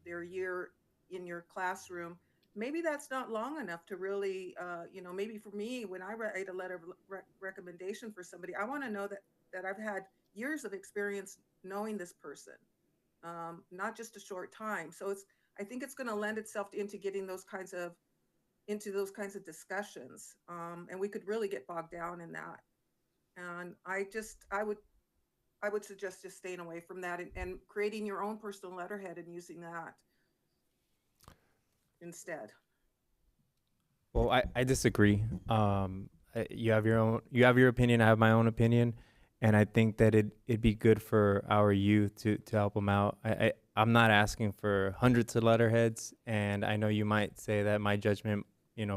Speaker 10: their year in your classroom. Maybe that's not long enough to really, maybe for me, when I write a letter of recommendation for somebody, I want to know that I've had years of experience knowing this person, not just a short time. So I think it's going to lend itself into getting into those kinds of discussions, and we could really get bogged down in that. And I would suggest just staying away from that and creating your own personal letterhead and using that instead.
Speaker 1: Well, I disagree. You have your opinion. I have my own opinion, and I think that it'd be good for our youth to help them out. I'm not asking for hundreds of letterheads, and I know you might say that my judgment,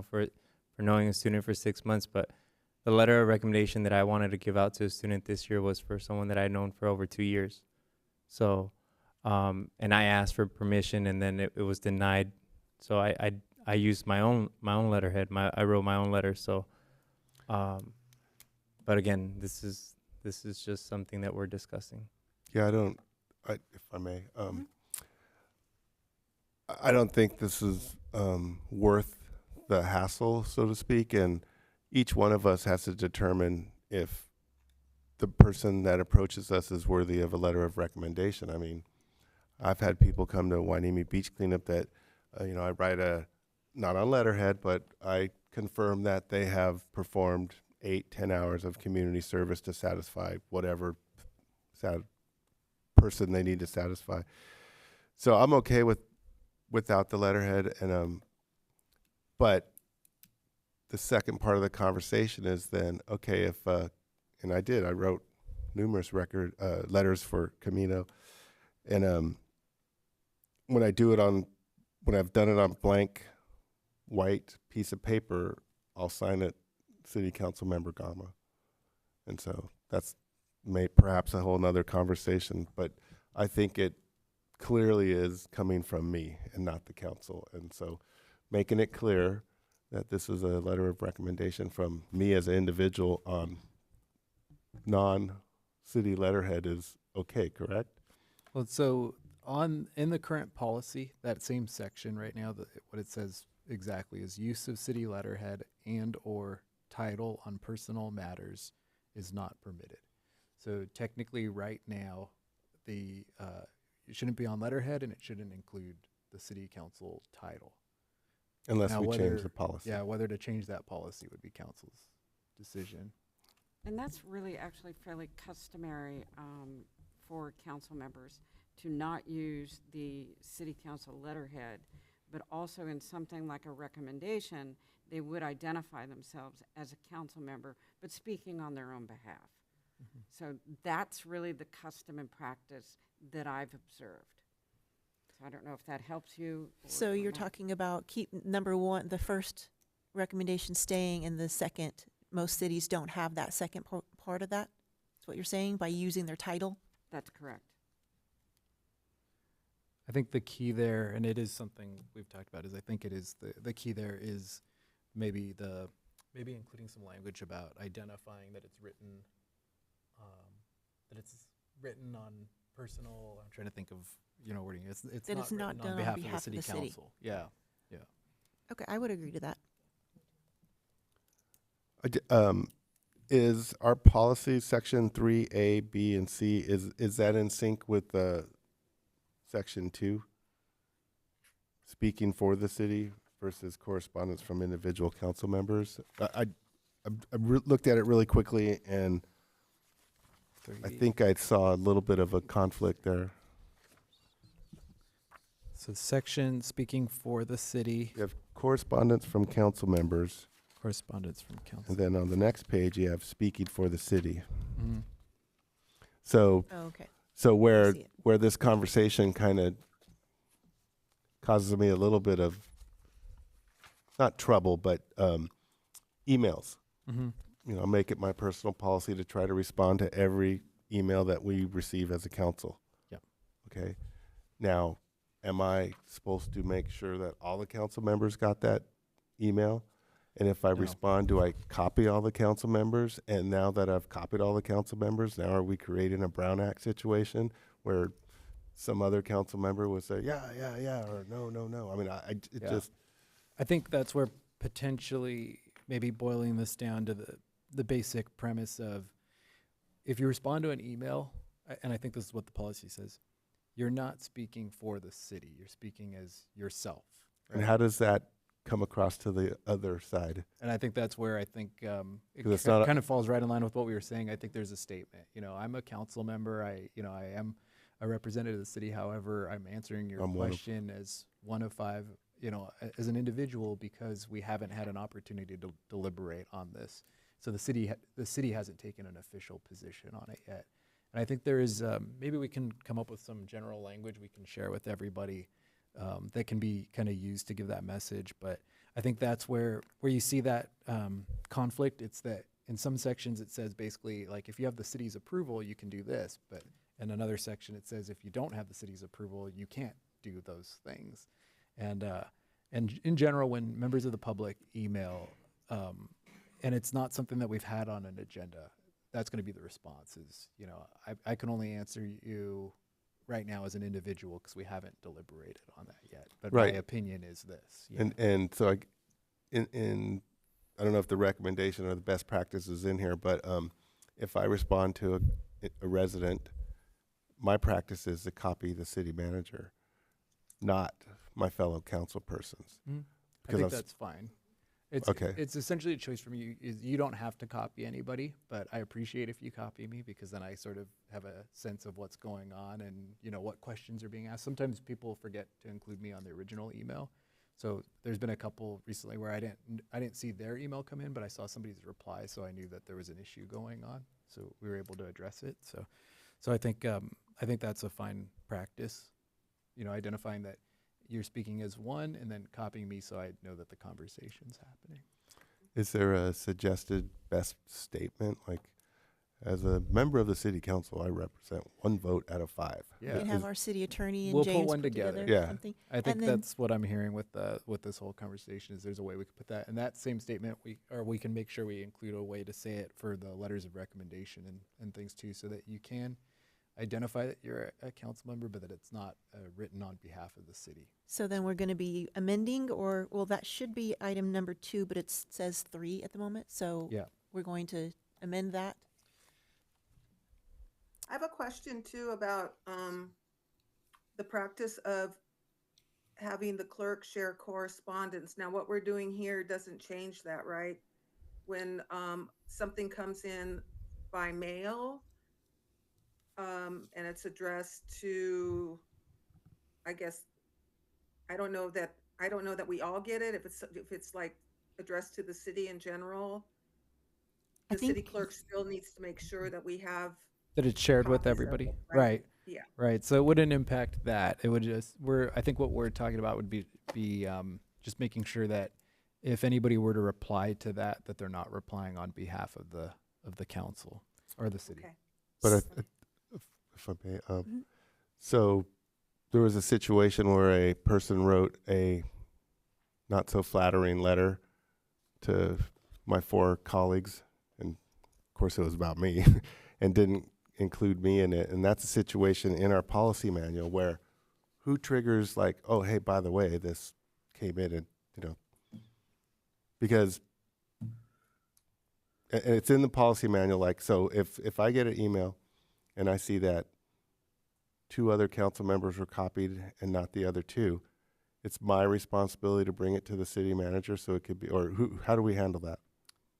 Speaker 1: for knowing a student for 6 months, but the letter of recommendation that I wanted to give out to a student this year was for someone that I'd known for over 2 years. So, and I asked for permission, and then it was denied. So I used my own letterhead. I wrote my own letter. So, but again, this is just something that we're discussing.
Speaker 8: Yeah, if I may, I don't think this is worth the hassle, so to speak, and each one of us has to determine if the person that approaches us is worthy of a letter of recommendation. I mean, I've had people come to Hueneme Beach Cleanup that, I write not on letterhead, but I confirm that they have performed 8-10 hours of community service to satisfy whatever person they need to satisfy. So I'm okay without the letterhead, and but the second part of the conversation is then, okay, if and I wrote numerous letters for Camino, and when I've done it on blank white piece of paper, I'll sign it City Council Member Gama, and so that's perhaps a whole nother conversation, but I think it clearly is coming from me and not the council, and so making it clear that this is a letter of recommendation from me as an individual on non-city letterhead is okay, correct?
Speaker 3: Well, so in the current policy, that same section right now, what it says exactly is use of city letterhead and or title on personal matters is not permitted. So technically right now, it shouldn't be on letterhead and it shouldn't include the city council title.
Speaker 8: Unless
Speaker 3: Now,
Speaker 8: we change the policy.
Speaker 3: Yeah, whether to change that policy would be council's decision.
Speaker 15: And that's really actually fairly customary for council members to not use the city council letterhead, but also in something like a recommendation, they would identify themselves as a council member, but speaking on their own behalf.
Speaker 3: Mm-hmm.
Speaker 15: So that's really the custom and practice that I've observed. So I don't know if that helps you.
Speaker 2: So
Speaker 15: or
Speaker 2: you're
Speaker 15: not.
Speaker 2: talking about keep number one, the first recommendation staying, and the second, most cities don't have that second part of that? That's what you're saying, by using their title?
Speaker 15: That's correct.
Speaker 3: I think the key there, and it is something we've talked about, is I think it is the key there is maybe including some language about identifying that it's written, on personal. I'm trying to think of wording. It's
Speaker 2: That
Speaker 3: not
Speaker 2: it's not
Speaker 3: written
Speaker 2: done
Speaker 3: on behalf of the city council. Yeah.
Speaker 2: Okay, I would agree to that.
Speaker 8: Is our policy section 3A, B, and C, is that in sync with section 2? Speaking for the city versus correspondence from individual council members? I looked at it really quickly, and I think I saw a little bit of a conflict there.
Speaker 3: So section speaking for the city.
Speaker 8: You have correspondence from council members,
Speaker 3: Correspondence from council.
Speaker 8: and then on the next page, you have speaking for the city.
Speaker 3: Mhm.
Speaker 8: So,
Speaker 2: Oh, okay.
Speaker 8: so
Speaker 2: see it.
Speaker 8: where this conversation kind of causes me a little bit of, not trouble, but emails.
Speaker 3: Mhm.
Speaker 8: I make it my personal policy to try to respond to every email that we receive as a council.
Speaker 3: Yep.
Speaker 8: Okay. Now, am I supposed to make sure that all the council members got that email? And if I
Speaker 3: No.
Speaker 8: respond, do I copy all the council members? And now that I've copied all the council members, now are we creating a Brown Act situation where some other council member would say, yeah, or no? I mean,
Speaker 3: Yeah.
Speaker 8: just,
Speaker 3: I think that's where potentially maybe boiling this down to the basic premise of if you respond to an email, and I think this is what the policy says, you're not speaking for the city. You're speaking as yourself.
Speaker 8: and how does that come across to the other side?
Speaker 3: And I think that's where I think it
Speaker 8: 'Cause it's not a-
Speaker 3: kind of falls right in line with what we were saying. I think there's a statement. I'm a council member. I am a representative of the city. However, I'm answering your
Speaker 8: I'm one of-
Speaker 3: question as one of 5, as an individual because we haven't had an opportunity to deliberate on this. So the city hasn't taken an official position on it yet. And I think there is, maybe we can come up with some general language we can share with everybody that can be kind of used to give that message. But I think that's where you see that conflict. It's that in some sections it says basically like if you have the city's approval, you can do this. But in another section it says if you don't have the city's approval, you can't do those things. And in general, when members of the public email, and it's not something that we've had on an agenda, that's going to be the response is, I can only answer you right now as an individual because we haven't deliberated on that yet. But
Speaker 8: Right.
Speaker 3: my opinion is this.
Speaker 8: And so I don't know if the recommendation or the best practice is in here, but if I respond to a resident, my practice is to copy the city manager, not my fellow council persons.
Speaker 3: I
Speaker 8: Because
Speaker 3: think
Speaker 8: I've s-
Speaker 3: that's fine. It's
Speaker 8: Okay.
Speaker 3: It's essentially a choice from you. You don't have to copy anybody, but I appreciate if you copy me because then I sort of have a sense of what's going on and what questions are being asked. Sometimes people forget to include me on the original email, so there's been a couple recently where I didn't see their email come in, but I saw somebody's reply, so I knew that there was an issue going on. So we were able to address it. So I think that's a fine practice. Identifying that you're speaking as one and then copying me so I know that the conversation's happening.
Speaker 8: Is there a suggested best statement? Like, as a member of the city council, I represent 1 vote out of 5.
Speaker 2: We can have our city attorney and
Speaker 3: We'll
Speaker 2: James
Speaker 3: put one together.
Speaker 8: Yeah.
Speaker 2: something.
Speaker 3: I think
Speaker 2: And then-
Speaker 3: that's what I'm hearing with this whole conversation is there's a way we could put that in that same statement. We can make sure we include a way to say it for the letters of recommendation and things too, so that you can identify that you're a council member, but that it's not written on behalf of the city.
Speaker 2: So then we're going to be amending, that should be item number 2, but it says 3 at the moment. So
Speaker 3: Yeah.
Speaker 2: we're going to amend that.
Speaker 10: I have a question too about the practice of having the clerk share correspondence. Now, what we're doing here doesn't change that, right? When something comes in by mail, and it's addressed to, I guess, I don't know that we all get it. If it's like addressed to the city in general,
Speaker 2: I
Speaker 10: the city
Speaker 2: think-
Speaker 10: clerk still needs to make sure that we have.
Speaker 3: That it's shared with
Speaker 10: copies of
Speaker 3: everybody.
Speaker 10: it,
Speaker 3: Right.
Speaker 10: Yeah.
Speaker 3: Right. So it wouldn't impact that. It would just I think what we're talking about would be just making sure that if anybody were to reply to that they're not replying on behalf of the council or the city.
Speaker 10: Okay.
Speaker 8: But if I may, so there was a situation where a person wrote a not so flattering letter to my 4 colleagues, and of course it was about me, and didn't include me in it. And that's a situation in our policy manual where who triggers like, oh, hey, by the way, this came in, and because and it's in the policy manual. Like, so if I get an email and I see that 2 other council members were copied and not the other 2, it's my responsibility to bring it to the city manager. So it could be, or how do we handle that?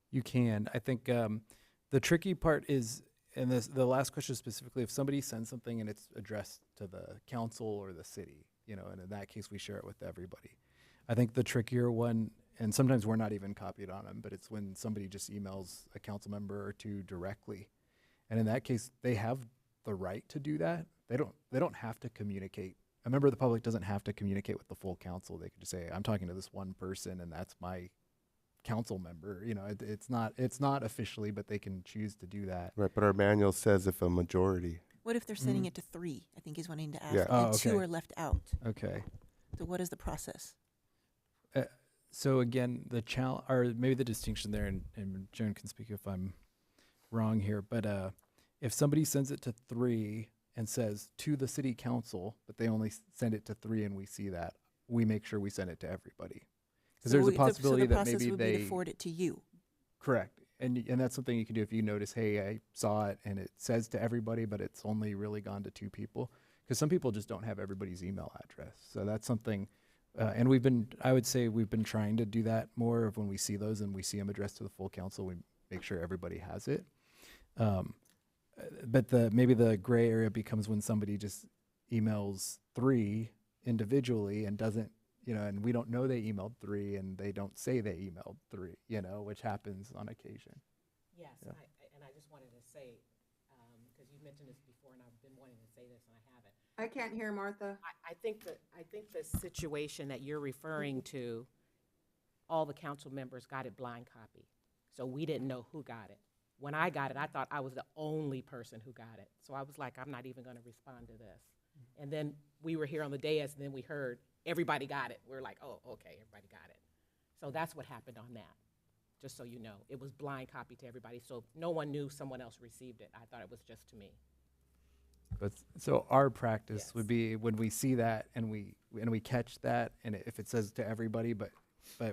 Speaker 3: You can. I think the tricky part is, and the last question specifically, if somebody sends something and it's addressed to the council or the city, and in that case we share it with everybody. I think the trickier one, and sometimes we're not even copied on them, but it's when somebody just emails a council member or 2 directly. And in that case, they have the right to do that. They don't have to communicate. A member of the public doesn't have to communicate with the full council. They could just say, I'm talking to this one person and that's my council member. It's not officially, but they can choose to do that.
Speaker 8: Right, but our manual says if a majority.
Speaker 2: What if they're sending it to 3? I think he's wanting to ask,
Speaker 8: Yeah.
Speaker 2: and
Speaker 3: Oh,
Speaker 2: 2
Speaker 3: okay.
Speaker 2: are left out.
Speaker 3: Okay.
Speaker 2: So what is the process?
Speaker 3: So again, the challenge, or maybe the distinction there, and Joan can speak if I'm wrong here, but if somebody sends it to 3 and says to the city council, but they only send it to 3 and we see that, we make sure we send it to everybody. Because there's a possibility that maybe
Speaker 2: So the process would be
Speaker 3: they
Speaker 2: to forward it to you.
Speaker 3: correct, and that's something you can do if you notice, hey, I saw it and it says to everybody, but it's only really gone to 2 people, because some people just don't have everybody's email address. So that's something. And I would say we've been trying to do that more of when we see those and we see them addressed to the full council, we make sure everybody has it. But maybe the gray area becomes when somebody just emails 3 individually and doesn't, and we don't know they emailed 3 and they don't say they emailed 3, which happens on occasion.
Speaker 12: Yes,
Speaker 3: Yeah.
Speaker 12: and I just wanted to say, because you mentioned this before and I've been wanting to say this and I haven't.
Speaker 10: I can't hear Martha.
Speaker 12: I think the situation that you're referring to, all the council members got it blind copy. So we didn't know who got it. When I got it, I thought I was the only person who got it. So I was like, I'm not even going to respond to this. And then we were here on the dais, and then we heard everybody got it. We're like, oh, okay, everybody got it. So that's what happened on that, just so you know. It was blind copy to everybody, so no one knew someone else received it. I thought it was just to me.
Speaker 3: But so our practice
Speaker 12: Yes.
Speaker 3: would be when we see that and we catch that, and if it says to everybody, but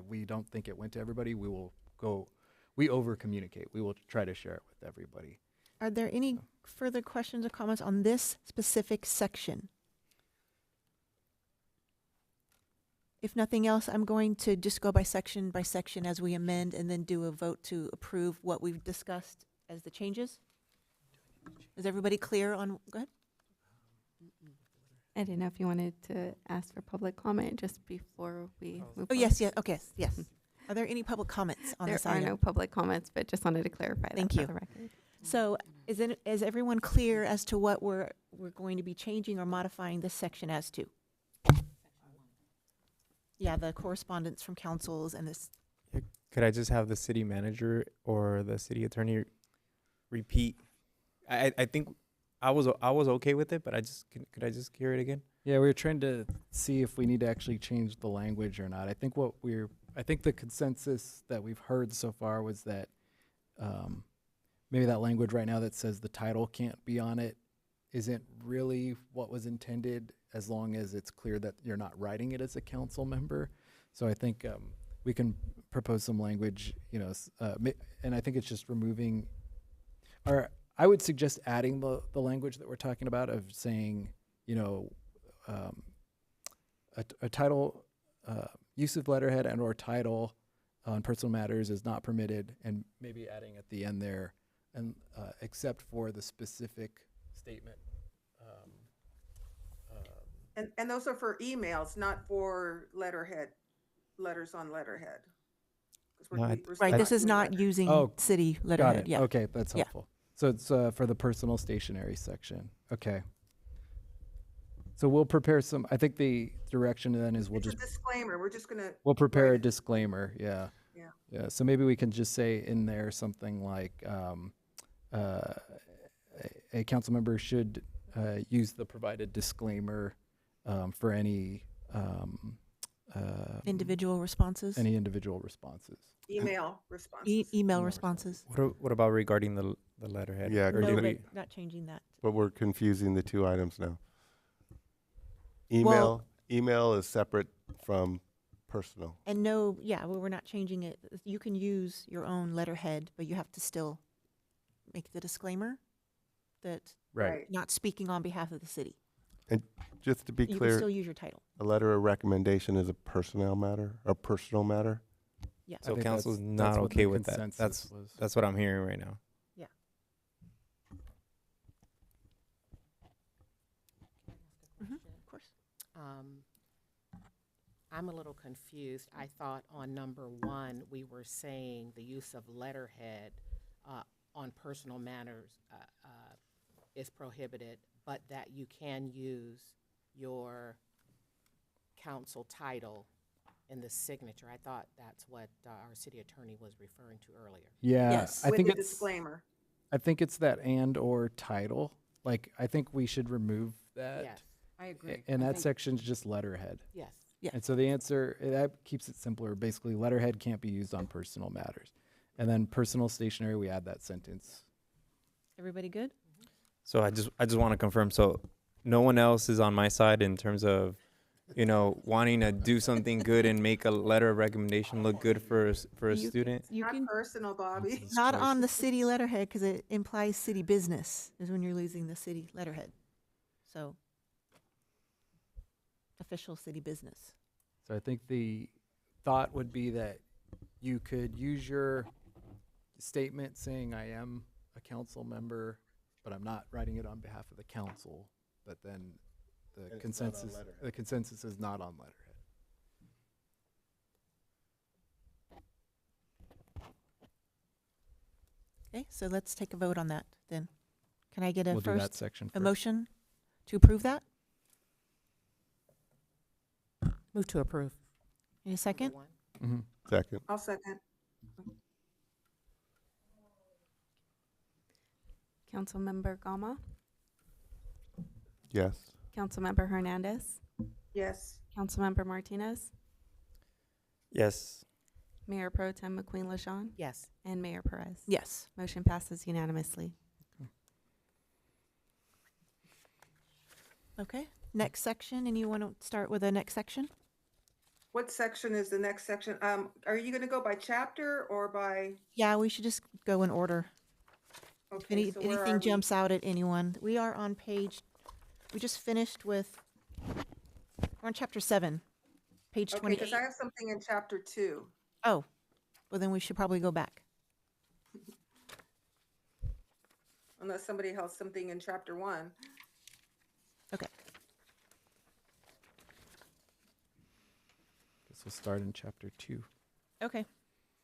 Speaker 3: we don't think it went to everybody, we over communicate. We will try to share it with everybody.
Speaker 2: Are there any further questions or comments on this specific section? If nothing else, I'm going to just go by section as we amend and then do a vote to approve what we've discussed as the changes. Is everybody clear on, go ahead?
Speaker 4: I didn't know if you wanted to ask for public comment just before we move
Speaker 2: Oh,
Speaker 4: on.
Speaker 2: yes, okay, yes. Are there any public comments on
Speaker 4: There
Speaker 2: this
Speaker 4: are
Speaker 2: item?
Speaker 4: no public comments, but just wanted to clarify that
Speaker 2: Thank
Speaker 4: for
Speaker 2: you.
Speaker 4: the record.
Speaker 2: So is everyone clear as to what we're going to be changing or modifying this section as to? Yeah, the correspondence from councils and this.
Speaker 1: Could I just have the city manager or the city attorney repeat? I think I was okay with it, but could I just hear it again?
Speaker 3: Yeah, we were trying to see if we need to actually change the language or not. I think the consensus that we've heard so far was that maybe that language right now that says the title can't be on it isn't really what was intended, as long as it's clear that you're not writing it as a council member. So I think we can propose some language, and I think it's just removing, or I would suggest adding the language that we're talking about of saying, a title, use of letterhead and or title on personal matters is not permitted, and maybe adding at the end there, and except for the specific statement.
Speaker 10: And those are for emails, not for letters on letterhead. 'Cause
Speaker 1: No,
Speaker 2: Right, this is
Speaker 10: doing
Speaker 2: not
Speaker 10: letter.
Speaker 2: using city
Speaker 3: Got
Speaker 2: letterhead,
Speaker 3: it.
Speaker 2: yeah.
Speaker 3: Okay, that's
Speaker 2: Yeah.
Speaker 3: helpful. So it's for the personal stationery section. Okay. So we'll prepare some, I think the direction then is
Speaker 10: It's a disclaimer, we're just gonna.
Speaker 3: we'll prepare a
Speaker 10: write it.
Speaker 3: disclaimer, yeah.
Speaker 10: Yeah.
Speaker 3: Yeah, so maybe we can just say in there something like, a council member should use the provided disclaimer for any
Speaker 2: Individual responses?
Speaker 3: any individual responses.
Speaker 10: Email responses.
Speaker 2: Email responses.
Speaker 1: What about regarding the letterhead?
Speaker 8: Yeah,
Speaker 1: Or
Speaker 2: No,
Speaker 1: do
Speaker 8: can
Speaker 1: we-
Speaker 2: but not changing that.
Speaker 8: But we're confusing the two items now.
Speaker 2: Well-
Speaker 8: Email is separate from personal.
Speaker 2: And no, yeah, well, we're not changing it. You can use your own letterhead, but you have to still make the disclaimer that
Speaker 8: Right.
Speaker 2: not speaking on behalf of the city.
Speaker 8: And just to be
Speaker 2: You can
Speaker 8: clear,
Speaker 2: still use your title.
Speaker 8: a letter of recommendation is a personnel matter, a personal matter?
Speaker 2: Yeah.
Speaker 1: So
Speaker 3: think
Speaker 1: council's
Speaker 3: that's
Speaker 1: not
Speaker 3: what the
Speaker 1: okay with that.
Speaker 3: consensus was.
Speaker 1: That's what I'm hearing right now.
Speaker 2: Yeah. Of course.
Speaker 12: I'm a little confused. I thought on number 1, we were saying the use of letterhead on personal matters is prohibited, but that you can use your council title in the signature. I thought that's what our city attorney was referring to earlier.
Speaker 3: Yeah,
Speaker 2: Yes.
Speaker 3: I
Speaker 10: With
Speaker 3: think
Speaker 10: the
Speaker 3: it's
Speaker 10: disclaimer.
Speaker 3: I think it's that and or title. Like I think we should remove that.
Speaker 12: Yes,
Speaker 15: I agree.
Speaker 3: And
Speaker 15: I
Speaker 3: that
Speaker 15: think-
Speaker 3: section's just letterhead.
Speaker 12: yes.
Speaker 2: Yeah.
Speaker 3: And so the answer that keeps it simpler. Basically, letterhead can't be used on personal matters. And then personal stationery, we add that sentence.
Speaker 2: Everybody good?
Speaker 1: So I just want to confirm. So no one else is on my side in terms of, wanting to do something good and make a letter of recommendation look good for a
Speaker 2: You-
Speaker 1: student.
Speaker 2: You
Speaker 10: Not
Speaker 2: can,
Speaker 10: personal, Bobby.
Speaker 3: It's
Speaker 2: not
Speaker 3: choice.
Speaker 2: on the city letterhead because it implies city business is when you're using the city letterhead. So official city business.
Speaker 3: So I think the thought would be that you could use your statement saying I am a council member, but I'm not writing it on behalf of the council. But then the consensus is not on letterhead.
Speaker 2: Okay, so let's take a vote on that then. Can I get a
Speaker 3: We'll do that
Speaker 2: first,
Speaker 3: section
Speaker 2: a
Speaker 3: first.
Speaker 2: motion to approve that?
Speaker 12: Move to approve.
Speaker 2: Any second?
Speaker 3: Mm-hmm.
Speaker 8: Second.
Speaker 10: I'll second.
Speaker 4: Councilmember Gama,
Speaker 8: Yes.
Speaker 4: Councilmember Hernandez,
Speaker 10: Yes.
Speaker 4: Councilmember Martinez,
Speaker 1: Yes.
Speaker 4: Mayor Pro Tem McQueen LaJean,
Speaker 12: Yes.
Speaker 4: and Mayor Perez.
Speaker 2: Yes.
Speaker 4: Motion passes unanimously.
Speaker 2: Okay, next section, and you want to start with the next section?
Speaker 10: What section is the next section? Are you gonna go by chapter or by,
Speaker 2: Yeah, we should just go in order. If
Speaker 10: okay, so where are
Speaker 2: anything
Speaker 10: we?
Speaker 2: jumps out at anyone, we are on page, we just finished with, we're on chapter 7, page
Speaker 10: Okay,
Speaker 2: 28.
Speaker 10: because I have something in chapter 2.
Speaker 2: Oh, well then we should probably go back.
Speaker 10: Unless somebody has something in chapter 1.
Speaker 2: Okay.
Speaker 3: Guess we'll start in chapter 2.
Speaker 2: Okay,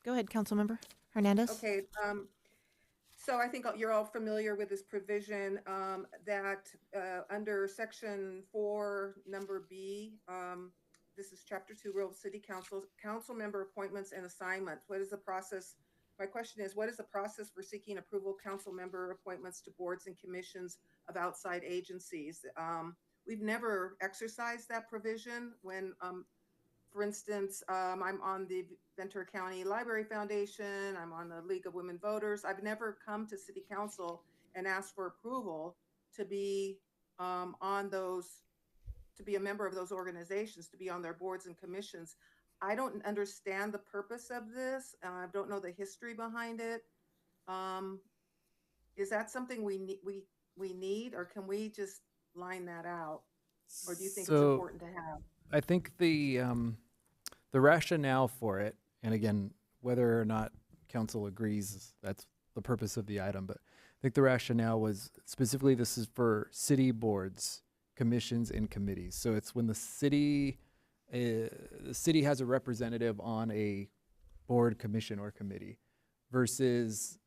Speaker 2: go ahead, Councilmember Hernandez.
Speaker 10: Okay, so I think you're all familiar with this provision, that, under section 4, number B, this is chapter 2, Rule of City Council, council member appointments and assignments. What is the process? My question is, what is the process for seeking approval council member appointments to boards and commissions of outside agencies? We've never exercised that provision when, for instance, I'm on the Ventura County Library Foundation, I'm on the League of Women Voters. I've never come to city council and asked for approval to be on those, to be a member of those organizations, to be on their boards and commissions. I don't understand the purpose of this. I don't know the history behind it. Is that something we need, or can we just line that out? Or do you think it's
Speaker 3: So-
Speaker 10: important to have?
Speaker 3: I think the rationale for it, and again, whether or not council agrees, that's the purpose of the item, but I think the rationale was specifically this is for city boards, commissions, and committees. So it's when the city has a representative on a board, commission, or committee versus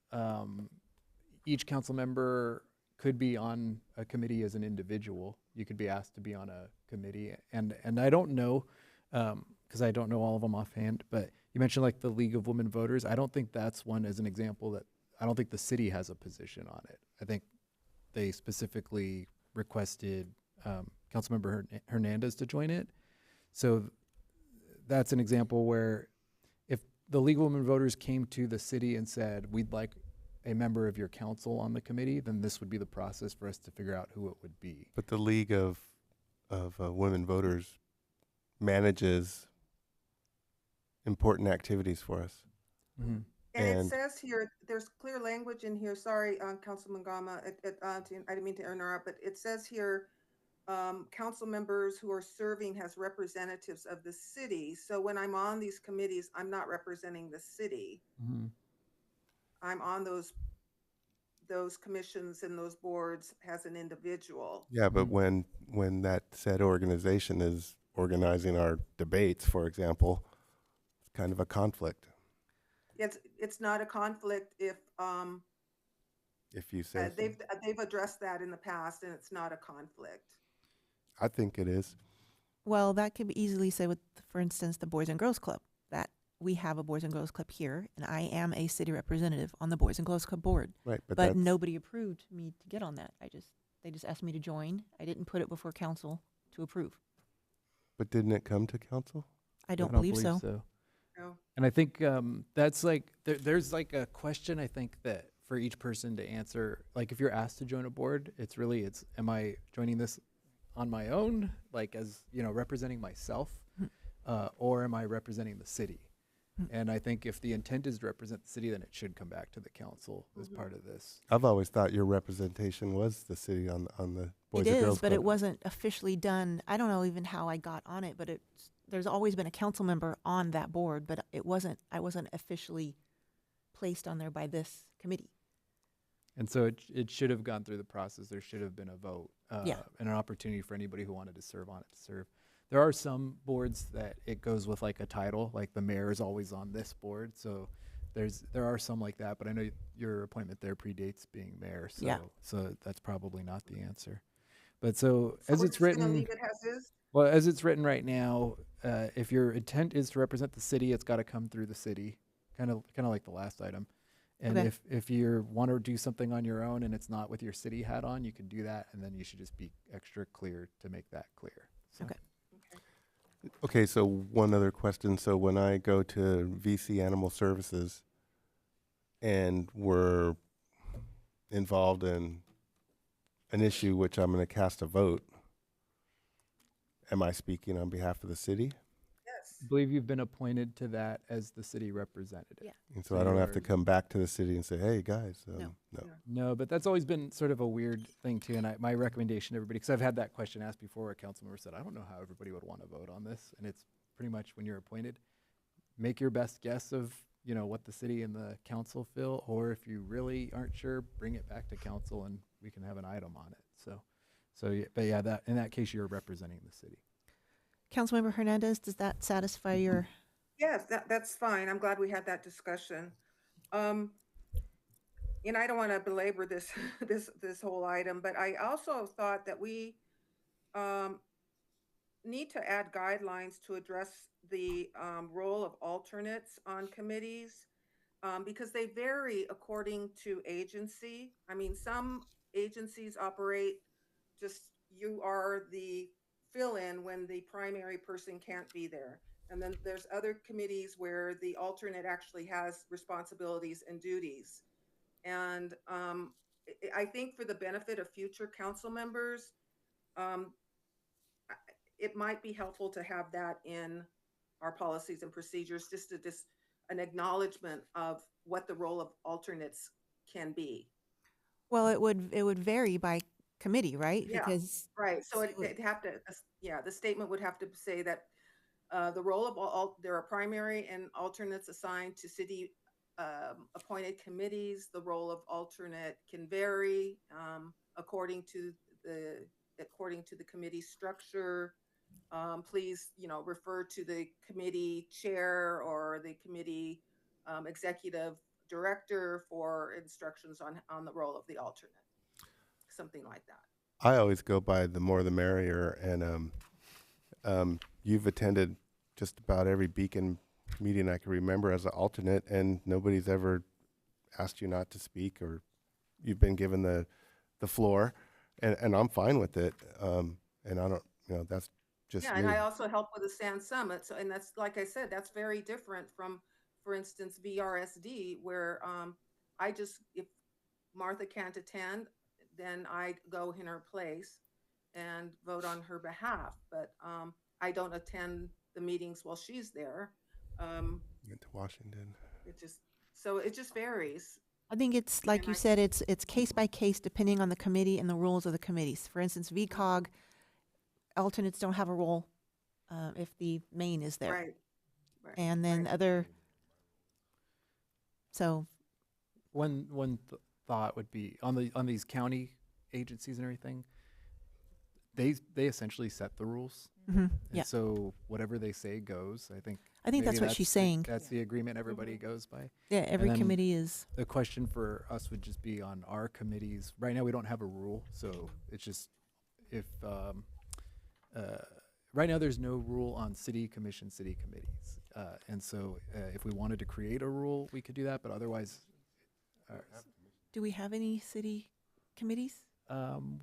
Speaker 3: each council member could be on a committee as an individual. You could be asked to be on a committee. And I don't know, because I don't know all of them offhand, but you mentioned like the League of Women Voters. I don't think that's one as an example that I don't think the city has a position on it. I think they specifically requested Councilmember Hernandez to join it. So that's an example where the League of Women Voters came to the city and said, we'd like a member of your council on the committee, then this would be the process for us to figure out who it would be.
Speaker 8: But the League of Women Voters manages important activities for us.
Speaker 3: Mhm.
Speaker 10: And it
Speaker 8: And
Speaker 10: says here, there's clear language in here, sorry, Councilman Gama, I didn't mean to interrupt, but it says here, council members who are serving as representatives of the city. So when I'm on these committees, I'm not representing the city.
Speaker 3: Mhm.
Speaker 10: I'm on those commissions and those boards as an individual.
Speaker 8: yeah, but when that said organization is organizing our debates, for example, it's kind of a conflict.
Speaker 10: It's not a conflict if
Speaker 8: If you say so.
Speaker 10: they've addressed that in the past, and it's not a conflict.
Speaker 8: I think it is.
Speaker 2: Well, that could be easily said with, for instance, the Boys and Girls Club, that we have a Boys and Girls Club here, and I am a city representative on the Boys and Girls Club board.
Speaker 8: Right, but
Speaker 2: But
Speaker 8: that's,
Speaker 2: nobody approved me to get on that. They just asked me to join. I didn't put it before council to approve.
Speaker 8: but didn't it come to council?
Speaker 2: I don't believe so.
Speaker 10: No.
Speaker 3: And I think that's like there's like a question I think that for each person to answer. Like if you're asked to join a board, it's am I joining this on my own, like as representing myself, or am I representing the city? And I think if the intent is to represent the city, then it should come back to the council as part of this.
Speaker 8: I've always thought your representation was the city on the Boys
Speaker 2: It
Speaker 8: and
Speaker 2: is,
Speaker 8: Girls
Speaker 2: but
Speaker 8: Club.
Speaker 2: it wasn't officially done. I don't know even how I got on it, but there's always been a council member on that board, but I wasn't officially placed on there by this committee.
Speaker 3: And so it should have gone through the process. There should have been a vote
Speaker 2: Yeah.
Speaker 3: and an opportunity for anybody who wanted to serve on it to serve. There are some boards that it goes with like a title, like the mayor is always on this board. So there are some like that, but I know your appointment there predates being mayor. So,
Speaker 2: Yeah.
Speaker 3: so that's probably not the answer. But so as
Speaker 10: we're
Speaker 3: it's
Speaker 10: just gonna
Speaker 3: written,
Speaker 10: leave it as is?
Speaker 3: well, as it's written right now, if your intent is to represent the city, it's got to come through the city, kind of like the last item. And
Speaker 2: Okay.
Speaker 3: if you want to do something on your own and it's not with your city hat on, you can do that, and then you should just be extra clear to make that clear. So.
Speaker 2: Okay.
Speaker 8: Okay, so one other question. So when I go to VC Animal Services and we're involved in an issue which I'm going to cast a vote, am I speaking on behalf of the city?
Speaker 10: Yes.
Speaker 3: I believe you've been appointed to that as the city representative.
Speaker 2: Yeah.
Speaker 8: And so I don't have to
Speaker 3: you're-
Speaker 8: come back to the city and say, hey, guys,
Speaker 2: No.
Speaker 8: no.
Speaker 3: No, but that's always been sort of a weird thing too. And my recommendation to everybody, because I've had that question asked before, a council member said, I don't know how everybody would want to vote on this. And it's pretty much when you're appointed, make your best guess of, what the city and the council feel, or if you really aren't sure, bring it back to council and we can have an item on it. But yeah, that in that case, you're representing the city.
Speaker 2: Councilmember Hernandez, does that satisfy your?
Speaker 10: Yes, that's fine. I'm glad we had that discussion. And I don't want to belabor this this whole item, but I also thought that we need to add guidelines to address the role of alternates on committees because they vary according to agency. I mean, some agencies operate just you are the fill-in when the primary person can't be there. And then there's other committees where the alternate actually has responsibilities and duties. And I think for the benefit of future council members, it might be helpful to have that in our policies and procedures, just an acknowledgement of what the role of alternates can be.
Speaker 2: Well, it would vary by committee, right?
Speaker 10: Yeah,
Speaker 2: Because
Speaker 10: right. So it'd have to, the statement would have to say that the role of there are primary and alternates assigned to city appointed committees. The role of alternate can vary according to the committee structure. Please, refer to the committee chair or the committee executive director for instructions on the role of the alternate. Something like that.
Speaker 8: I always go by the more the merrier, and you've attended just about every Beacon meeting I can remember as an alternate, and nobody's ever asked you not to speak, or you've been given the floor, and I'm fine with it. And I don't, that's just
Speaker 10: Yeah,
Speaker 8: me.
Speaker 10: and I also help with the Sand Summit. So, and that's, like I said, that's very different from for instance, VRSD, where if Martha can't attend, then I go in her place and vote on her behalf. But I don't attend the meetings while she's there.
Speaker 8: Went to Washington.
Speaker 10: It just varies.
Speaker 2: I think it's like
Speaker 10: And
Speaker 2: you
Speaker 10: I-
Speaker 2: said, it's case by case depending on the committee and the rules of the committees. For instance, VCOG, alternates don't have a role if the main is there.
Speaker 10: Right.
Speaker 2: And then so
Speaker 3: One thought would be on these county agencies and everything. They essentially set the rules, and
Speaker 2: yeah.
Speaker 3: so whatever they say goes. I think
Speaker 2: I think that's
Speaker 3: maybe
Speaker 2: what she's
Speaker 3: the-
Speaker 2: saying.
Speaker 3: That's the agreement everybody goes by.
Speaker 2: Yeah,
Speaker 3: And
Speaker 2: every
Speaker 3: then
Speaker 2: committee is.
Speaker 3: The question for us would just be on our committees. Right now, we don't have a rule, so it's just if right now there's no rule on city commission, city committees, and so if we wanted to create a rule, we could do that. But otherwise,
Speaker 2: Do we have any city committees?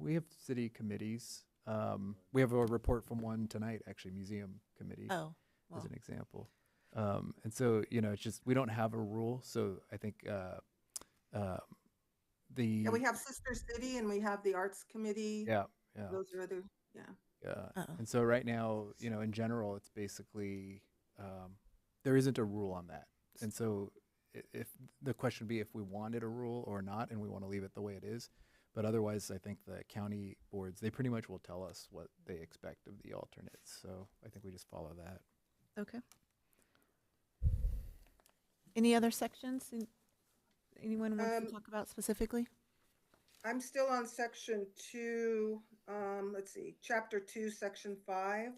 Speaker 3: we have city committees. We have a report from one tonight, actually, museum committee.
Speaker 2: Oh,
Speaker 3: as
Speaker 2: well.
Speaker 3: an example. And so, it's just, we don't have a rule. So I think
Speaker 10: Yeah, we have Sister City and we have the Arts Committee.
Speaker 3: Yeah.
Speaker 10: Those are other, yeah.
Speaker 3: And so right now, in general, it's basically, there isn't a rule on that. And so if the question would be if we wanted a rule or not, and we want to leave it the way it is. But otherwise, I think the county boards, they pretty much will tell us what they expect of the alternates. So I think we just follow that.
Speaker 2: Okay. Any other sections anyone wants to talk about specifically?
Speaker 10: I'm still on section 2, let's see, chapter 2, section 5.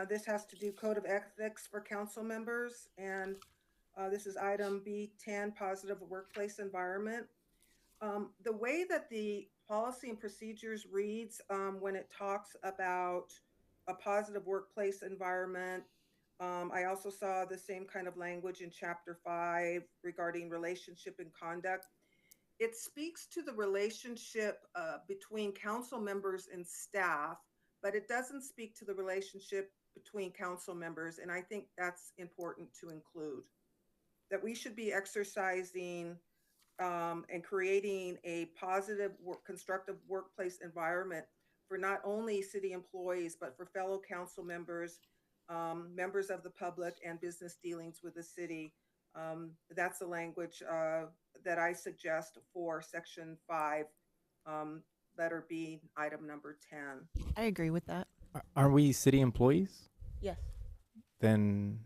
Speaker 10: This has to do code of ethics for council members, and this is item B10, positive workplace environment. The way that the policy and procedures reads when it talks about a positive workplace environment, I also saw the same kind of language in chapter 5 regarding relationship and conduct. It speaks to the relationship between council members and staff, but it doesn't speak to the relationship between council members. And I think that's important to include, that we should be exercising and creating a positive, constructive workplace environment for not only city employees, but for fellow council members, members of the public, and business dealings with the city. That's the language that I suggest for section 5, letter B, item number 10.
Speaker 2: I agree with that.
Speaker 1: Aren't we city employees?
Speaker 2: Yes.
Speaker 1: Then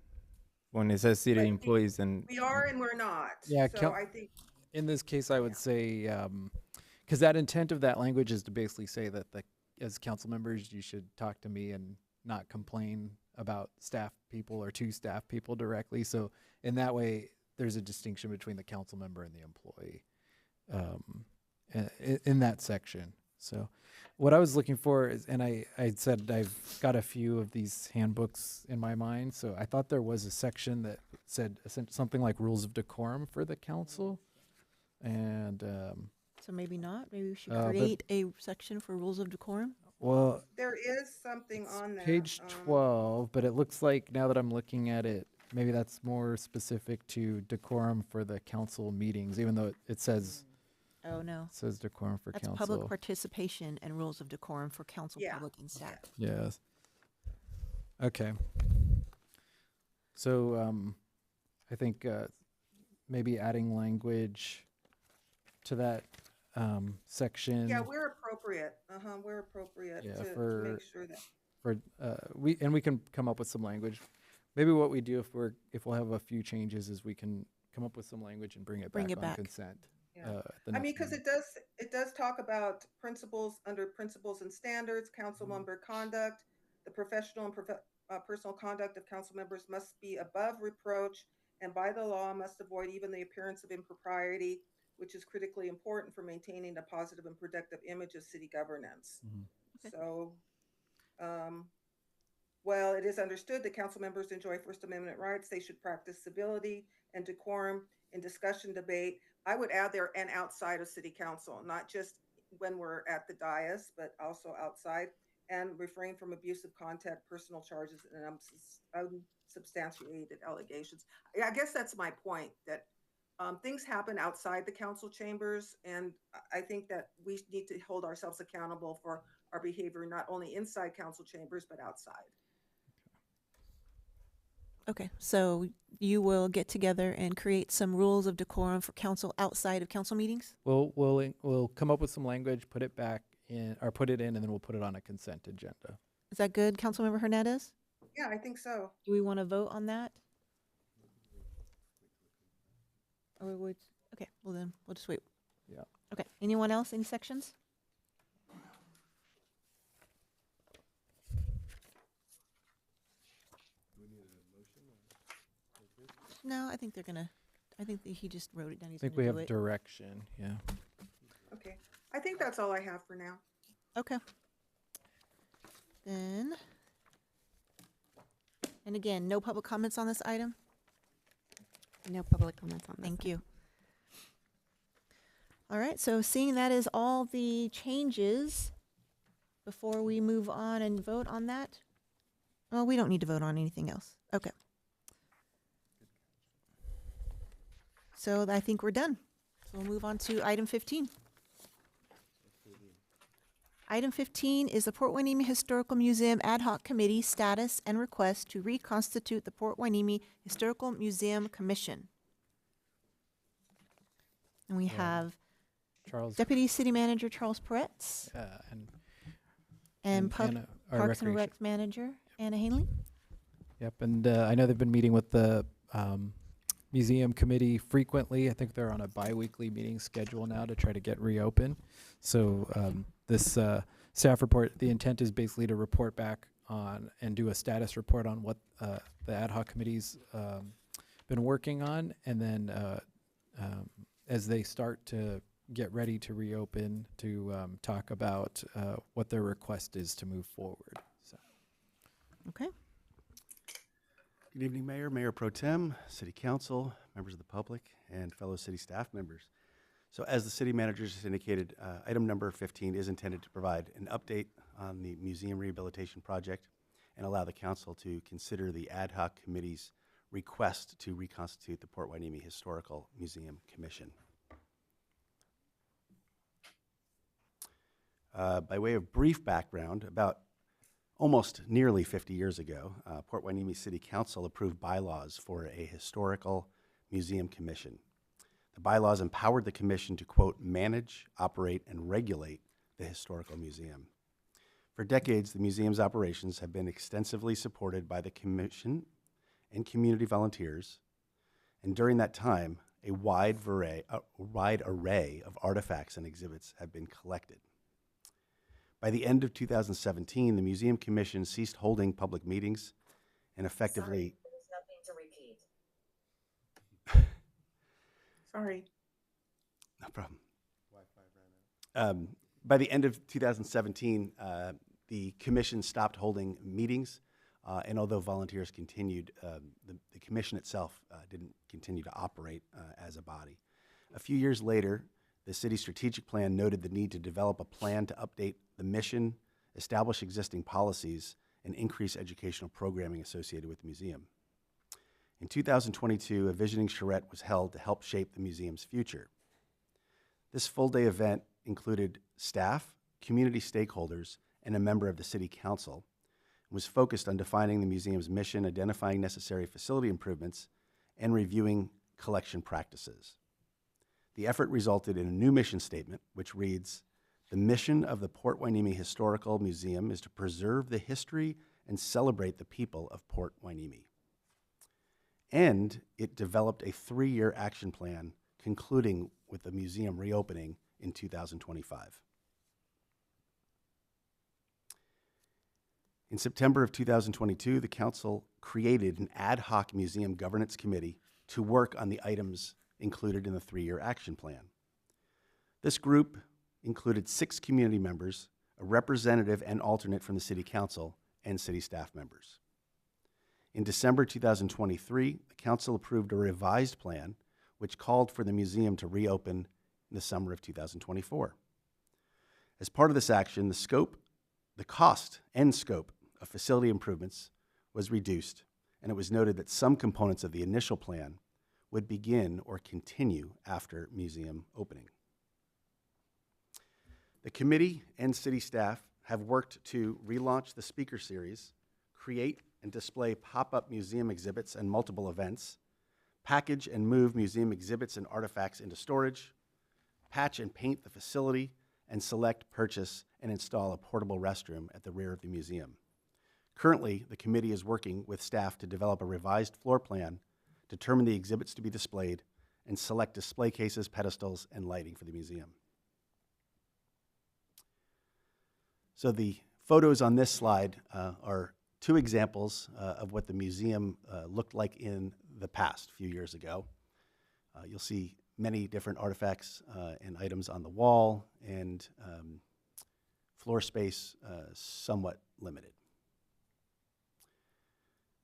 Speaker 1: when it says city employees, then
Speaker 10: We are and we're not.
Speaker 3: Yeah,
Speaker 10: So I think,
Speaker 3: in this case, I would say, because that intent of that language is to basically say that as council members, you should talk to me and not complain about staff people or to staff people directly. So in that way, there's a distinction between the council member and the employee in that section. So what I was looking for is, and I said I've got a few of these handbooks in my mind. So I thought there was a section that said something like rules of decorum for the council. And
Speaker 2: So maybe not. Maybe we should
Speaker 3: but-
Speaker 2: create a section for rules of decorum.
Speaker 3: well,
Speaker 10: there is something on there.
Speaker 3: page 12, but it looks like now that I'm looking at it, maybe that's more specific to decorum for the council meetings, even though it says
Speaker 2: Oh, no.
Speaker 3: decorum for
Speaker 2: That's
Speaker 3: council.
Speaker 2: public participation and rules of decorum for council,
Speaker 10: Yeah.
Speaker 2: public, and staff.
Speaker 3: Yes. Okay. So I think maybe adding language to that section.
Speaker 10: Yeah, we're appropriate. We're appropriate
Speaker 3: Yeah,
Speaker 10: to make sure that.
Speaker 3: we can come up with some language. Maybe what we do if we'll have a few changes is we can come up with some language and bring it back on consent.
Speaker 10: Yeah.
Speaker 3: At the
Speaker 10: I mean,
Speaker 3: next
Speaker 10: because
Speaker 3: meeting.
Speaker 10: it does talk about principles, under principles and standards, council member conduct. The professional and personal conduct of council members must be above reproach, and by the law must avoid even the appearance of impropriety, which is critically important for maintaining a positive and productive image of city governance.
Speaker 2: Okay.
Speaker 10: So, while it is understood that council members enjoy First Amendment rights, they should practice civility and decorum in discussion, debate. I would add there, and outside of city council, not just when we're at the dais, but also outside. and refrain from abusive contact, personal charges, and unsubstantiated allegations. I guess that's my point, that things happen outside the council chambers, and I think that we need to hold ourselves accountable for our behavior, not only inside council chambers, but outside.
Speaker 2: Okay, so you will get together and create some rules of decorum for council outside of council meetings?
Speaker 3: We'll come up with some language, put it back in, or put it in, and then we'll put it on a consent agenda.
Speaker 2: Is that good, Councilmember Hernandez?
Speaker 10: Yeah, I think so.
Speaker 2: Do we want to vote on that? Or would, okay, well then, we'll just wait.
Speaker 3: Yeah.
Speaker 2: Okay, anyone else, any sections? No, I think they're gonna, I think that he just wrote it down.
Speaker 3: I
Speaker 2: He's
Speaker 3: think
Speaker 2: gonna
Speaker 3: we
Speaker 2: do
Speaker 3: have
Speaker 2: it.
Speaker 3: direction, yeah.
Speaker 10: Okay, I think that's all I have for now.
Speaker 2: Okay. Then, and again, no public comments on this item?
Speaker 4: No public comments on this.
Speaker 2: Thank you. All right, so seeing that is all the changes, before we move on and vote on that, well, we don't need to vote on anything else. Okay. So I think we're done. So we'll move on to item 15. Item 15 is the Port Hueneme Historical Museum Ad Hoc Committee status and request to reconstitute the Port Hueneme Historical Museum Commission. And we have
Speaker 3: Charles,
Speaker 2: Deputy City Manager Charles Peretz
Speaker 3: and
Speaker 2: and
Speaker 3: Anna, our
Speaker 2: Parks and
Speaker 3: recreation.
Speaker 2: Rec Manager Anna Hanley.
Speaker 3: Yep, and I know they've been meeting with the museum committee frequently. I think they're on a bi-weekly meeting schedule now to try to get reopened. So this staff report, the intent is basically to report back on and do a status report on what the ad hoc committee's been working on, and then as they start to get ready to reopen, to talk about what their request is to move forward. So.
Speaker 2: Okay.
Speaker 16: Good evening, Mayor, Mayor Pro Tem, City Council, members of the public, and fellow city staff members. So as the city manager just indicated, item number 15 is intended to provide an update on the museum rehabilitation project and allow the council to consider the ad hoc committee's request to reconstitute the Port Hueneme Historical Museum Commission. By way of brief background, about almost nearly 50 years ago, Port Hueneme City Council approved bylaws for a historical museum commission. The bylaws empowered the commission to, quote, manage, operate, and regulate the historical museum. For decades, the museum's operations have been extensively supported by the commission and community volunteers, and during that time, a wide array of artifacts and exhibits have been collected. By the end of 2017, the Museum Commission ceased holding public meetings and effectively...
Speaker 10: Sorry.
Speaker 16: No problem. By the end of 2017, the commission stopped holding meetings, and although volunteers continued, the commission itself didn't continue to operate as a body. A few years later, the city strategic plan noted the need to develop a plan to update the mission, establish existing policies, and increase educational programming associated with the museum. In 2022, a visioning charrette was held to help shape the museum's future. This full-day event included staff, community stakeholders, and a member of the city council, and was focused on defining the museum's mission, identifying necessary facility improvements, and reviewing collection practices. The effort resulted in a new mission statement, which reads, "The mission of the Port Hueneme Historical Museum is to preserve the history and celebrate the people of Port Hueneme." And it developed a 3-year action plan, concluding with the museum reopening in 2025. In September of 2022, the council created an ad hoc museum governance committee to work on the items included in the 3-year action plan. This group included 6 community members, a representative and alternate from the city council, and city staff members. In December 2023, the council approved a revised plan which called for the museum to reopen in the summer of 2024. As part of this action, the scope, the cost and scope of facility improvements was reduced, and it was noted that some components of the initial plan would begin or continue after museum opening. The committee and city staff have worked to relaunch the speaker series, create and display pop-up museum exhibits and multiple events, package and move museum exhibits and artifacts into storage, patch and paint the facility, and select, purchase, and install a portable restroom at the rear of the museum. Currently, the committee is working with staff to develop a revised floor plan, determine the exhibits to be displayed, and select display cases, pedestals, and lighting for the museum. So the photos on this slide are two examples of what the museum looked like in the past, a few years ago. You'll see many different artifacts and items on the wall, and floor space somewhat limited.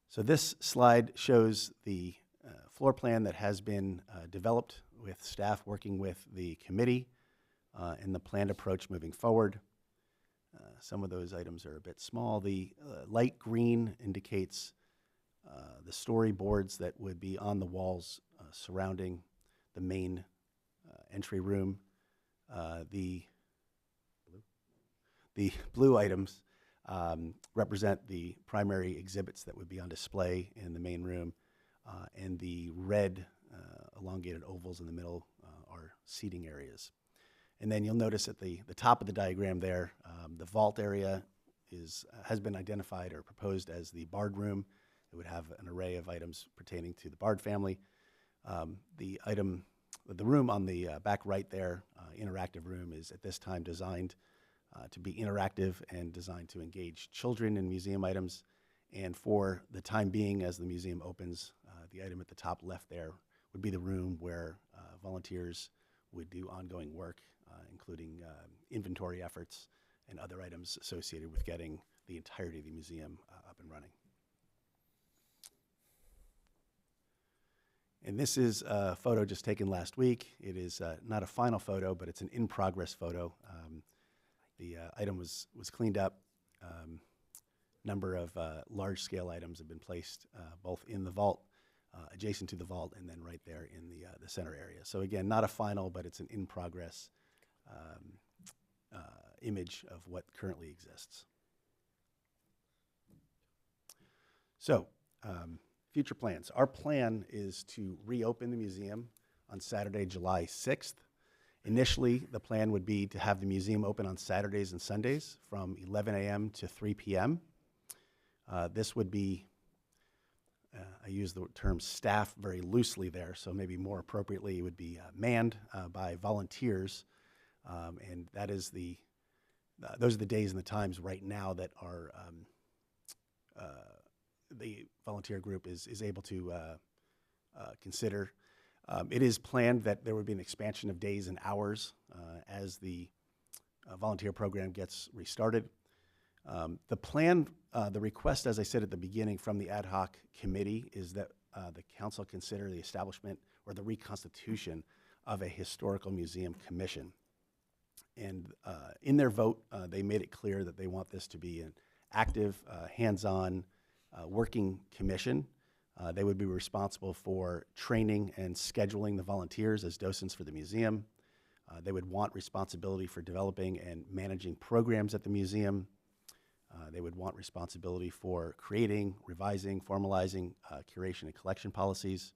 Speaker 16: So this slide shows the floor plan that has been developed with staff working with the committee and the planned approach moving forward. Some of those items are a bit small. The light green indicates the storyboards that would be on the walls surrounding the main entry room. The blue items represent the primary exhibits that would be on display in the main room, and the red elongated ovals in the middle are seating areas. And then you'll notice at the top of the diagram there, the vault area has been identified or proposed as the Bard room. It would have an array of items pertaining to the Bard family. The room on the back right there, interactive room, is at this time designed to be interactive and designed to engage children in museum items. And for the time being, as the museum opens, the item at the top left there would be the room where volunteers would do ongoing work, including inventory efforts and other items associated with getting the entirety of the museum up and running. And this is a photo just taken last week. It is not a final photo, but it's an in-progress photo. The item was cleaned up. Number of large-scale items have been placed both in the vault, adjacent to the vault, and then right there in the center area. So again, not a final, but it's an in-progress image of what currently exists. So, future plans. Our plan is to reopen the museum on Saturday, July 6th. Initially, the plan would be to have the museum open on Saturdays and Sundays from 11 a.m. to 3 p.m. This would be, I use the term staff very loosely there, so maybe more appropriately it would be manned by volunteers, and that is those are the days and the times right now that are the volunteer group is able to consider. It is planned that there would be an expansion of days and hours as the volunteer program gets restarted. The plan, the request, as I said at the beginning, from the ad hoc committee is that the council consider the establishment or the reconstitution of a historical museum commission. And in their vote, they made it clear that they want this to be an active, hands-on working commission. They would be responsible for training and scheduling the volunteers as docents for the museum. They would want responsibility for developing and managing programs at the museum. They would want responsibility for creating, revising, formalizing curation and collection policies.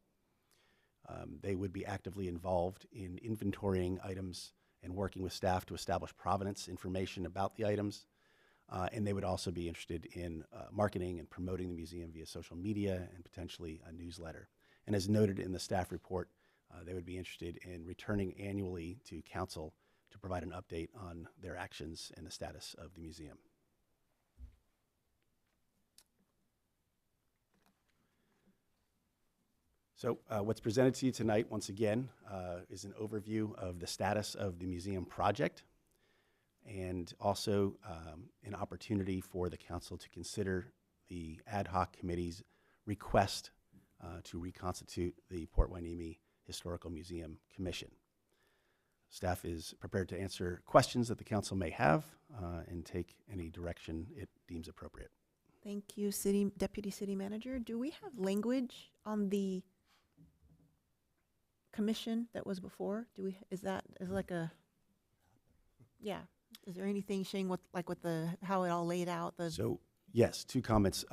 Speaker 16: They would be actively involved in inventorying items and working with staff to establish provenance information about the items. And they would also be interested in marketing and promoting the museum via social media and potentially a newsletter. And as noted in the staff report, they would be interested in returning annually to council to provide an update on their actions and the status of the museum. So what's presented to you tonight, once again, is an overview of the status of the museum project, and also an opportunity for the council to consider the ad hoc committee's request to reconstitute the Port Hueneme Historical Museum Commission. Staff is prepared to answer questions that the council may have and take any direction it deems appropriate.
Speaker 2: Thank you, Deputy City Manager. Do we have language on the commission that was before? Is there anything showing how it all laid out?
Speaker 16: So, yes, two comments.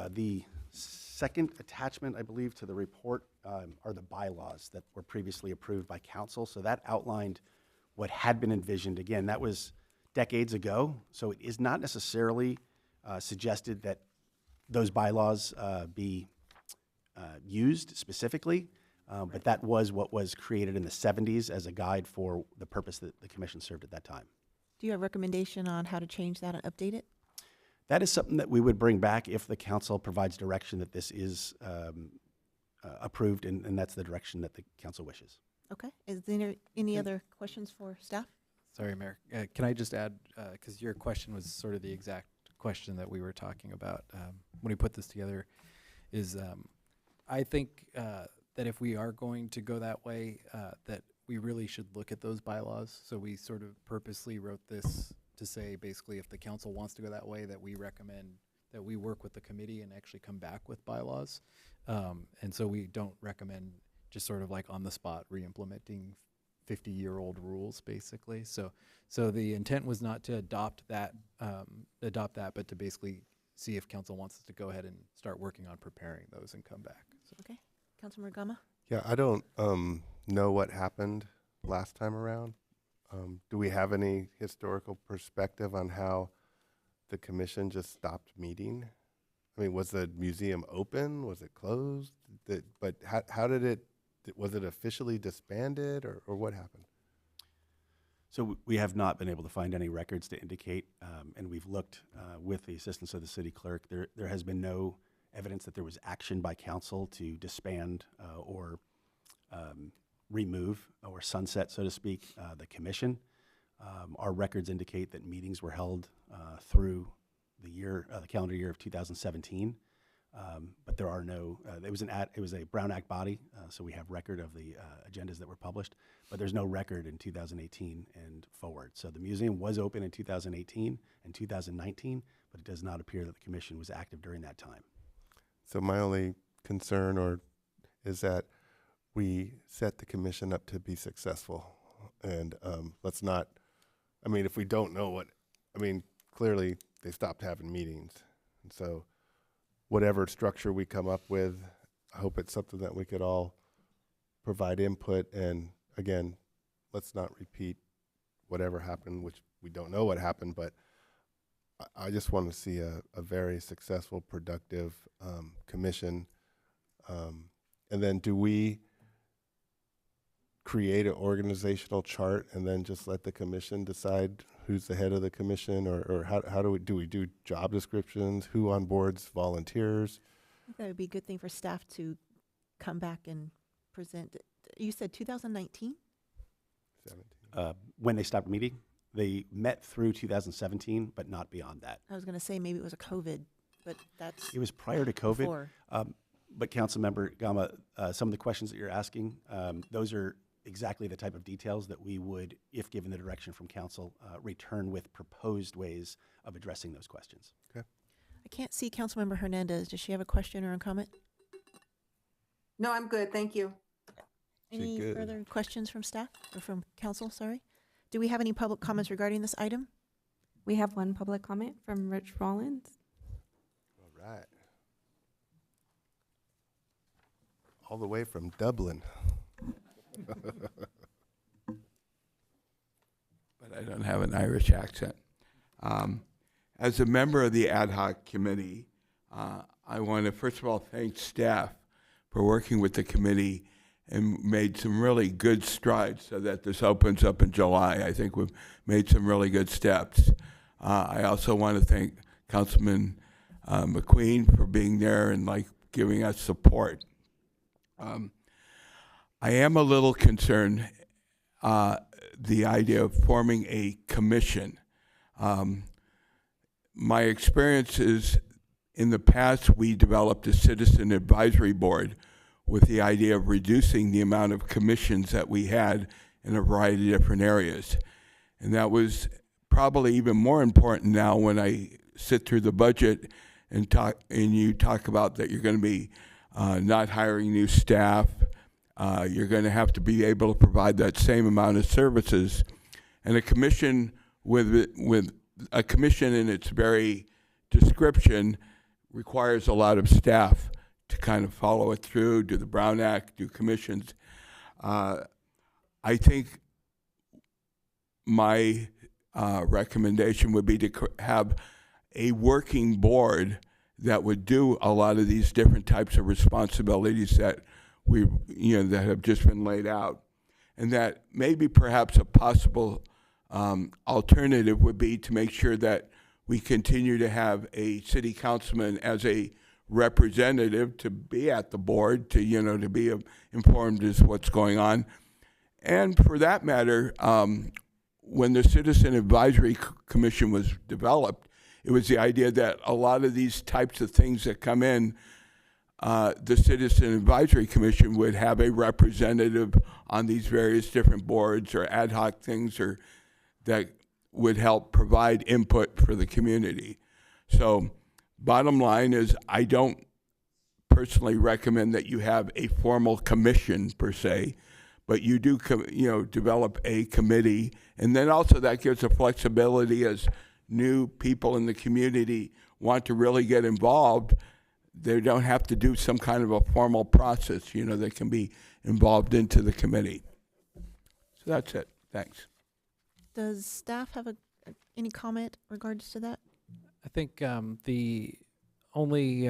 Speaker 16: The second attachment, I believe, to the report are the bylaws that were previously approved by council. So that outlined what had been envisioned. Again, that was decades ago, so it is not necessarily suggested that those bylaws be used specifically, but that was what was created in the 70s as a guide for the purpose that the commission served at that time.
Speaker 2: Do you have a recommendation on how to change that and update it?
Speaker 16: That is something that we would bring back if the council provides direction that this is approved, and that's the direction that the council wishes.
Speaker 2: Okay. Is there any other questions for staff?
Speaker 3: Sorry, Mayor. Can I just add, because your question was sort of the exact question that we were talking about when we put this together, is I think that if we are going to go that way, that we really should look at those bylaws. So we sort of purposely wrote this to say, basically, if the council wants to go that way, that we recommend that we work with the committee and actually come back with bylaws. And so we don't recommend just sort of like on the spot re-implementing 50-year-old rules, basically. So the intent was not to adopt that, but to basically see if council wants us to go ahead and start working on preparing those and come back. So.
Speaker 2: Okay. Councilmember Gama?
Speaker 8: Yeah, I don't know what happened last time around. Do we have any historical perspective on how the commission just stopped meeting? I mean, was the museum open? Was it closed? But how did it, was it officially disbanded, or what happened?
Speaker 16: So we have not been able to find any records to indicate, and we've looked with the assistance of the city clerk. There has been no evidence that there was action by council to disband or remove or sunset, so to speak, the commission. Our records indicate that meetings were held through the calendar year of 2017, but there are no. It was a Brown Act body, so we have record of the agendas that were published, but there's no record in 2018 and forward. So the museum was open in 2018 and 2019, but it does not appear that the commission was active during that time.
Speaker 8: So my only concern is that we set the commission up to be successful, and let's not. I mean, if we don't know clearly they stopped having meetings, and so whatever structure we come up with, I hope it's something that we could all provide input. And again, let's not repeat whatever happened, which we don't know what happened, but I just want to see a very successful, productive commission. And then do we create an organizational chart and then just let the commission decide who's the head of the commission, or how do we do job descriptions, who onboards volunteers?
Speaker 2: I think that would be a good thing for staff to come back and present. You said 2019?
Speaker 8: 17.
Speaker 16: When they stopped meeting, they met through 2017, but not beyond that.
Speaker 2: I was going to say maybe it was a COVID, but that's
Speaker 16: It was prior to COVID.
Speaker 2: before.
Speaker 16: But Councilmember Gama, some of the questions that you're asking, those are exactly the type of details that we would, if given the direction from council, return with proposed ways of addressing those questions.
Speaker 8: Okay.
Speaker 2: I can't see Councilmember Hernandez. Does she have a question or a comment?
Speaker 10: No, I'm good. Thank you.
Speaker 2: Any
Speaker 8: good.
Speaker 2: further questions from staff or from council? Sorry. Do we have any public comments regarding this item?
Speaker 4: We have one public comment from Rich Rollins.
Speaker 8: All right. All the way from Dublin.
Speaker 17: But I don't have an Irish accent. As a member of the ad hoc committee, I want to first of all thank staff for working with the committee and made some really good strides so that this opens up in July. I think we've made some really good steps. I also want to thank Councilman McQueen for being there and giving us support. I am a little concerned the idea of forming a commission. My experience is in the past we developed a citizen advisory board with the idea of reducing the amount of commissions that we had in a variety of different areas. And that was probably even more important now when I sit through the budget and you talk about that you're going to be not hiring new staff. You're going to have to be able to provide that same amount of services. And a commission with a commission in its very description requires a lot of staff to kind of follow it through, do the Brown Act, do commissions. I think my recommendation would be to have a working board that would do a lot of these different types of responsibilities that that have just been laid out, and that maybe perhaps a possible alternative would be to make sure that we continue to have a city councilman as a representative to be at the board, to be informed as what's going on. And for that matter, when the Citizen Advisory Commission was developed, it was the idea that a lot of these types of things that come in, the Citizen Advisory Commission would have a representative on these various different boards or ad hoc things or that would help provide input for the community. So bottom line is, I don't personally recommend that you have a formal commission per se, but you do develop a committee, and then also that gives a flexibility as new people in the community want to really get involved. They don't have to do some kind of a formal process, they can be involved into the committee. So that's it. Thanks.
Speaker 2: Does staff have any comment regards to that?
Speaker 3: I think the only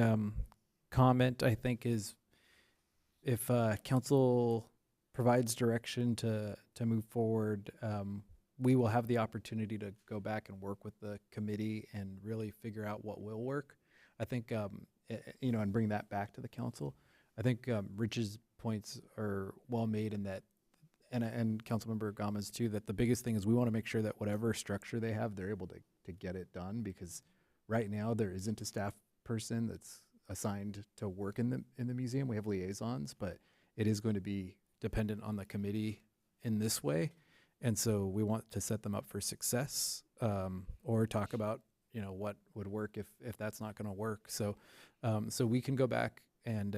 Speaker 3: comment I think is if council provides direction to move forward, we will have the opportunity to go back and work with the committee and really figure out what will work. I think, and bring that back to the council. I think Rich's points are well made in that, and Councilmember Gama's too, that the biggest thing is we want to make sure that whatever structure they have, they're able to get it done, because right now there isn't a staff person that's assigned to work in the museum. We have liaisons, but it is going to be dependent on the committee in this way. And so we want to set them up for success, or talk about, what would work if that's not going to work. So, so we can go back and,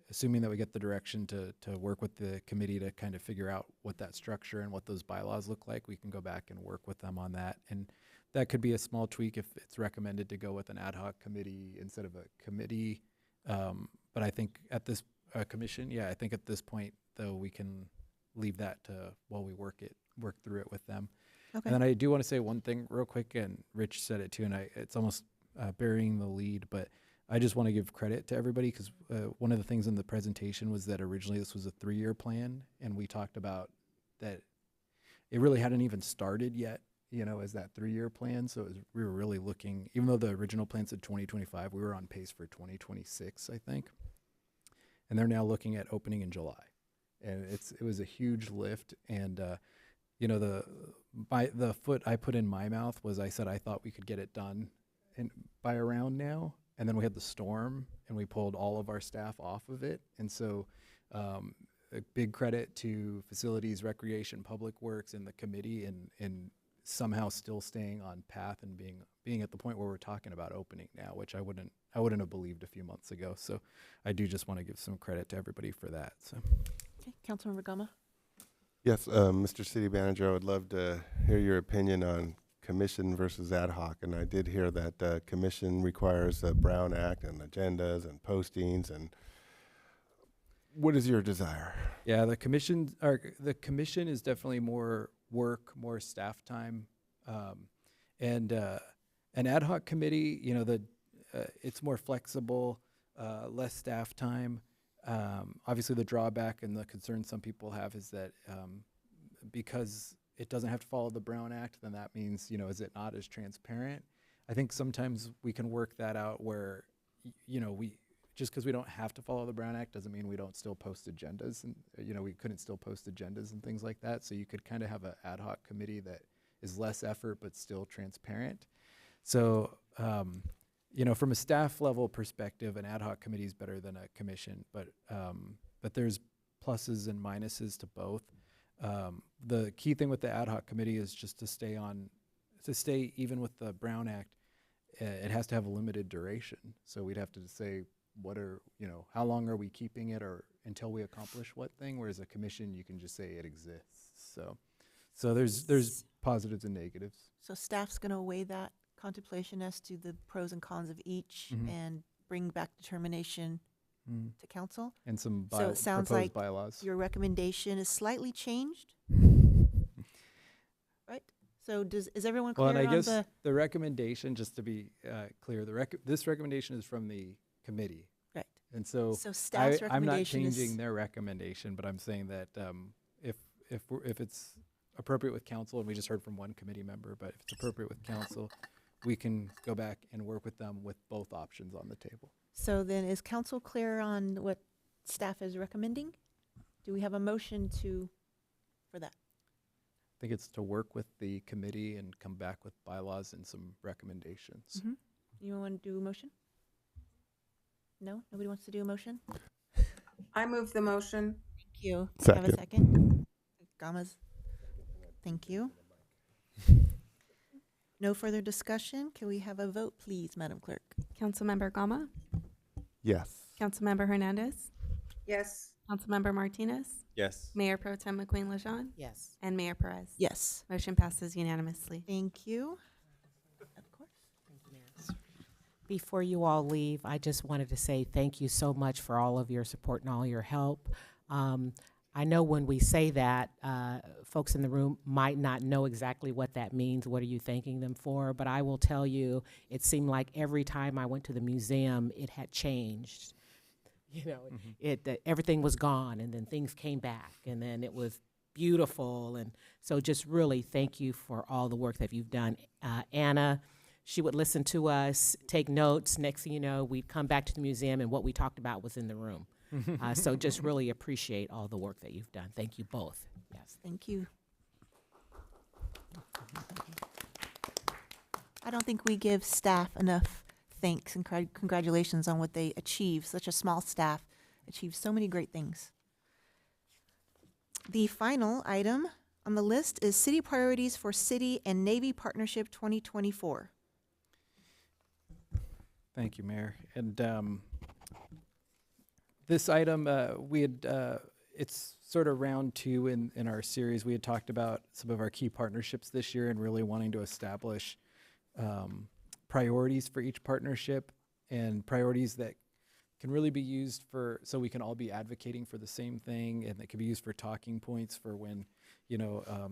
Speaker 3: assuming that we get the direction to work with the committee to kind of figure out what that structure and what those bylaws look like, we can go back and work with them on that. And that could be a small tweak if it's recommended to go with an ad hoc committee instead of a committee. But I think at this commission, I think at this point, though, we can leave that to while we work through it with them.
Speaker 2: Okay.
Speaker 3: And then I do want to say one thing real quick, and Rich said it too, and it's almost burying the lead, but I just want to give credit to everybody, because one of the things in the presentation was that originally this was a 3-year plan, and we talked about that it really hadn't even started yet, as that 3-year plan. So we were really looking, even though the original plan said 2025, we were on pace for 2026, I think. And they're now looking at opening in July. And it was a huge lift. And, the foot I put in my mouth was I said I thought we could get it done by around now. And then we had the storm, and we pulled all of our staff off of it. And so a big credit to Facilities, Recreation, Public Works, and the committee, and somehow still staying on path and being at the point where we're talking about opening now, which I wouldn't have believed a few months ago. So I do just want to give some credit to everybody for that. So.
Speaker 2: Okay, Councilmember Gama.
Speaker 8: Yes, Mr. City Manager, I would love to hear your opinion on commission versus ad hoc. And I did hear that commission requires a Brown Act and agendas and postings. And what is your desire?
Speaker 3: Yeah, the commission is definitely more work, more staff time, and an ad hoc committee. It's more flexible, less staff time. Obviously, the drawback and the concern some people have is that because it doesn't have to follow the Brown Act, then that means, is it not as transparent? I think sometimes we can work that out where, we just because we don't have to follow the Brown Act doesn't mean we don't still post agendas, and we couldn't still post agendas and things like that. So you could kind of have an ad hoc committee that is less effort but still transparent. So from a staff level perspective, an ad hoc committee is better than a commission, but there's pluses and minuses to both. The key thing with the ad hoc committee is just to stay even with the Brown Act, it has to have a limited duration. So we'd have to say, how long are we keeping it, or until we accomplish what thing? Whereas a commission, you can just say it exists. So there's positives and negatives.
Speaker 2: So staff's going to weigh that contemplation as to the pros and cons of each and bring back determination to council.
Speaker 3: And some
Speaker 2: So it sounds
Speaker 3: proposed
Speaker 2: like
Speaker 3: bylaws.
Speaker 2: your recommendation is slightly changed, right? So is everyone clear
Speaker 3: Well, and I
Speaker 2: on
Speaker 3: guess the recommendation, just to be clear, this recommendation is from the committee.
Speaker 2: Right.
Speaker 3: And so
Speaker 2: staff's
Speaker 3: I'm not
Speaker 2: recommendation is-
Speaker 3: changing their recommendation, but I'm saying that if it's appropriate with council, and we just heard from one committee member, but if it's appropriate with council, we can go back and work with them with both options on the table.
Speaker 2: So then is council clear on what staff is recommending? Do we have a motion for that?
Speaker 3: I think it's to work with the committee and come back with bylaws and some recommendations.
Speaker 2: You want to do a motion? No? Nobody wants to do a motion?
Speaker 10: I move the motion.
Speaker 2: Thank you.
Speaker 8: Second.
Speaker 2: Have a second? Gama's. Thank you. No further discussion. Can we have a vote, please, Madam Clerk?
Speaker 4: Councilmember Gama,
Speaker 8: Yes.
Speaker 4: Councilmember Hernandez,
Speaker 10: Yes.
Speaker 4: Councilmember Martinez,
Speaker 1: Yes.
Speaker 4: Mayor Pro Tem McQueen Lejeune,
Speaker 12: Yes.
Speaker 4: and Mayor Perez.
Speaker 2: Yes.
Speaker 4: Motion passes unanimously.
Speaker 2: Thank you. Of course.
Speaker 12: Before you all leave, I just wanted to say thank you so much for all of your support and all your help. I know when we say that, folks in the room might not know exactly what that means. What are you thanking them for? But I will tell you, it seemed like every time I went to the museum, it had changed. Everything was gone, and then things came back, and then it was beautiful. And so just really thank you for all the work that you've done. Anna, she would listen to us, take notes. Next thing you know, we'd come back to the museum, and what we talked about was in the room. So just really appreciate all the work that you've done. Thank you both. Yes.
Speaker 2: Thank you. I don't think we give staff enough thanks and congratulations on what they achieve. Such a small staff achieves so many great things. The final item on the list is City Priorities for City and Navy Partnership 2024.
Speaker 3: Thank you, Mayor. And this item, it's sort of round two in our series. We had talked about some of our key partnerships this year and really wanting to establish priorities for each partnership, and priorities that can really be used so we can all be advocating for the same thing, and that can be used for talking points for when the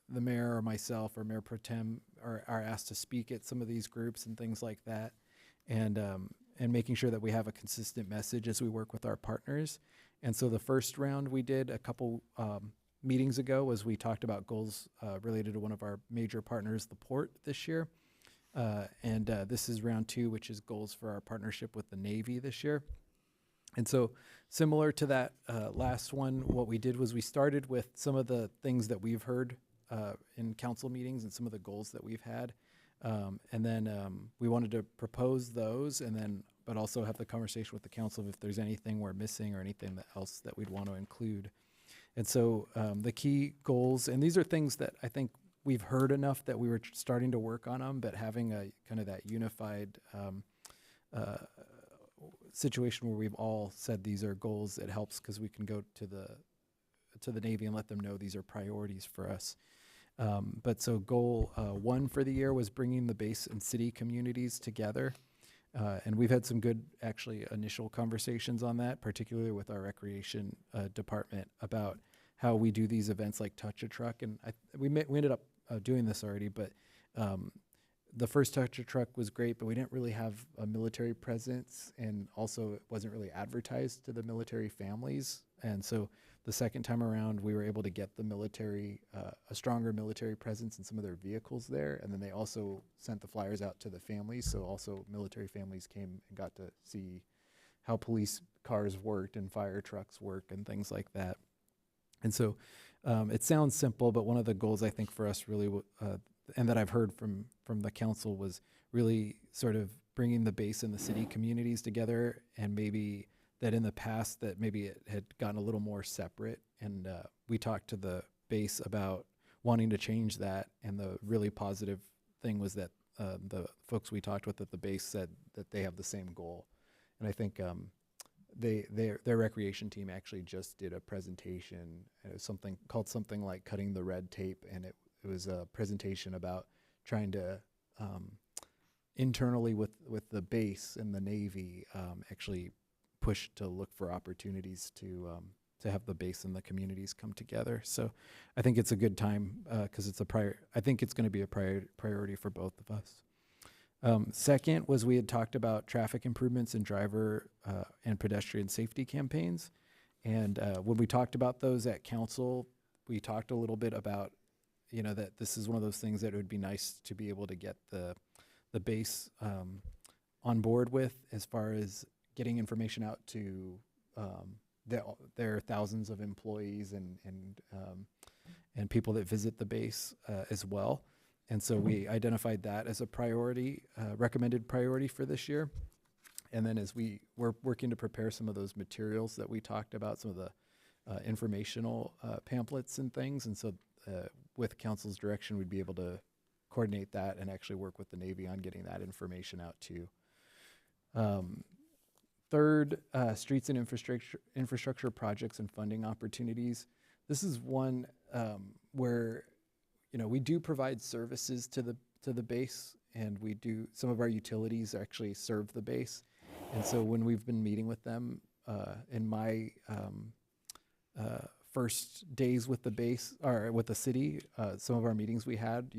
Speaker 3: mayor or myself or Mayor Pro Tem are asked to speak at some of these groups and things like that, and making sure that we have a consistent message as we work with our partners. And so the first round we did a couple meetings ago was we talked about goals related to one of our major partners, the port, this year. And this is round two, which is goals for our partnership with the Navy this year. And so similar to that last one, what we did was we started with some of the things that we've heard in council meetings and some of the goals that we've had. And then we wanted to propose those, but also have the conversation with the council if there's anything we're missing or anything else that we'd want to include. And so the key goals, and these are things that I think we've heard enough that we were starting to work on them, but having a kind of that unified situation where we've all said these are goals, it helps because we can go to the Navy and let them know these are priorities for us. But so goal one for the year was bringing the base and city communities together. And we've had some good, actually, initial conversations on that, particularly with our recreation department about how we do these events like Touch a Truck. And we ended up doing this already, but the first Touch a Truck was great, but we didn't really have a military presence, and also it wasn't really advertised to the military families. And so the second time around, we were able to get the military, a stronger military presence in some of their vehicles there. And then they also sent the flyers out to the families. So also military families came and got to see how police cars worked and fire trucks work and things like that. And so it sounds simple, but one of the goals I think for us really, and that I've heard from the council, was really sort of bringing the base and the city communities together, and maybe that in the past that maybe it had gotten a little more separate, and we talked to the base about wanting to change that, and the really positive thing was that the folks we talked with at the base said that they have the same goal. And I think their recreation team actually just did a presentation. It was something like Cutting the Red Tape, and it was a presentation about trying to internally with the base and the Navy actually push to look for opportunities to have the base and the communities come together. So I think it's a good time because I think it's going to be a priority for both of us. Second was we had talked about traffic improvements and driver and pedestrian safety campaigns. And when we talked about those at council, we talked a little bit about, that this is one of those things that it would be nice to be able to get the base on board with, as far as getting information out to their thousands of employees and people that visit the base as well. And so we identified that as a priority, recommended priority for this year. And then as we're working to prepare some of those materials that we talked about, some of the informational pamphlets and things. And so with council's direction, we'd be able to coordinate that and actually work with the Navy on getting that information out too. Third, streets and infrastructure projects and funding opportunities. This is one where we do provide services to the base, and some of our utilities actually serve the base. And so when we've been meeting with them in my first days with the base or with the city, some of our meetings we had,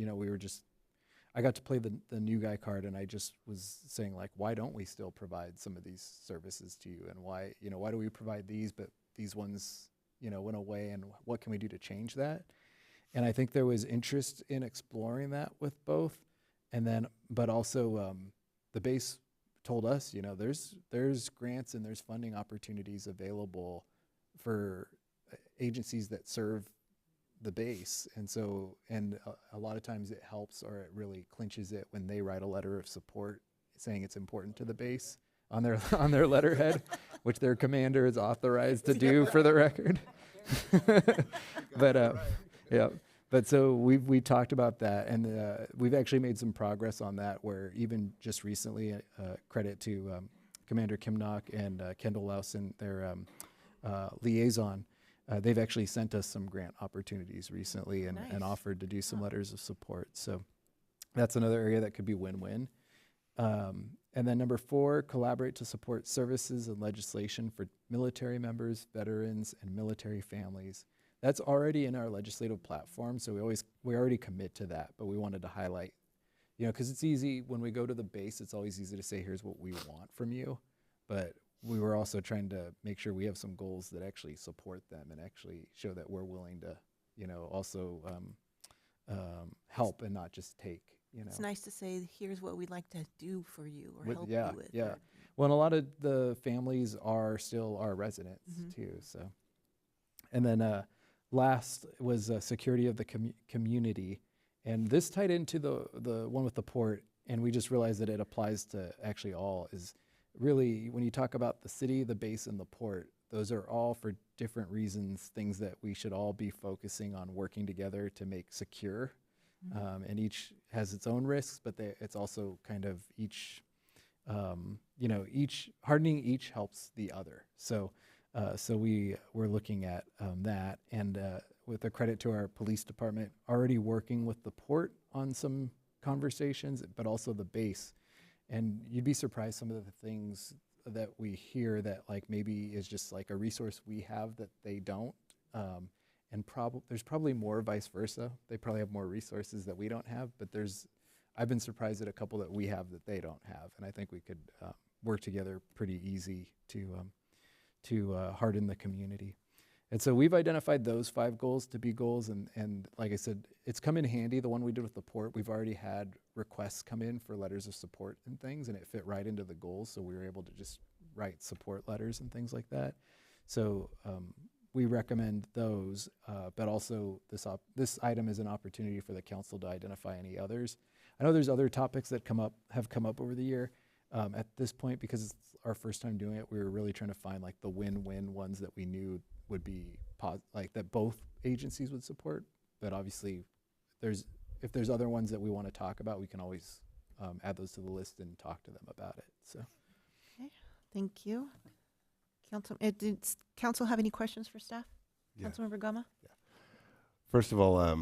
Speaker 3: I got to play the new guy card, and I just was saying, like, why don't we still provide some of these services to you? And why do we provide these, but these ones, went away, and what can we do to change that? And I think there was interest in exploring that with both. And then, but also the base told us, there's grants and there's funding opportunities available for agencies that serve the base. And so, a lot of times it helps, or it really clinches it when they write a letter of support saying it's important to the base on their letterhead, which their commander is authorized to do for the record. But yeah. But so we talked about that, and we've actually made some progress on that, where even just recently, credit to Commander Kimnock and Kendall Lawson, their liaison, they've actually sent us some grant opportunities recently and offered to do some letters of support. So that's another area that could be win-win. And then number 4, collaborate to support services and legislation for military members, veterans, and military families. That's already in our legislative platform, so we already commit to that, but we wanted to highlight, because it's easy when we go to the base, it's always easy to say, here's what we want from you, but we were also trying to make sure we have some goals that actually support them and actually show that we're willing to, also help and not just take.
Speaker 2: It's nice to say, here's what we'd like to do for you or help you with.
Speaker 3: Yeah. Well, and a lot of the families are still our residents too. So, and then last was security of the community, and this tied into the one with the port, and we just realized that it applies to actually all. Is really when you talk about the city, the base, and the port, those are all for different reasons, things that we should all be focusing on working together to make secure. And each has its own risks, but it's also kind of each hardening each helps the other. So we're looking at that, and with a credit to our police department, already working with the port on some conversations, but also the base. And you'd be surprised some of the things that we hear that like maybe is just like a resource we have that they don't. And there's probably more vice versa. They probably have more resources that we don't have, but I've been surprised at a couple that we have that they don't have. And I think we could work together pretty easy to harden the community. And so we've identified those 5 goals to be goals. And like I said, it's come in handy. The one we did with the port, we've already had requests come in for letters of support and things, and it fit right into the goals. So we were able to just write support letters and things like that. So we recommend those, but also this item is an opportunity for the council to identify any others. I know there's other topics that have come up over the year. At this point, because it's our first time doing it, we were really trying to find like the win-win ones that we knew would be like that both agencies would support. But obviously, if there's other ones that we want to talk about, we can always add those to the list and talk to them about it. So.
Speaker 2: Okay, thank you. Did council have any questions for staff?
Speaker 8: Yeah.
Speaker 2: Councilmember Gama?
Speaker 8: First of all, a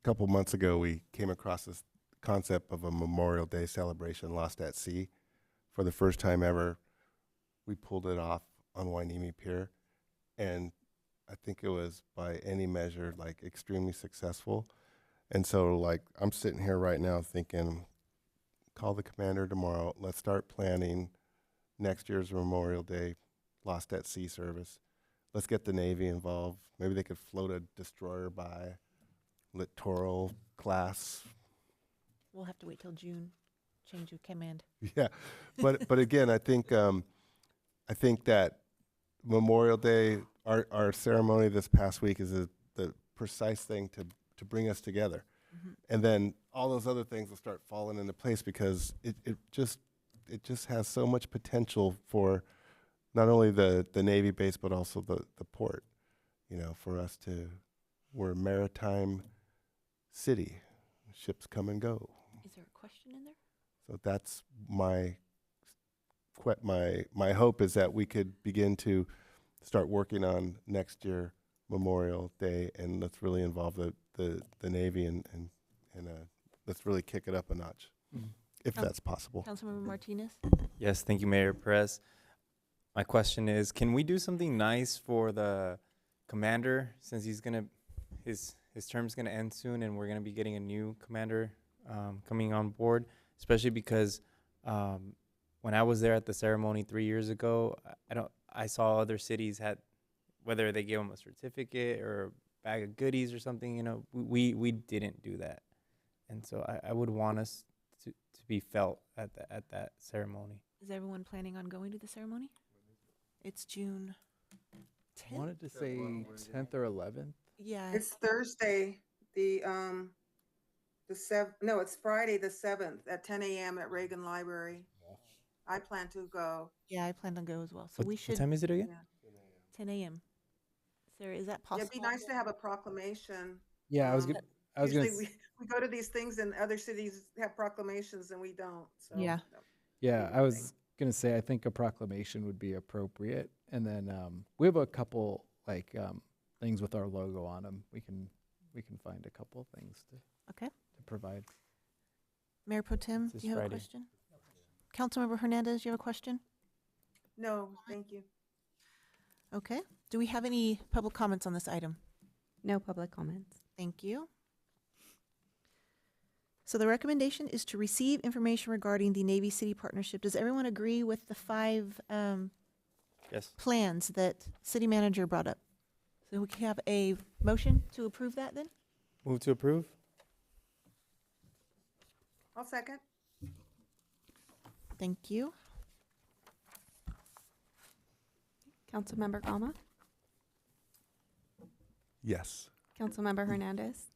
Speaker 8: couple months ago, we came across this concept of a Memorial Day celebration, Lost at Sea. For the first time ever, we pulled it off on Wainimi Pier, and I think it was by any measure like extremely successful. And so like I'm sitting here right now thinking, call the commander tomorrow. Let's start planning next year's Memorial Day Lost at Sea service. Let's get the Navy involved. Maybe they could float a destroyer by, littoral class.
Speaker 2: We'll have to wait till June, change of command.
Speaker 8: Yeah, but again, I think that Memorial Day, our ceremony this past week is the precise thing to bring us together, and then all those other things will start falling into place because it just has so much potential for not only the Navy base but also the port. You know, for us we're a maritime city. Ships come and go.
Speaker 2: Is there a question in there?
Speaker 8: So that's my hope is that we could begin to start working on next year Memorial Day, and let's really involve the Navy and let's really kick it up a notch, if that's possible.
Speaker 2: Councilmember Martinez?
Speaker 1: Yes, thank you, Mayor Perez. My question is, can we do something nice for the commander since his term's gonna end soon and we're gonna be getting a new commander coming on board, especially because when I was there at the ceremony 3 years ago, I saw other cities had, whether they gave them a certificate or a bag of goodies or something, you know, we didn't do that. And so I would want us to be felt at that ceremony.
Speaker 2: Is everyone planning on going to the ceremony? It's June 10th?
Speaker 3: I wanted to say 10th or 11th.
Speaker 2: Yeah.
Speaker 10: It's Thursday, it's Friday, the 7th at 10 a.m. at Reagan Library. I plan to go.
Speaker 2: Yeah, I plan to go as well. So we should.
Speaker 1: What time is it again?
Speaker 10: Yeah.
Speaker 2: 10 a.m. Sarah, is that
Speaker 10: Yeah,
Speaker 2: possible?
Speaker 10: it'd be nice to have a proclamation.
Speaker 3: Yeah, I was gonna.
Speaker 10: Usually we go to these things and other cities have proclamations and we don't. So
Speaker 2: Yeah.
Speaker 3: Yeah, I was gonna say I think a proclamation would be appropriate, and then we have a couple like things with our logo on them. We can find a couple things to provide.
Speaker 2: Mayor Pro Tem, do you have a question? Councilmember Hernandez, you have a question?
Speaker 10: No, thank you.
Speaker 2: Okay. Do we have any public comments on this item?
Speaker 4: No public comments.
Speaker 2: Thank you. So the recommendation is to receive information regarding the Navy City partnership. Does everyone agree with the 5
Speaker 1: Yes.
Speaker 2: plans that city manager brought up? So we can have a motion to approve that then?
Speaker 1: Move to approve?
Speaker 10: I'll second.
Speaker 2: Thank you.
Speaker 4: Councilmember Gama?
Speaker 8: Yes.
Speaker 4: Councilmember Hernandez?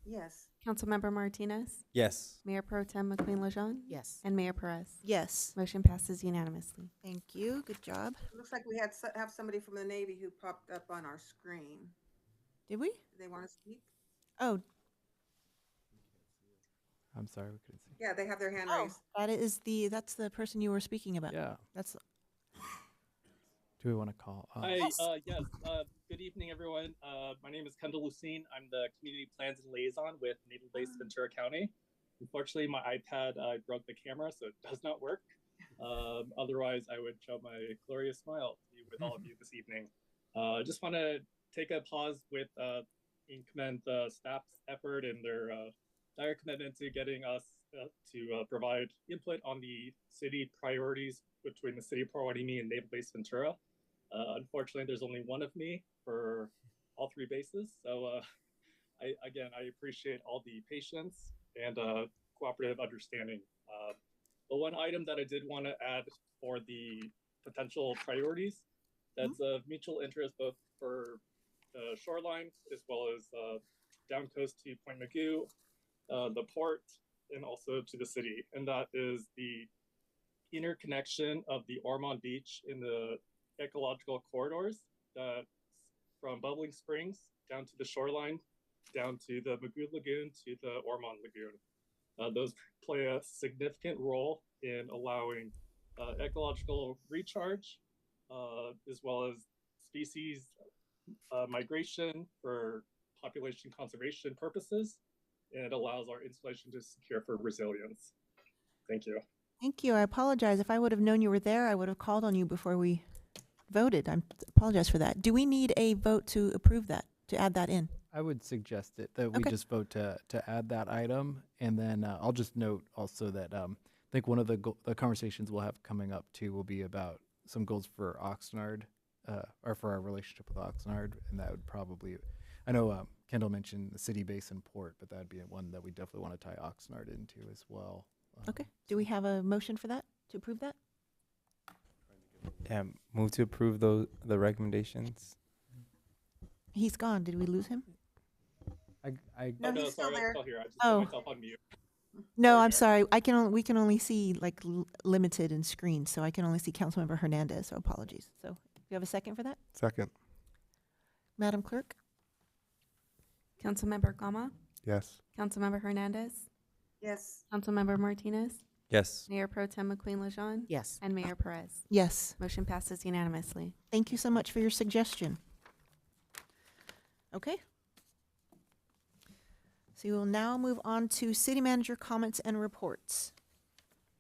Speaker 10: Yes.
Speaker 4: Councilmember Martinez?
Speaker 1: Yes.
Speaker 4: Mayor Pro Tem McQueen-Lejeune?
Speaker 12: Yes.
Speaker 4: And Mayor Perez?
Speaker 2: Yes.
Speaker 4: Motion passes unanimously.
Speaker 2: Thank you. Good job.
Speaker 10: It looks like we have somebody from the Navy who popped up on our screen.
Speaker 2: Did we?
Speaker 10: Do they want to speak?
Speaker 2: Oh,
Speaker 3: I'm sorry, we couldn't see.
Speaker 10: Yeah, they have their hand
Speaker 2: oh,
Speaker 10: raised.
Speaker 2: that's the person you were speaking about.
Speaker 3: Yeah.
Speaker 2: That's
Speaker 3: Do we want to call?
Speaker 18: Hi, yes. Good evening, everyone. My name is Kendall Lucine. I'm the Community Plans and Liaison with Naval Base Ventura County. Unfortunately, my iPad broke the camera, so it does not work. Otherwise, I would show my glorious smile to you with all of you this evening. Just want to take a pause with and commend the staff's effort and their dire commitment to getting us to provide input on the city priorities between the city of Port Hueneme and Naval Base Ventura. Unfortunately, there's only one of me for all 3 bases. So I appreciate all the patience and cooperative understanding. But one item that I did want to add for the potential priorities that's of mutual interest both for the shoreline as well as down coast to Point Mugu, the port, and also to the city. And that is the interconnection of the Ormond Beach in the ecological corridors from Bubbling Springs down to the shoreline, down to the Magoo Lagoon to the Ormond Lagoon. Those play a significant role in allowing ecological recharge, as well as species migration for population conservation purposes, and it allows our installation to secure for resilience. Thank you.
Speaker 2: Thank you. I apologize. If I would have known you were there, I would have called on you before we voted. I apologize for that. Do we need a vote to approve that, to add that in?
Speaker 3: I would suggest that we
Speaker 2: Okay.
Speaker 3: just vote to add that item, and then I'll just note also that I think one of the conversations we'll have coming up too will be about some goals for Oxnard, or for our relationship with Oxnard, and that would probably, I know Kendall mentioned the city base and port, but that'd be one that we definitely want to tie Oxnard into as well.
Speaker 2: Okay. Do we have a motion for that, to approve that?
Speaker 1: Yeah, move to approve the recommendations.
Speaker 2: He's gone. Did we lose him?
Speaker 10: No, he's still
Speaker 18: sorry,
Speaker 10: there.
Speaker 18: I'm still here. I just
Speaker 2: Oh.
Speaker 18: put myself on mute.
Speaker 2: No, I'm sorry. We can only see like limited in screen, so I can only see Councilmember Hernandez, so apologies. So, do you have a second for that?
Speaker 8: Second.
Speaker 2: Madam Clerk?
Speaker 4: Councilmember Gama,
Speaker 8: Yes.
Speaker 4: Councilmember Hernandez,
Speaker 10: Yes.
Speaker 4: Councilmember Martinez,
Speaker 1: Yes.
Speaker 4: Mayor Pro Tem McQueen Lejeune,
Speaker 12: Yes.
Speaker 4: and Mayor Perez.
Speaker 2: Yes.
Speaker 4: Motion passes unanimously.
Speaker 2: Thank you so much for your suggestion. Okay. So we will now move on to city manager comments and reports.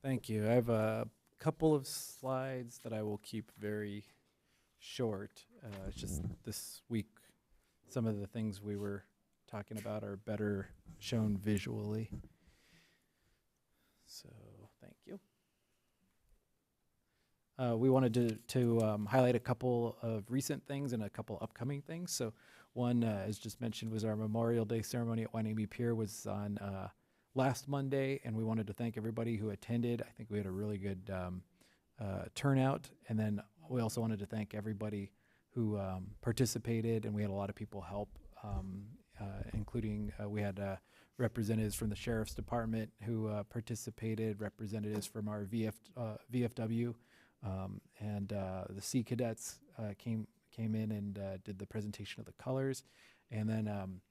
Speaker 3: Thank you. I have a couple of slides that I will keep very short. It's just this week, some of the things we were talking about are better shown visually. So, thank you. We wanted to highlight a couple of recent things and a couple upcoming things. So one, as just mentioned, was our Memorial Day ceremony at Hueneme Pier was on last Monday, and we wanted to thank everybody who attended. I think we had a really good turnout, and then we also wanted to thank everybody who participated, and we had a lot of people help, including we had representatives from the Sheriff's Department who participated, representatives from our VFW, and the Sea Cadets came in and did the presentation of the colors, and then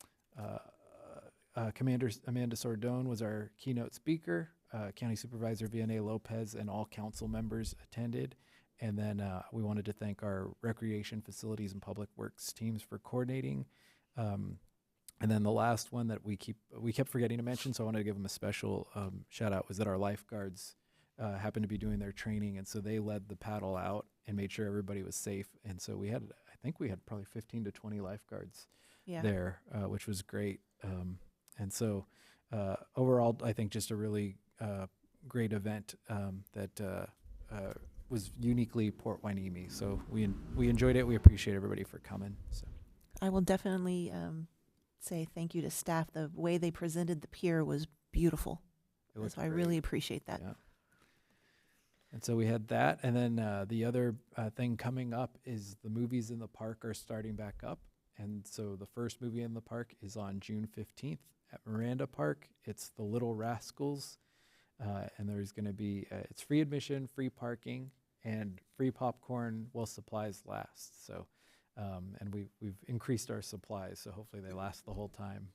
Speaker 3: Commander Amanda Sordone was our keynote speaker. County Supervisor Vianney Lopez and all council members attended, and then we wanted to thank our recreation facilities and public works teams for coordinating. And then the last one that we kept forgetting to mention, so I wanted to give them a special shout out, was that our lifeguards happened to be doing their training, and so they led the paddle out and made sure everybody was safe. And so I think we had probably 15 to 20 lifeguards there, which was great. And so overall, I think just a really great event that was uniquely Port Hueneme. So we enjoyed it. We appreciate everybody for coming. So
Speaker 2: I will definitely say thank you to staff. The way they presented the pier was beautiful. So I really appreciate that.
Speaker 3: Yeah. And so we had that, and then the other thing coming up is the movies in the park are starting back up. And so the first movie in the park is on June 15th at Miranda Park. It's The Little Rascals, and there's going to be, it's free admission, free parking, and free popcorn while supplies last. So, and we've increased our supplies, so hopefully they last the whole time.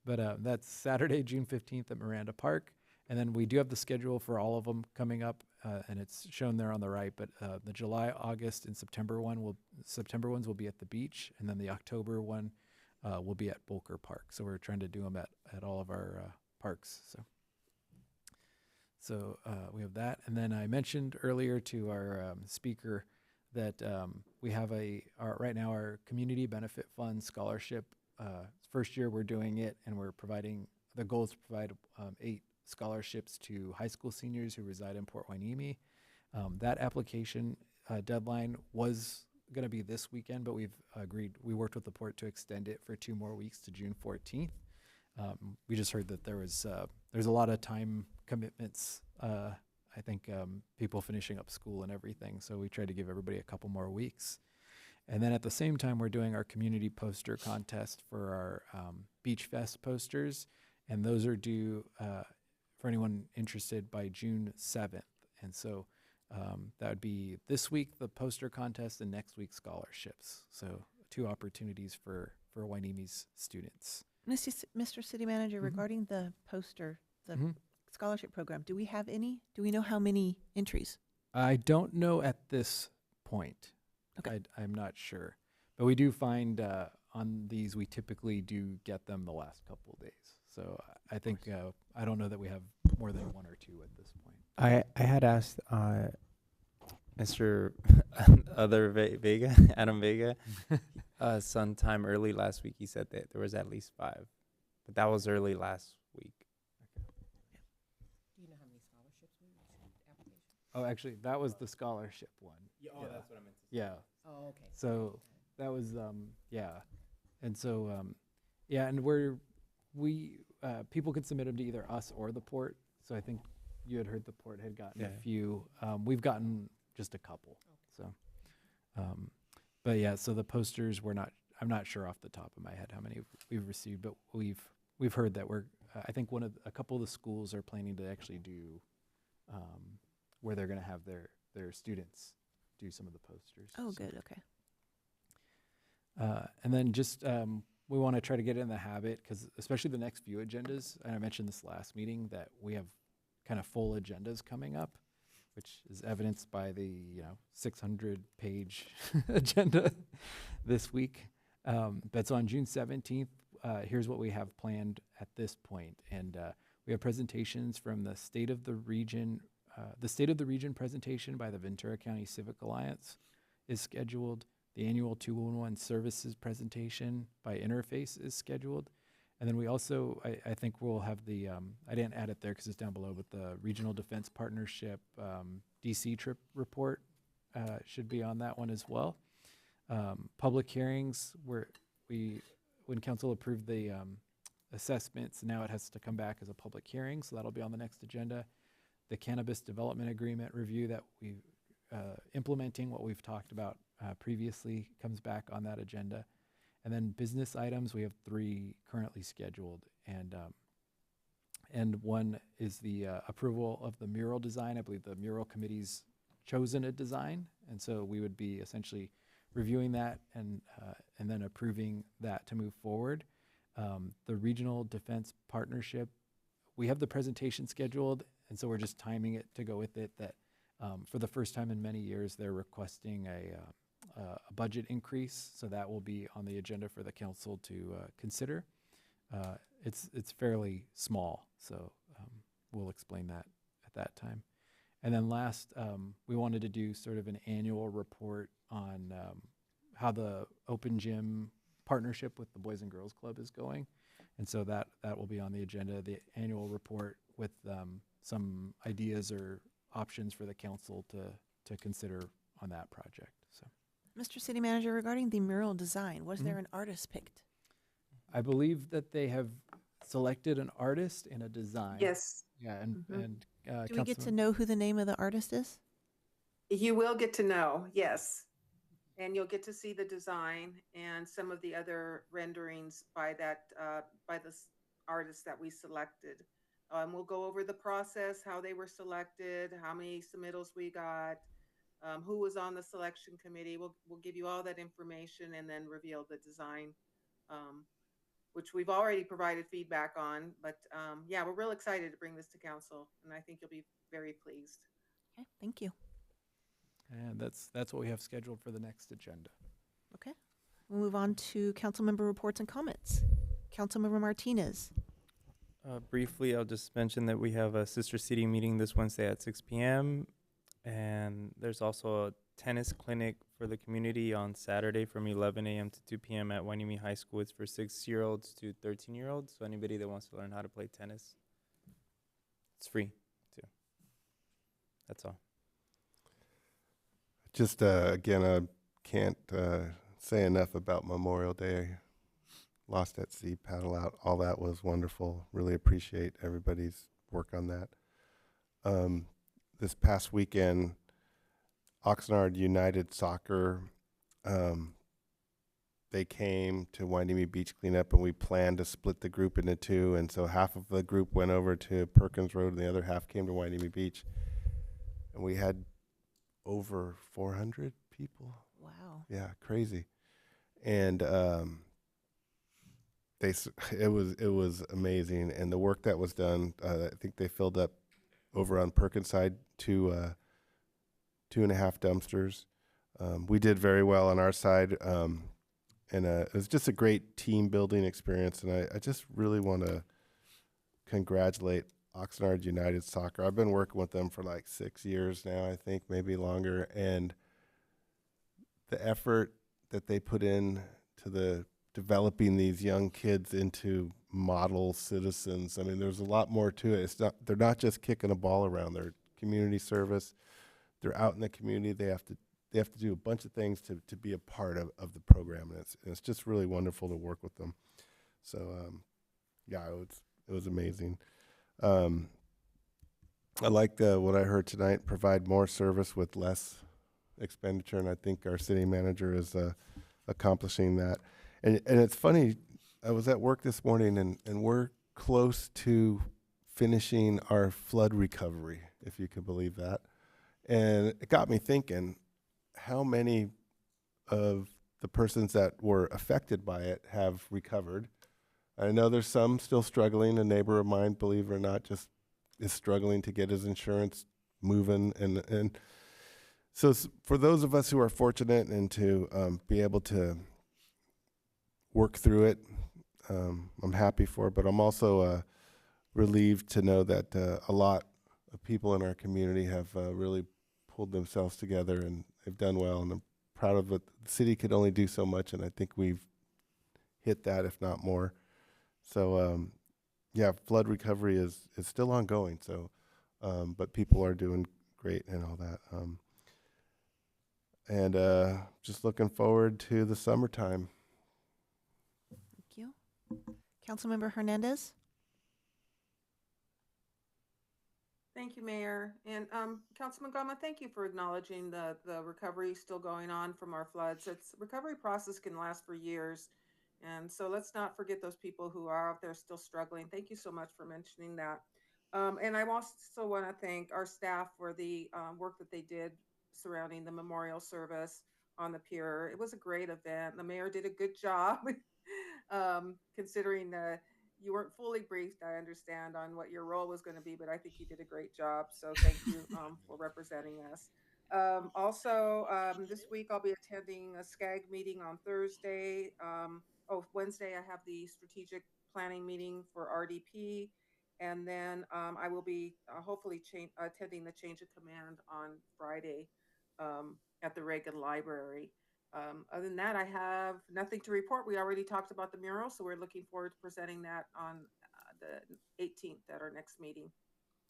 Speaker 3: But that's Saturday, June 15th at Miranda Park. And then we do have the schedule for all of them coming up, and it's shown there on the right. But the July, August, and September ones will be at the beach, and then the October one will be at Bolker Park. So we're trying to do them at all of our parks. So we have that. And then I mentioned earlier to our speaker that we have right now our Community Benefit Fund scholarship. First year we're doing it, and we're providing, the goal is to provide 8 scholarships to high school seniors who reside in Port Hueneme. That application deadline was going to be this weekend, but we worked with the port to extend it for 2 more weeks to June 14th. We just heard that there's a lot of time commitments. I think people finishing up school and everything, so we tried to give everybody a couple more weeks. And then at the same time, we're doing our community poster contest for our Beach Fest posters, and those are due for anyone interested by June 7th. And so that would be this week, the poster contest, and next week, scholarships. So 2 opportunities for Waineemi's students.
Speaker 2: Mr. City Manager,
Speaker 3: Mhm.
Speaker 2: regarding the poster, the
Speaker 3: Mhm.
Speaker 2: scholarship program, do we have any? Do we know how many entries?
Speaker 3: I don't know at this point.
Speaker 2: Okay.
Speaker 3: I'm not sure. But we do find on these, we typically do get them the last couple of days. So I think, I don't know that we have more than 1 or 2 at this point.
Speaker 1: I had asked Mr. Vega, Adam Vega, sometime early last week. He said that there was at least 5, but that was early last week.
Speaker 12: Do you know how many scholarships we received applications?
Speaker 3: Oh, actually, that was the scholarship one.
Speaker 1: Yeah, oh, that's what I meant to say.
Speaker 3: Yeah.
Speaker 12: Oh, okay.
Speaker 3: So that was, yeah. And so, yeah, and people could submit them to either us or the port. So I think you had heard the port had gotten a
Speaker 1: Yeah.
Speaker 3: few. We've gotten just a couple. So, but yeah, so the posters I'm not sure off the top of my head how many we've received, but we've heard that I think a couple of the schools are planning to actually do, where they're going to have their students do some of the posters.
Speaker 2: Oh,
Speaker 3: So-
Speaker 2: good. Okay.
Speaker 3: and then just we want to try to get in the habit, because especially the next few agendas, and I mentioned this last meeting, that we have kind of full agendas coming up, which is evidenced by the 600-page agenda this week. But so on June 17th, here's what we have planned at this point, and we have presentations from the State of the Region. The State of the Region presentation by the Ventura County Civic Alliance is scheduled. The annual 211 services presentation by Interface is scheduled. And then we also, I think we'll have I didn't add it there because it's down below, but the Regional Defense Partnership DC trip report should be on that one as well. Public hearings, when council approved the assessments, now it has to come back as a public hearing, so that'll be on the next agenda. The Cannabis Development Agreement review that implementing what we've talked about previously comes back on that agenda. And then business items, we have 3 currently scheduled, and one is the approval of the mural design. I believe the mural committee's chosen a design, and so we would be essentially reviewing that and then approving that to move forward. The Regional Defense Partnership, we have the presentation scheduled, and so we're just timing it to go with it. That for the first time in many years, they're requesting a budget increase, so that will be on the agenda for the council to consider. It's fairly small, so we'll explain that at that time. And then last, we wanted to do sort of an annual report on how the open gym partnership with the Boys and Girls Club is going, and so that will be on the agenda, the annual report with some ideas or options for the council to consider on that project. So.
Speaker 2: Mr. City Manager, regarding the mural design, was there an artist picked?
Speaker 3: I believe that they have selected an artist and a design.
Speaker 10: Yes.
Speaker 3: Yeah, and
Speaker 2: Do we get to know who the name of the artist is?
Speaker 10: You will get to know, yes. And you'll get to see the design and some of the other renderings by the artist that we selected. We'll go over the process, how they were selected, how many submittals we got, who was on the selection committee. We'll give you all that information and then reveal the design, which we've already provided feedback on. But yeah, we're real excited to bring this to council, and I think you'll be very pleased.
Speaker 2: Okay, thank you.
Speaker 3: And that's what we have scheduled for the next agenda.
Speaker 2: Okay. We'll move on to council member reports and comments. Councilmember Martinez.
Speaker 1: Briefly, I'll just mention that we have a sister city meeting this Wednesday at 6 p.m. And there's also a tennis clinic for the community on Saturday from 11 a.m. to 2 p.m. at Wainemee High School. It's for 6-year-olds to 13-year-olds. So anybody that wants to learn how to play tennis, it's free too. That's all.
Speaker 8: Just again, I can't say enough about Memorial Day. Lost at Sea, paddle out, all that was wonderful. Really appreciate everybody's work on that. This past weekend, Oxnard United Soccer, they came to Wainemee Beach Cleanup, and we planned to split the group into 2. And so half of the group went over to Perkins Road, and the other half came to Wainemee Beach. and we had over 400 people.
Speaker 2: Wow.
Speaker 8: Yeah, crazy. And it was amazing, and the work that was done. I think they filled up over on Perkins side 2.5 dumpsters. We did very well on our side, and it was just a great team building experience. And I just really want to congratulate Oxnard United Soccer. I've been working with them for like 6 years now, I think, maybe longer, and the effort that they put in to the developing these young kids into model citizens. I mean, there's a lot more to it. They're not just kicking a ball around. They're community service. They're out in the community. They have to do a bunch of things to be a part of the program, and it's just really wonderful to work with them. So yeah, it was amazing. I like what I heard tonight, provide more service with less expenditure, and I think our city manager is accomplishing that. And it's funny, I was at work this morning, and we're close to finishing our flood recovery, if you could believe that. And it got me thinking, how many of the persons that were affected by it have recovered? I know there's some still struggling. A neighbor of mine, believe it or not, just is struggling to get his insurance moving. And so for those of us who are fortunate and to be able to work through it, I'm happy for it, but I'm also relieved to know that a lot of people in our community have really pulled themselves together, and they've done well, and I'm proud of it. The city could only do so much, and I think we've hit that, if not more. So yeah, flood recovery is still ongoing. So, but people are doing great and all that. And just looking forward to the summertime.
Speaker 2: Thank you. Councilmember Hernandez?
Speaker 10: Thank you, Mayor. And Councilman Gama, thank you for acknowledging the recovery still going on from our floods. Recovery process can last for years. And so let's not forget those people who are out there still struggling. Thank you so much for mentioning that. And I also want to thank our staff for the work that they did surrounding the memorial service on the pier. It was a great event. The mayor did a good job, considering you weren't fully briefed, I understand, on what your role was going to be, but I think you did a great job. So thank you for representing us. Also, this week I'll be attending a SCAG meeting on Thursday. Wednesday I have the strategic planning meeting for RDP. And then I will be hopefully attending the change of command on Friday at the Reagan Library. Other than that, I have nothing to report. We already talked about the mural, so we're looking forward to presenting that on the 18th at our next meeting.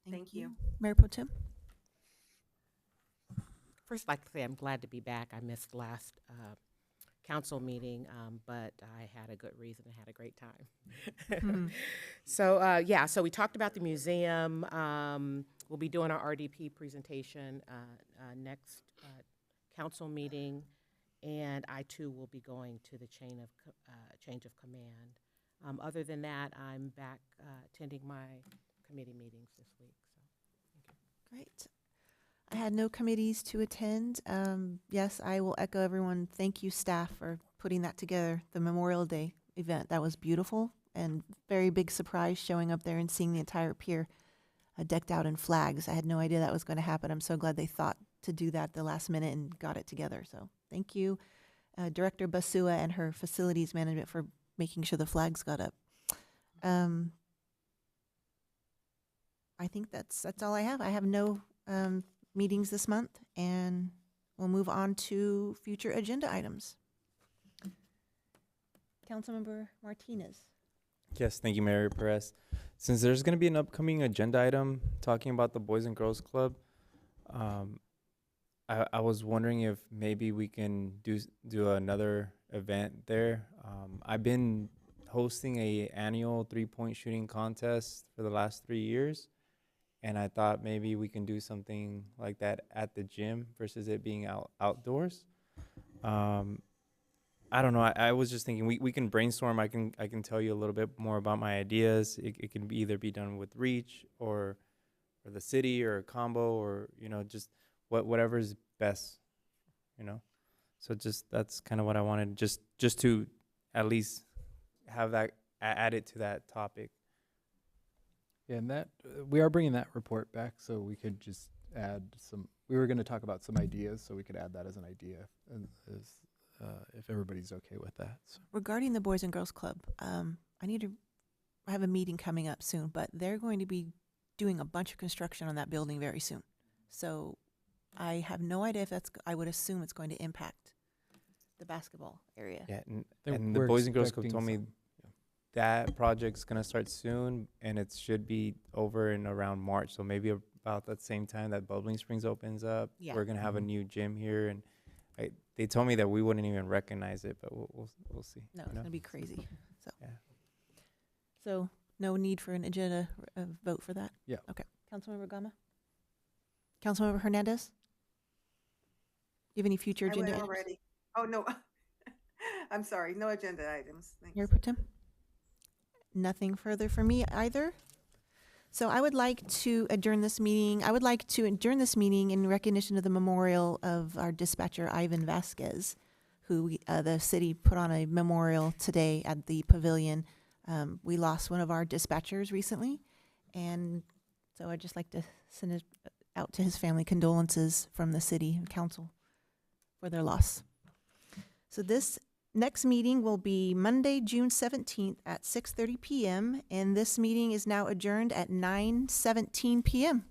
Speaker 10: Thank you.
Speaker 2: Mayor Pro Tem?
Speaker 12: First, I'd like to say I'm glad to be back. I missed last council meeting, but I had a good reason and had a great time. So, yeah, so we talked about the museum. We'll be doing our RDP presentation next council meeting. And I, too, will be going to the change of command. Other than that, I'm back attending my committee meetings this week. So, thank you.
Speaker 2: Great. I had no committees to attend. Yes, I will echo everyone. Thank you, staff, for putting that together, the Memorial Day event. That was beautiful and very big surprise showing up there and seeing the entire pier decked out in flags. I had no idea that was going to happen. I'm so glad they thought to do that at the last minute and got it together. So thank you, Director Basua and her facilities management for making sure the flags got up. I think that's all I have. I have no meetings this month, and we'll move on to future agenda items. Councilmember Martinez.
Speaker 1: Yes, thank you, Mayor Perez. Since there's going to be an upcoming agenda item talking about the Boys and Girls Club, I was wondering if maybe we can do another event there. I've been hosting a annual 3-point shooting contest for the last 3 years, and I thought maybe we can do something like that at the gym versus it being outdoors. I don't know. I was just thinking we can brainstorm. I can tell you a little bit more about my ideas. It can either be done with Reach or the city or a combo or, just whatever's best, So just, that's kind of what I wanted, just to at least have that added to that topic.
Speaker 3: Yeah, and that, we are bringing that report back, so we could just add some, we were gonna talk about some ideas, so we could add that as an idea, and if everybody's okay with that. So.
Speaker 2: Regarding the Boys and Girls Club, I have a meeting coming up soon, but they're going to be doing a bunch of construction on that building very soon. So I have no idea if I would assume it's going to impact the basketball area.
Speaker 1: Yeah, and the Boys and Girls Club told me that project's gonna start soon, and it should be over in around March. So maybe about that same time that Bubbling Springs opens up,
Speaker 2: Yeah.
Speaker 1: we're gonna have a new gym here, and they told me that we wouldn't even recognize it, but we'll see.
Speaker 2: No, it's gonna be crazy. So,
Speaker 1: Yeah.
Speaker 2: so no need for an agenda vote for that.
Speaker 3: Yeah.
Speaker 2: Okay. Councilmember Gama. Councilmember Hernandez. You have any future
Speaker 10: I
Speaker 2: agenda
Speaker 10: went
Speaker 2: items?
Speaker 10: already. Oh, no. I'm sorry, no agenda items. Thanks.
Speaker 2: Mayor Pro Tem? Nothing further for me either. So I would like to adjourn this meeting. I would like to adjourn this meeting in recognition of the memorial of our dispatcher, Ivan Vasquez, who the city put on a memorial today at the pavilion. We lost one of our dispatchers recently, and so I'd just like to send it out to his family condolences from the city and council for their loss. So this next meeting will be Monday, June 17th at 6:30 p.m. And this meeting is now adjourned at 9:17 p.m.